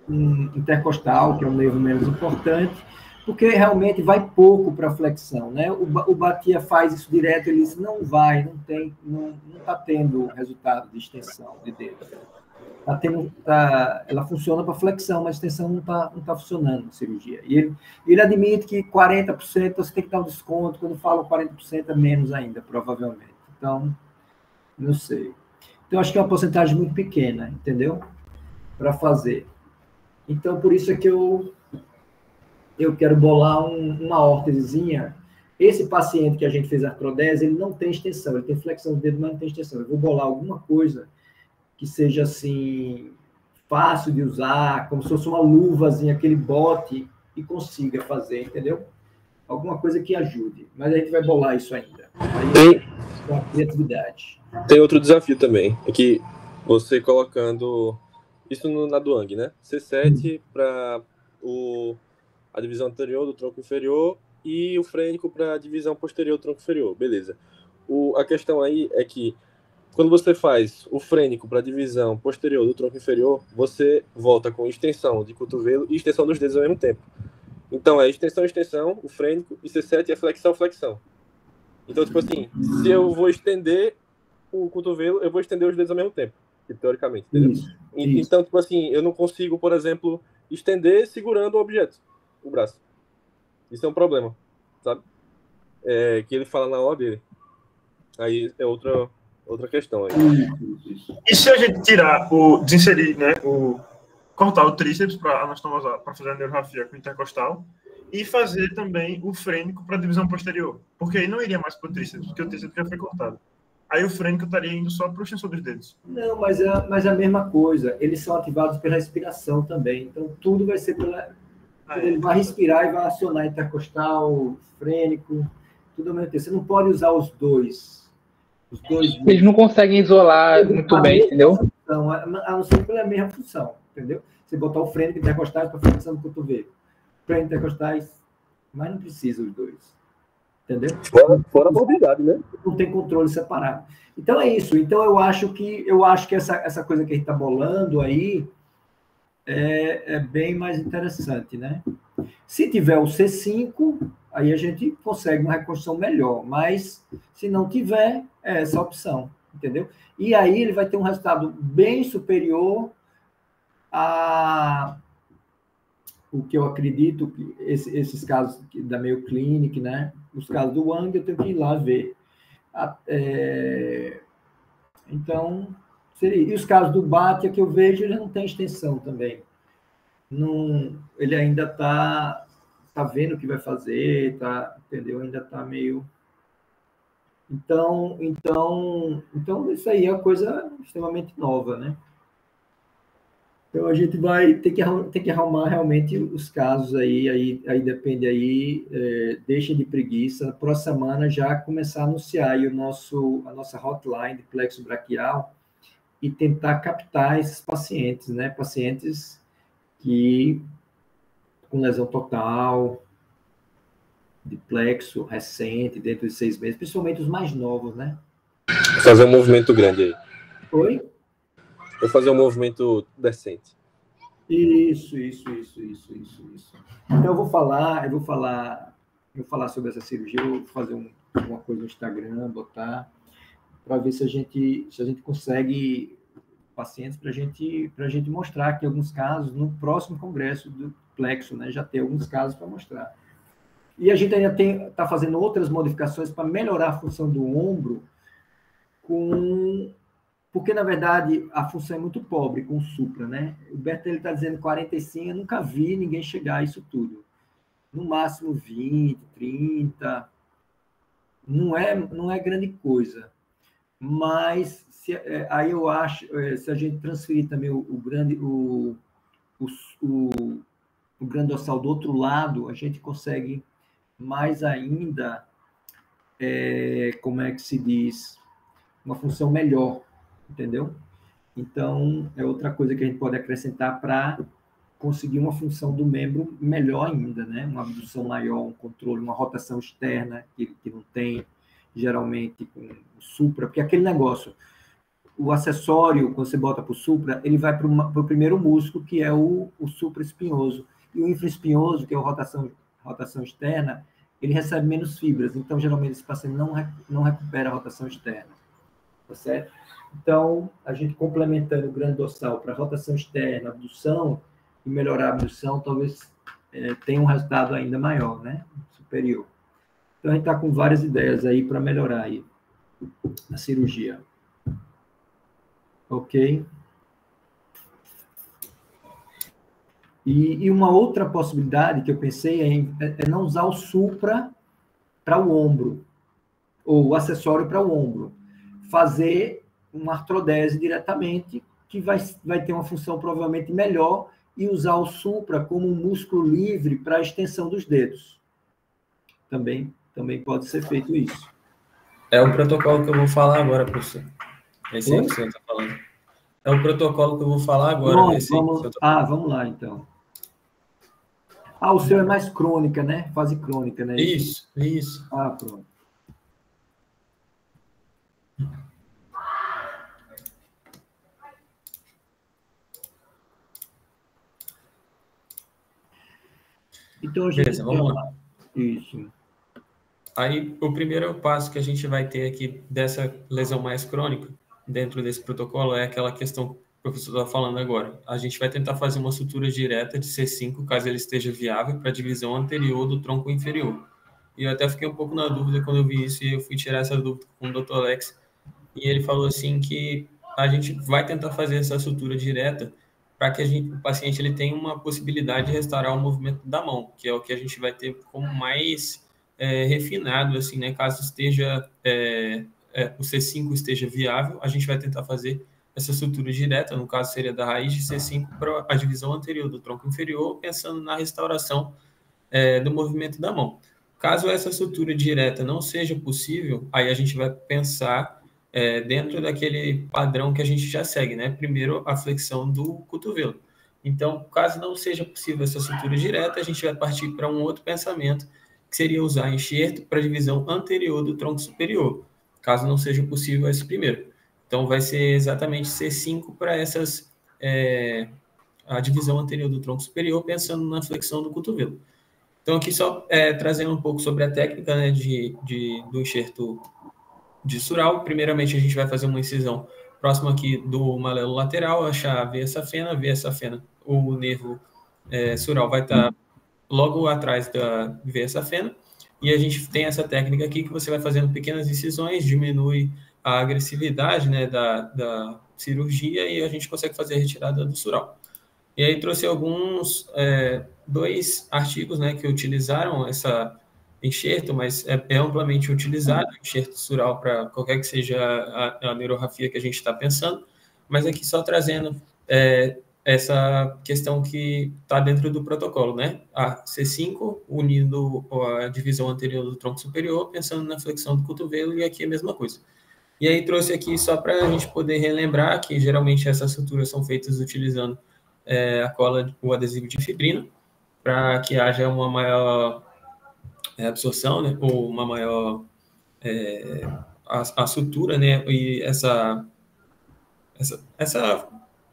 um intercostal, que é um nervo menos importante, porque realmente vai pouco para a flexão, né? O Batia faz isso direto, ele diz, não está tendo resultado de extensão de dedo. Ela funciona para flexão, mas a extensão não tá funcionando na cirurgia. E ele admite que 40% você tem que dar um desconto, quando fala 40% é menos ainda, provavelmente. Então, não sei. Então, acho que é uma porcentagem muito pequena, entendeu? Para fazer. Então, por isso é que eu quero bolar uma órtesezinha. Esse paciente que a gente fez artrodese, ele não tem extensão, ele tem flexão do dedo, mas não tem extensão. Eu vou bolar alguma coisa que seja, assim, fácil de usar, como se fosse uma luvazinha, aquele bote, e consiga fazer, entendeu? Alguma coisa que ajude. Mas a gente vai bolar isso ainda. Aí, com a criatividade. Tem outro desafio também, é que você colocando isso na Duang, né? C7 para a divisão anterior do tronco inferior e o frênico para a divisão posterior do tronco inferior, beleza. A questão aí é que quando você faz o frênico para a divisão posterior do tronco inferior, você volta com extensão de cotovelo e extensão dos dedos ao mesmo tempo. Então, é extensão, o frênico, e C7 é flexão. Então, tipo assim, se eu vou estender o cotovelo, eu vou estender os dedos ao mesmo tempo, teoricamente, entendeu? Isso. Então, tipo assim, eu não consigo, por exemplo, estender segurando o objeto, o braço. Isso é um problema, sabe? Que ele fala na hora dele. Aí é outra outra questão aí. E se a gente tirar desinserir, né, cortar o tríceps para anastomosar, para fazer a neurorrafia com intercostal, e fazer também o frênico para a divisão posterior? Porque aí não iria mais para o tríceps, porque o tríceps já foi cortado. Aí o frênico estaria indo só para o extensor dos dedos. Não, mas é a mesma coisa. Eles são ativados pela respiração também. Então, tudo vai ser pela... Ele vai respirar e vai acionar intercostal, frênico, tudo ao mesmo tempo. Você não pode usar os dois. Eles não conseguem isolar muito bem, entendeu? Função, a não ser pela mesma função, entendeu? Você botar o frênico e intercostais para flexão do cotovelo. Frênico e intercostais, mas não precisa os dois. Entendeu? Fora a mobilidade, né? Não tem controle separado. Então é isso. Então eu acho que essa coisa que a gente está bolando aí é bem mais interessante, né? Se tiver o C5, aí a gente consegue uma reconstrução melhor, mas se não tiver, é essa opção, entendeu? E aí ele vai ter um resultado bem superior a o que eu acredito que esses casos da Mayo Clinic, né? Os casos do Wang, eu tenho que ir lá ver. Então, e os casos do Bhatia que eu vejo, ele não tem extensão também. Não, ele ainda tá vendo o que vai fazer, entendeu? Ainda está meio... Então, isso aí é uma coisa extremamente nova, né? Então, a gente vai ter que arrumar realmente os casos aí depende aí, deixem de preguiça. Na próxima semana já começar a anunciar aí a nossa hotline de plexo braquial e tentar captar esses pacientes, né? Pacientes que com lesão total, de plexo recente, dentro de 6 meses, principalmente os mais novos, né? Vou fazer um movimento grande aí. Oi? Vou fazer um movimento decente. Isso. Então eu vou falar sobre essa cirurgia, eu vou fazer uma coisa no Instagram, botar, para ver se a gente consegue pacientes para a gente mostrar aqui alguns casos no próximo congresso do plexo, né? Já tem alguns casos para mostrar. E a gente ainda está fazendo outras modificações para melhorar a função do ombro porque, na verdade, a função é muito pobre com o supra, né? O Bertelli está dizendo 45, eu nunca vi ninguém chegar a isso tudo. No máximo 20, 30. Não é grande coisa. Mas, aí eu acho, se a gente transferir também o grande dorsal do outro lado, a gente consegue mais ainda, como é que se diz, uma função melhor. Entendeu? Então, é outra coisa que a gente pode acrescentar para conseguir uma função do membro melhor ainda, né? Uma abdução maior, um controle, uma rotação externa que não tem, geralmente, com o supra, porque aquele negócio, o acessório, quando você bota para o supra, ele vai para o primeiro músculo, que é o supra-espinhoso, e o infraespinhoso, que é a rotação externa, ele recebe menos fibras, então, geralmente, esse paciente não recupera a rotação externa, tá certo? Então, a gente complementando o grande dorsal para rotação externa, abdução, e melhorar a abdução, talvez tenha um resultado ainda maior, né? Superior. Então, a gente está com várias ideias aí para melhorar aí a cirurgia. Ok? E uma outra possibilidade que eu pensei é não usar o supra para o ombro, ou o acessório para o ombro. Fazer uma artrodese diretamente, que vai ter uma função provavelmente melhor, e usar o supra como um músculo livre para a extensão dos dedos. Também pode ser feito isso. É o protocolo que eu vou falar agora, professor. Esse aí que o senhor está falando. É o protocolo que eu vou falar agora. Vamos lá, então. O seu é mais crônica, né? Fase crônica, né? Isso. Pronto. Então, beleza, vamos lá. Isso. Aí, o primeiro passo que a gente vai ter aqui dessa lesão mais crônica, dentro desse protocolo, é aquela questão que o professor está falando agora. A gente vai tentar fazer uma sutura direta de C5, caso ele esteja viável, para a divisão anterior do tronco inferior. E eu até fiquei um pouco na dúvida quando eu vi isso, e eu fui tirar essa dúvida com o Dr. Alex, e ele falou assim que a gente vai tentar fazer essa sutura direta para que o paciente ele tenha uma possibilidade de restaurar o movimento da mão, que é o que a gente vai ter como mais refinado, assim, né? Caso esteja o C5 esteja viável, a gente vai tentar fazer essa sutura direta, no caso seria da raiz de C5 para a divisão anterior do tronco inferior, pensando na restauração do movimento da mão. Caso essa sutura direta não seja possível, aí a gente vai pensar dentro daquele padrão que a gente já segue, né? Primeiro, a flexão do cotovelo. Então, caso não seja possível essa sutura direta, a gente vai partir para um outro pensamento, que seria usar enxerto para a divisão anterior do tronco superior, caso não seja possível esse primeiro. Então, vai ser exatamente C5 para a divisão anterior do tronco superior, pensando na flexão do cotovelo. Então, aqui só trazendo um pouco sobre a técnica, né, do enxerto de sural. Primeiramente, a gente vai fazer uma incisão próximo aqui do malelo lateral, achar a veia safena, o nervo sural vai estar logo atrás da veia safena, e a gente tem essa técnica aqui que você vai fazendo pequenas incisões, diminui a agressividade, né, da cirurgia, e a gente consegue fazer a retirada do sural. E aí trouxe dois artigos, né, que utilizaram essa enxerto, mas é amplamente utilizado, enxerto sural, para qualquer que seja a neurografia que a gente está pensando, mas aqui só trazendo essa questão que está dentro do protocolo, né? A C5 unindo a divisão anterior do tronco superior, pensando na flexão do cotovelo, e aqui a mesma coisa. E aí trouxe aqui só para a gente poder relembrar que geralmente essas suturas são feitas utilizando a cola, o adesivo de fibrina, para que haja uma maior absorção, né, ou uma maior a sutura, né, e essa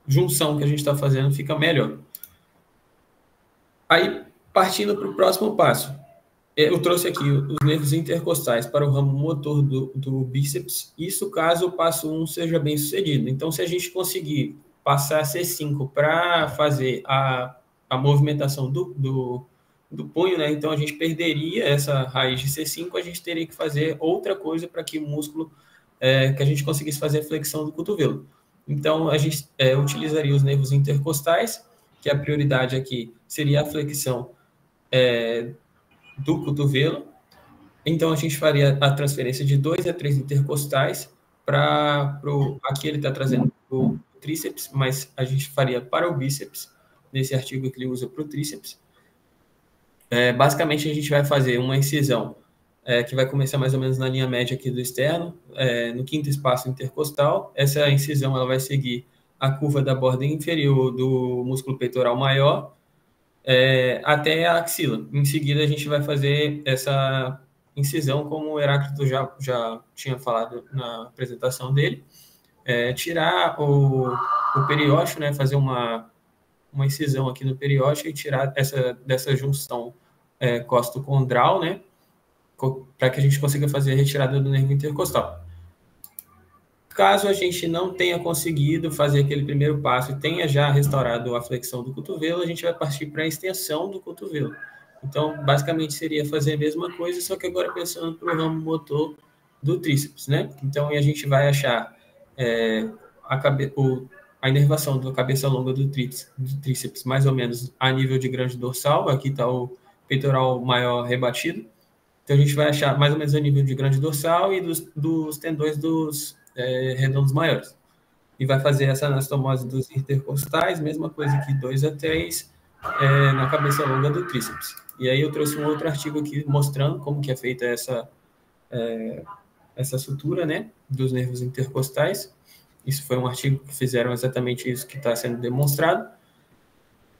junção que a gente está fazendo fica melhor. Aí, partindo para o próximo passo, eu trouxe aqui os nervos intercostais para o ramo motor do bíceps, isso caso o passo 1 seja bem sucedido. Então, se a gente conseguir passar C5 para fazer a movimentação do punho, né? Então a gente perderia essa raiz de C5, a gente teria que fazer outra coisa para que o músculo, que a gente conseguisse fazer a flexão do cotovelo. Então a gente utilizaria os nervos intercostais, que a prioridade aqui seria a flexão do cotovelo. Então a gente faria a transferência de 2 a 3 intercostais aqui ele está trazendo o tríceps, mas a gente faria para o bíceps, nesse artigo que ele usa para o tríceps. Basicamente, a gente vai fazer uma incisão que vai começar mais ou menos na linha média aqui do externo, no 5º espaço intercostal. Essa incisão ela vai seguir a curva da borda inferior do músculo peitoral maior até a axila. Em seguida, a gente vai fazer essa incisão, como o Heráclito já tinha falado na apresentação dele, tirar o periósteo, né, fazer uma incisão aqui no periósteo e tirar dessa junção costocondral, né, para que a gente consiga fazer a retirada do nervo intercostal. Caso a gente não tenha conseguido fazer aquele primeiro passo e tenha já restaurado a flexão do cotovelo, a gente vai partir para a extensão do cotovelo. Então, basicamente, seria fazer a mesma coisa, só que agora pensando para o ramo motor do tríceps, né? Então, a gente vai achar a inervação da cabeça longa do tríceps, mais ou menos a nível de grande dorsal. Aqui está o peitoral maior rebatido. Então, a gente vai achar mais ou menos a nível de grande dorsal e dos tendões dos redondos maiores. E vai fazer essa anastomose dos intercostais, mesma coisa que 2 a 3 na cabeça longa do tríceps. E aí eu trouxe um outro artigo aqui mostrando como que é feita essa sutura, né, dos nervos intercostais. Isso foi um artigo que fizeram exatamente isso que está sendo demonstrado.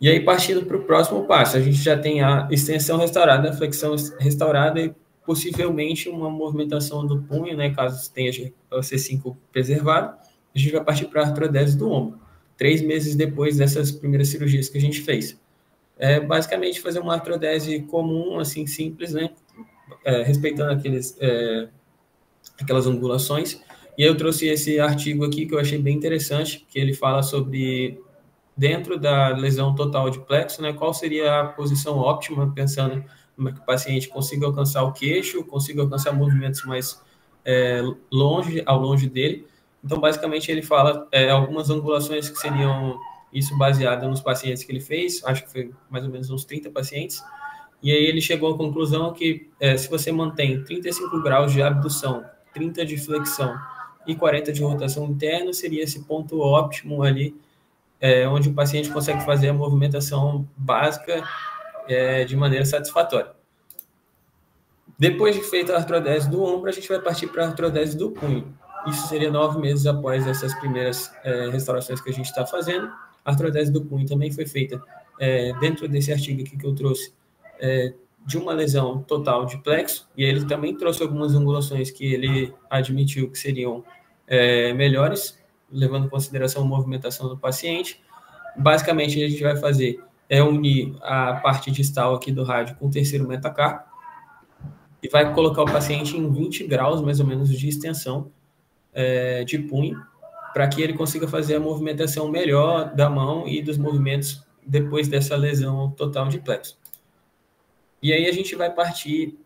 E aí, partindo para o próximo passo, a gente já tem a extensão restaurada, a flexão restaurada e possivelmente uma movimentação do punho, né, caso tenha o C5 preservado. A gente vai partir para a artrodese do ombro, 3 meses depois dessas primeiras cirurgias que a gente fez. Basicamente, fazer uma artrodese comum, assim, simples, né, respeitando aquelas angulações. E eu trouxe esse artigo aqui que eu achei bem interessante, que ele fala sobre, dentro da lesão total de plexo, né, qual seria a posição óptima, pensando que o paciente consiga alcançar o queixo, consiga alcançar movimentos mais ao longe dele. Então, basicamente, ele fala algumas angulações que seriam isso baseado nos pacientes que ele fez, acho que foi mais ou menos uns 30 pacientes, e aí ele chegou à conclusão que se você mantém 35 graus de abdução, 30 de flexão e 40 de rotação interna, seria esse ponto óptimo ali, onde o paciente consegue fazer a movimentação básica de maneira satisfatória. Depois de feita a artrodese do ombro, a gente vai partir para a artrodese do punho. Isso seria 9 meses após essas primeiras restaurações que a gente está fazendo. A artrodese do punho também foi feita dentro desse artigo aqui que eu trouxe, de uma lesão total de plexo, e ele também trouxe algumas angulações que ele admitiu que seriam melhores, levando em consideração a movimentação do paciente. Basicamente, a gente vai fazer unir a parte distal aqui do rádio com o terceiro metacarpo, e vai colocar o paciente em 20 graus, mais ou menos, de extensão de punho, para que ele consiga fazer a movimentação melhor da mão e dos movimentos depois dessa lesão total de plexo. E aí a gente vai partir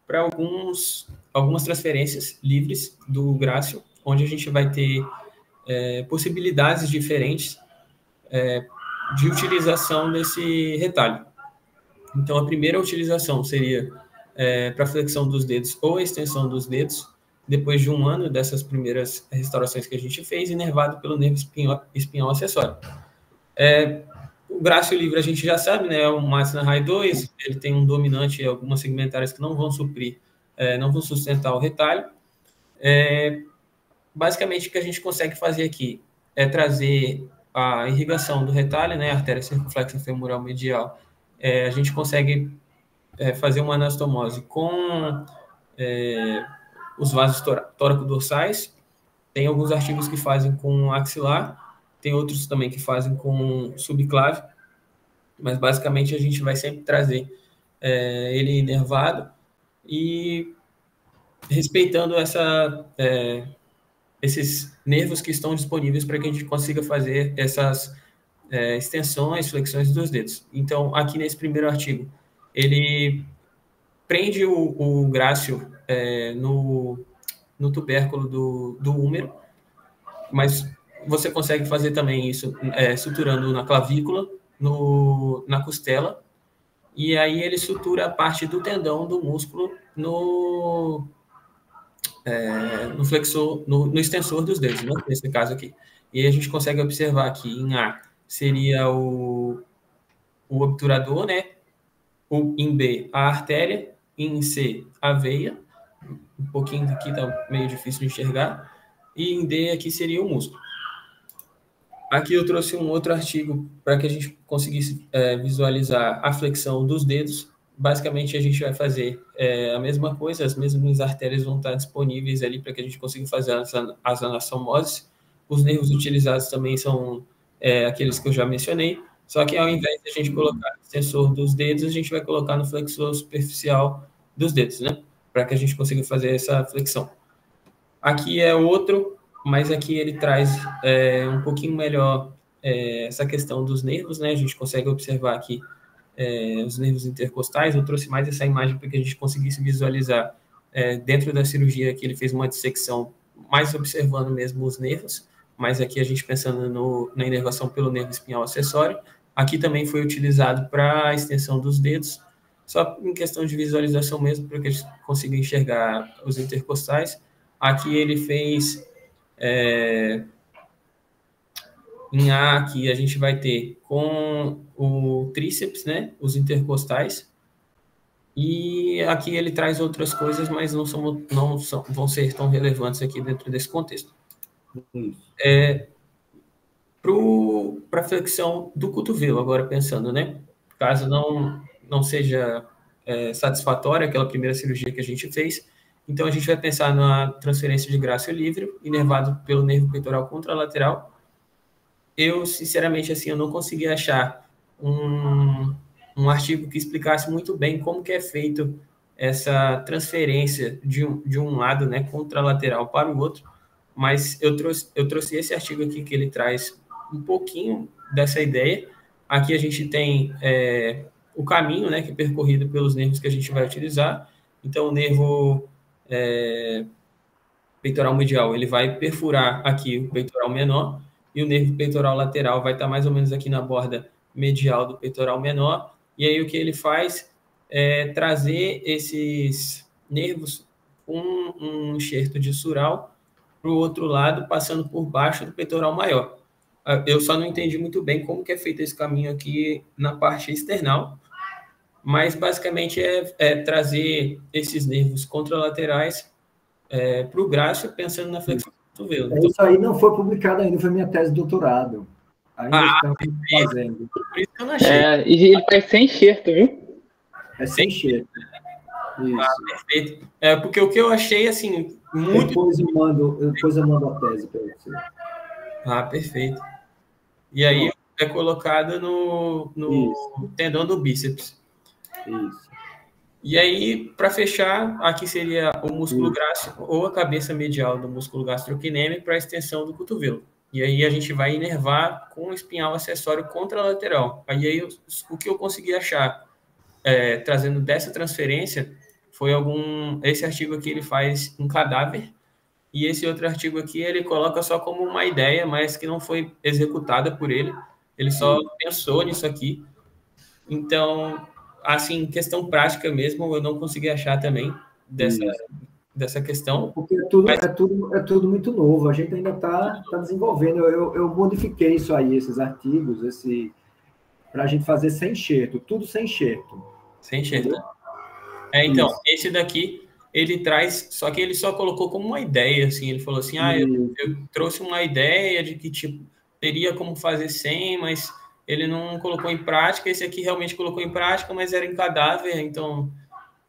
para algumas transferências livres do Grácio, onde a gente vai ter possibilidades diferentes de utilização desse retalho. Então, a primeira utilização seria para flexão dos dedos ou extensão dos dedos, depois de 1 ano dessas primeiras restaurações que a gente fez, inervado pelo nervo espinhal acessório. O Grácio livre a gente já sabe, né? É um Matsna Rai 2, ele tem um dominante e algumas segmentárias que não vão suprir, não vão sustentar o retalho. Basicamente, o que a gente consegue fazer aqui é trazer a irrigação do retalho, né? A artéria circunflexa femoral medial. A gente consegue fazer uma anastomose com os vasos tóraco-dorsais. Tem alguns artigos que fazem com axilar, tem outros também que fazem com subclave, mas basicamente a gente vai sempre trazer ele inervado e respeitando esses nervos que estão disponíveis para que a gente consiga fazer essas extensões, flexões dos dedos. Então, aqui nesse primeiro artigo, ele prende o Grácio no tubérculo do húmero, mas você consegue fazer também isso suturando na clavícula, na costela, e aí ele sutura a parte do tendão do músculo no flexor, no extensor dos dedos, né? Nesse caso aqui. E a gente consegue observar aqui em A seria o obturador, né? Em B, a artéria, em C, a veia, um pouquinho aqui está meio difícil de enxergar, e em D aqui seria o músculo. Aqui eu trouxe um outro artigo para que a gente conseguisse visualizar a flexão dos dedos. Basicamente, a gente vai fazer a mesma coisa, as mesmas artérias vão estar disponíveis ali para que a gente consiga fazer as anastomoses. Os nervos utilizados também são aqueles que eu já mencionei, só que ao invés de a gente colocar no extensor dos dedos, a gente vai colocar no flexor superficial dos dedos, né? Para que a gente consiga fazer essa flexão. Aqui é outro, mas aqui ele traz um pouquinho melhor essa questão dos nervos, né? A gente consegue observar aqui os nervos intercostais. Eu trouxe mais essa imagem para que a gente conseguisse visualizar dentro da cirurgia que ele fez uma dissecção, mais observando mesmo os nervos, mas aqui a gente pensando na inervação pelo nervo espinhal acessório. Aqui também foi utilizado para a extensão dos dedos, só em questão de visualização mesmo, para que a gente consiga enxergar os intercostais. Aqui ele fez em A, aqui a gente vai ter com o tríceps, né, os intercostais, e aqui ele traz outras coisas, mas não vão ser tão relevantes aqui dentro desse contexto. Para a flexão do cotovelo, agora pensando, né, caso não seja satisfatória aquela primeira cirurgia que a gente fez, então a gente vai pensar na transferência de Grácio livre, inervado pelo nervo peitoral contralateral. Eu, sinceramente, assim, eu não consegui achar um artigo que explicasse muito bem como que é feito essa transferência de um lado, né, contralateral para o outro, mas eu trouxe esse artigo aqui que ele traz um pouquinho dessa ideia. Aqui a gente tem o caminho, né, que é percorrido pelos nervos que a gente vai utilizar. Então, o nervo peitoral medial, ele vai perfurar aqui o peitoral menor, e o nervo peitoral lateral vai estar mais ou menos aqui na borda medial do peitoral menor, e aí o que ele faz é trazer esses nervos com um enxerto de sural para o outro lado, passando por baixo do peitoral maior. Eu só não entendi muito bem como que é feito esse caminho aqui na parte external, mas basicamente é trazer esses nervos contralaterais para o grácil, pensando na flexão do cotovelo. Então, Isso aí não foi publicado ainda, foi minha tese de doutorado. Ainda estamos fazendo. Por isso que eu não achei. E ele faz sem enxerto, viu? É sem enxerto. Isso. Perfeito. Porque o que eu achei, assim, muito... Depois eu mando a tese para você. Perfeito. E aí é colocada no tendão do bíceps. Isso. E aí, para fechar, aqui seria o músculo grácil ou a cabeça medial do músculo gastrocnêmico para a extensão do cotovelo. E aí a gente vai inervar com o espinhal acessório contralateral. Aí o que eu consegui achar, trazendo dessa transferência, foi esse artigo aqui ele faz um cadáver, e esse outro artigo aqui ele coloca só como uma ideia, mas que não foi executada por ele. Ele só pensou nisso aqui. Então, assim, questão prática mesmo, eu não consegui achar também dessa questão. Porque é tudo muito novo, a gente ainda está desenvolvendo. Eu modifiquei isso aí, esses artigos, para a gente fazer sem enxerto, tudo sem enxerto. Sem enxerto. Então, esse daqui, ele traz, só que ele só colocou como uma ideia, assim, ele falou assim, eu trouxe uma ideia de que, tipo, teria como fazer sem, mas ele não colocou em prática. Esse aqui realmente colocou em prática, mas era em cadáver, então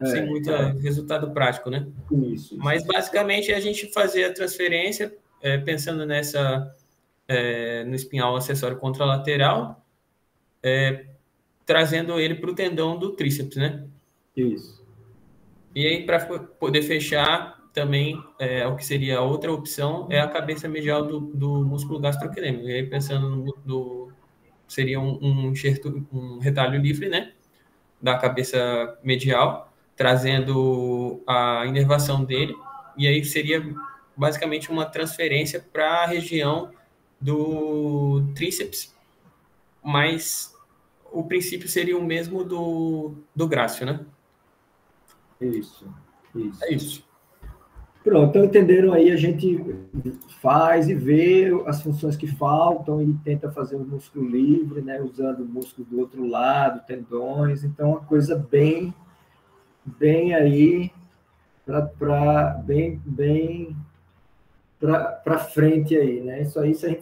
sem muito resultado prático, né? Isso. Mas basicamente a gente fazer a transferência, pensando no espinhal acessório contralateral, trazendo ele para o tendão do tríceps, né? Isso. E aí, para poder fechar, também, o que seria a outra opção é a cabeça medial do músculo gastrocnêmico. E aí, pensando seria um retalho livre, né, da cabeça medial, trazendo a inervação dele, e aí seria basicamente uma transferência para a região do tríceps, mas o princípio seria o mesmo do grácil, né? Isso. É isso. Pronto, então entenderam aí, a gente faz e vê as funções que faltam e tenta fazer um músculo livre, né, usando o músculo do outro lado, tendões, então uma coisa bem aí, bem para frente aí, né, isso aí, se a gente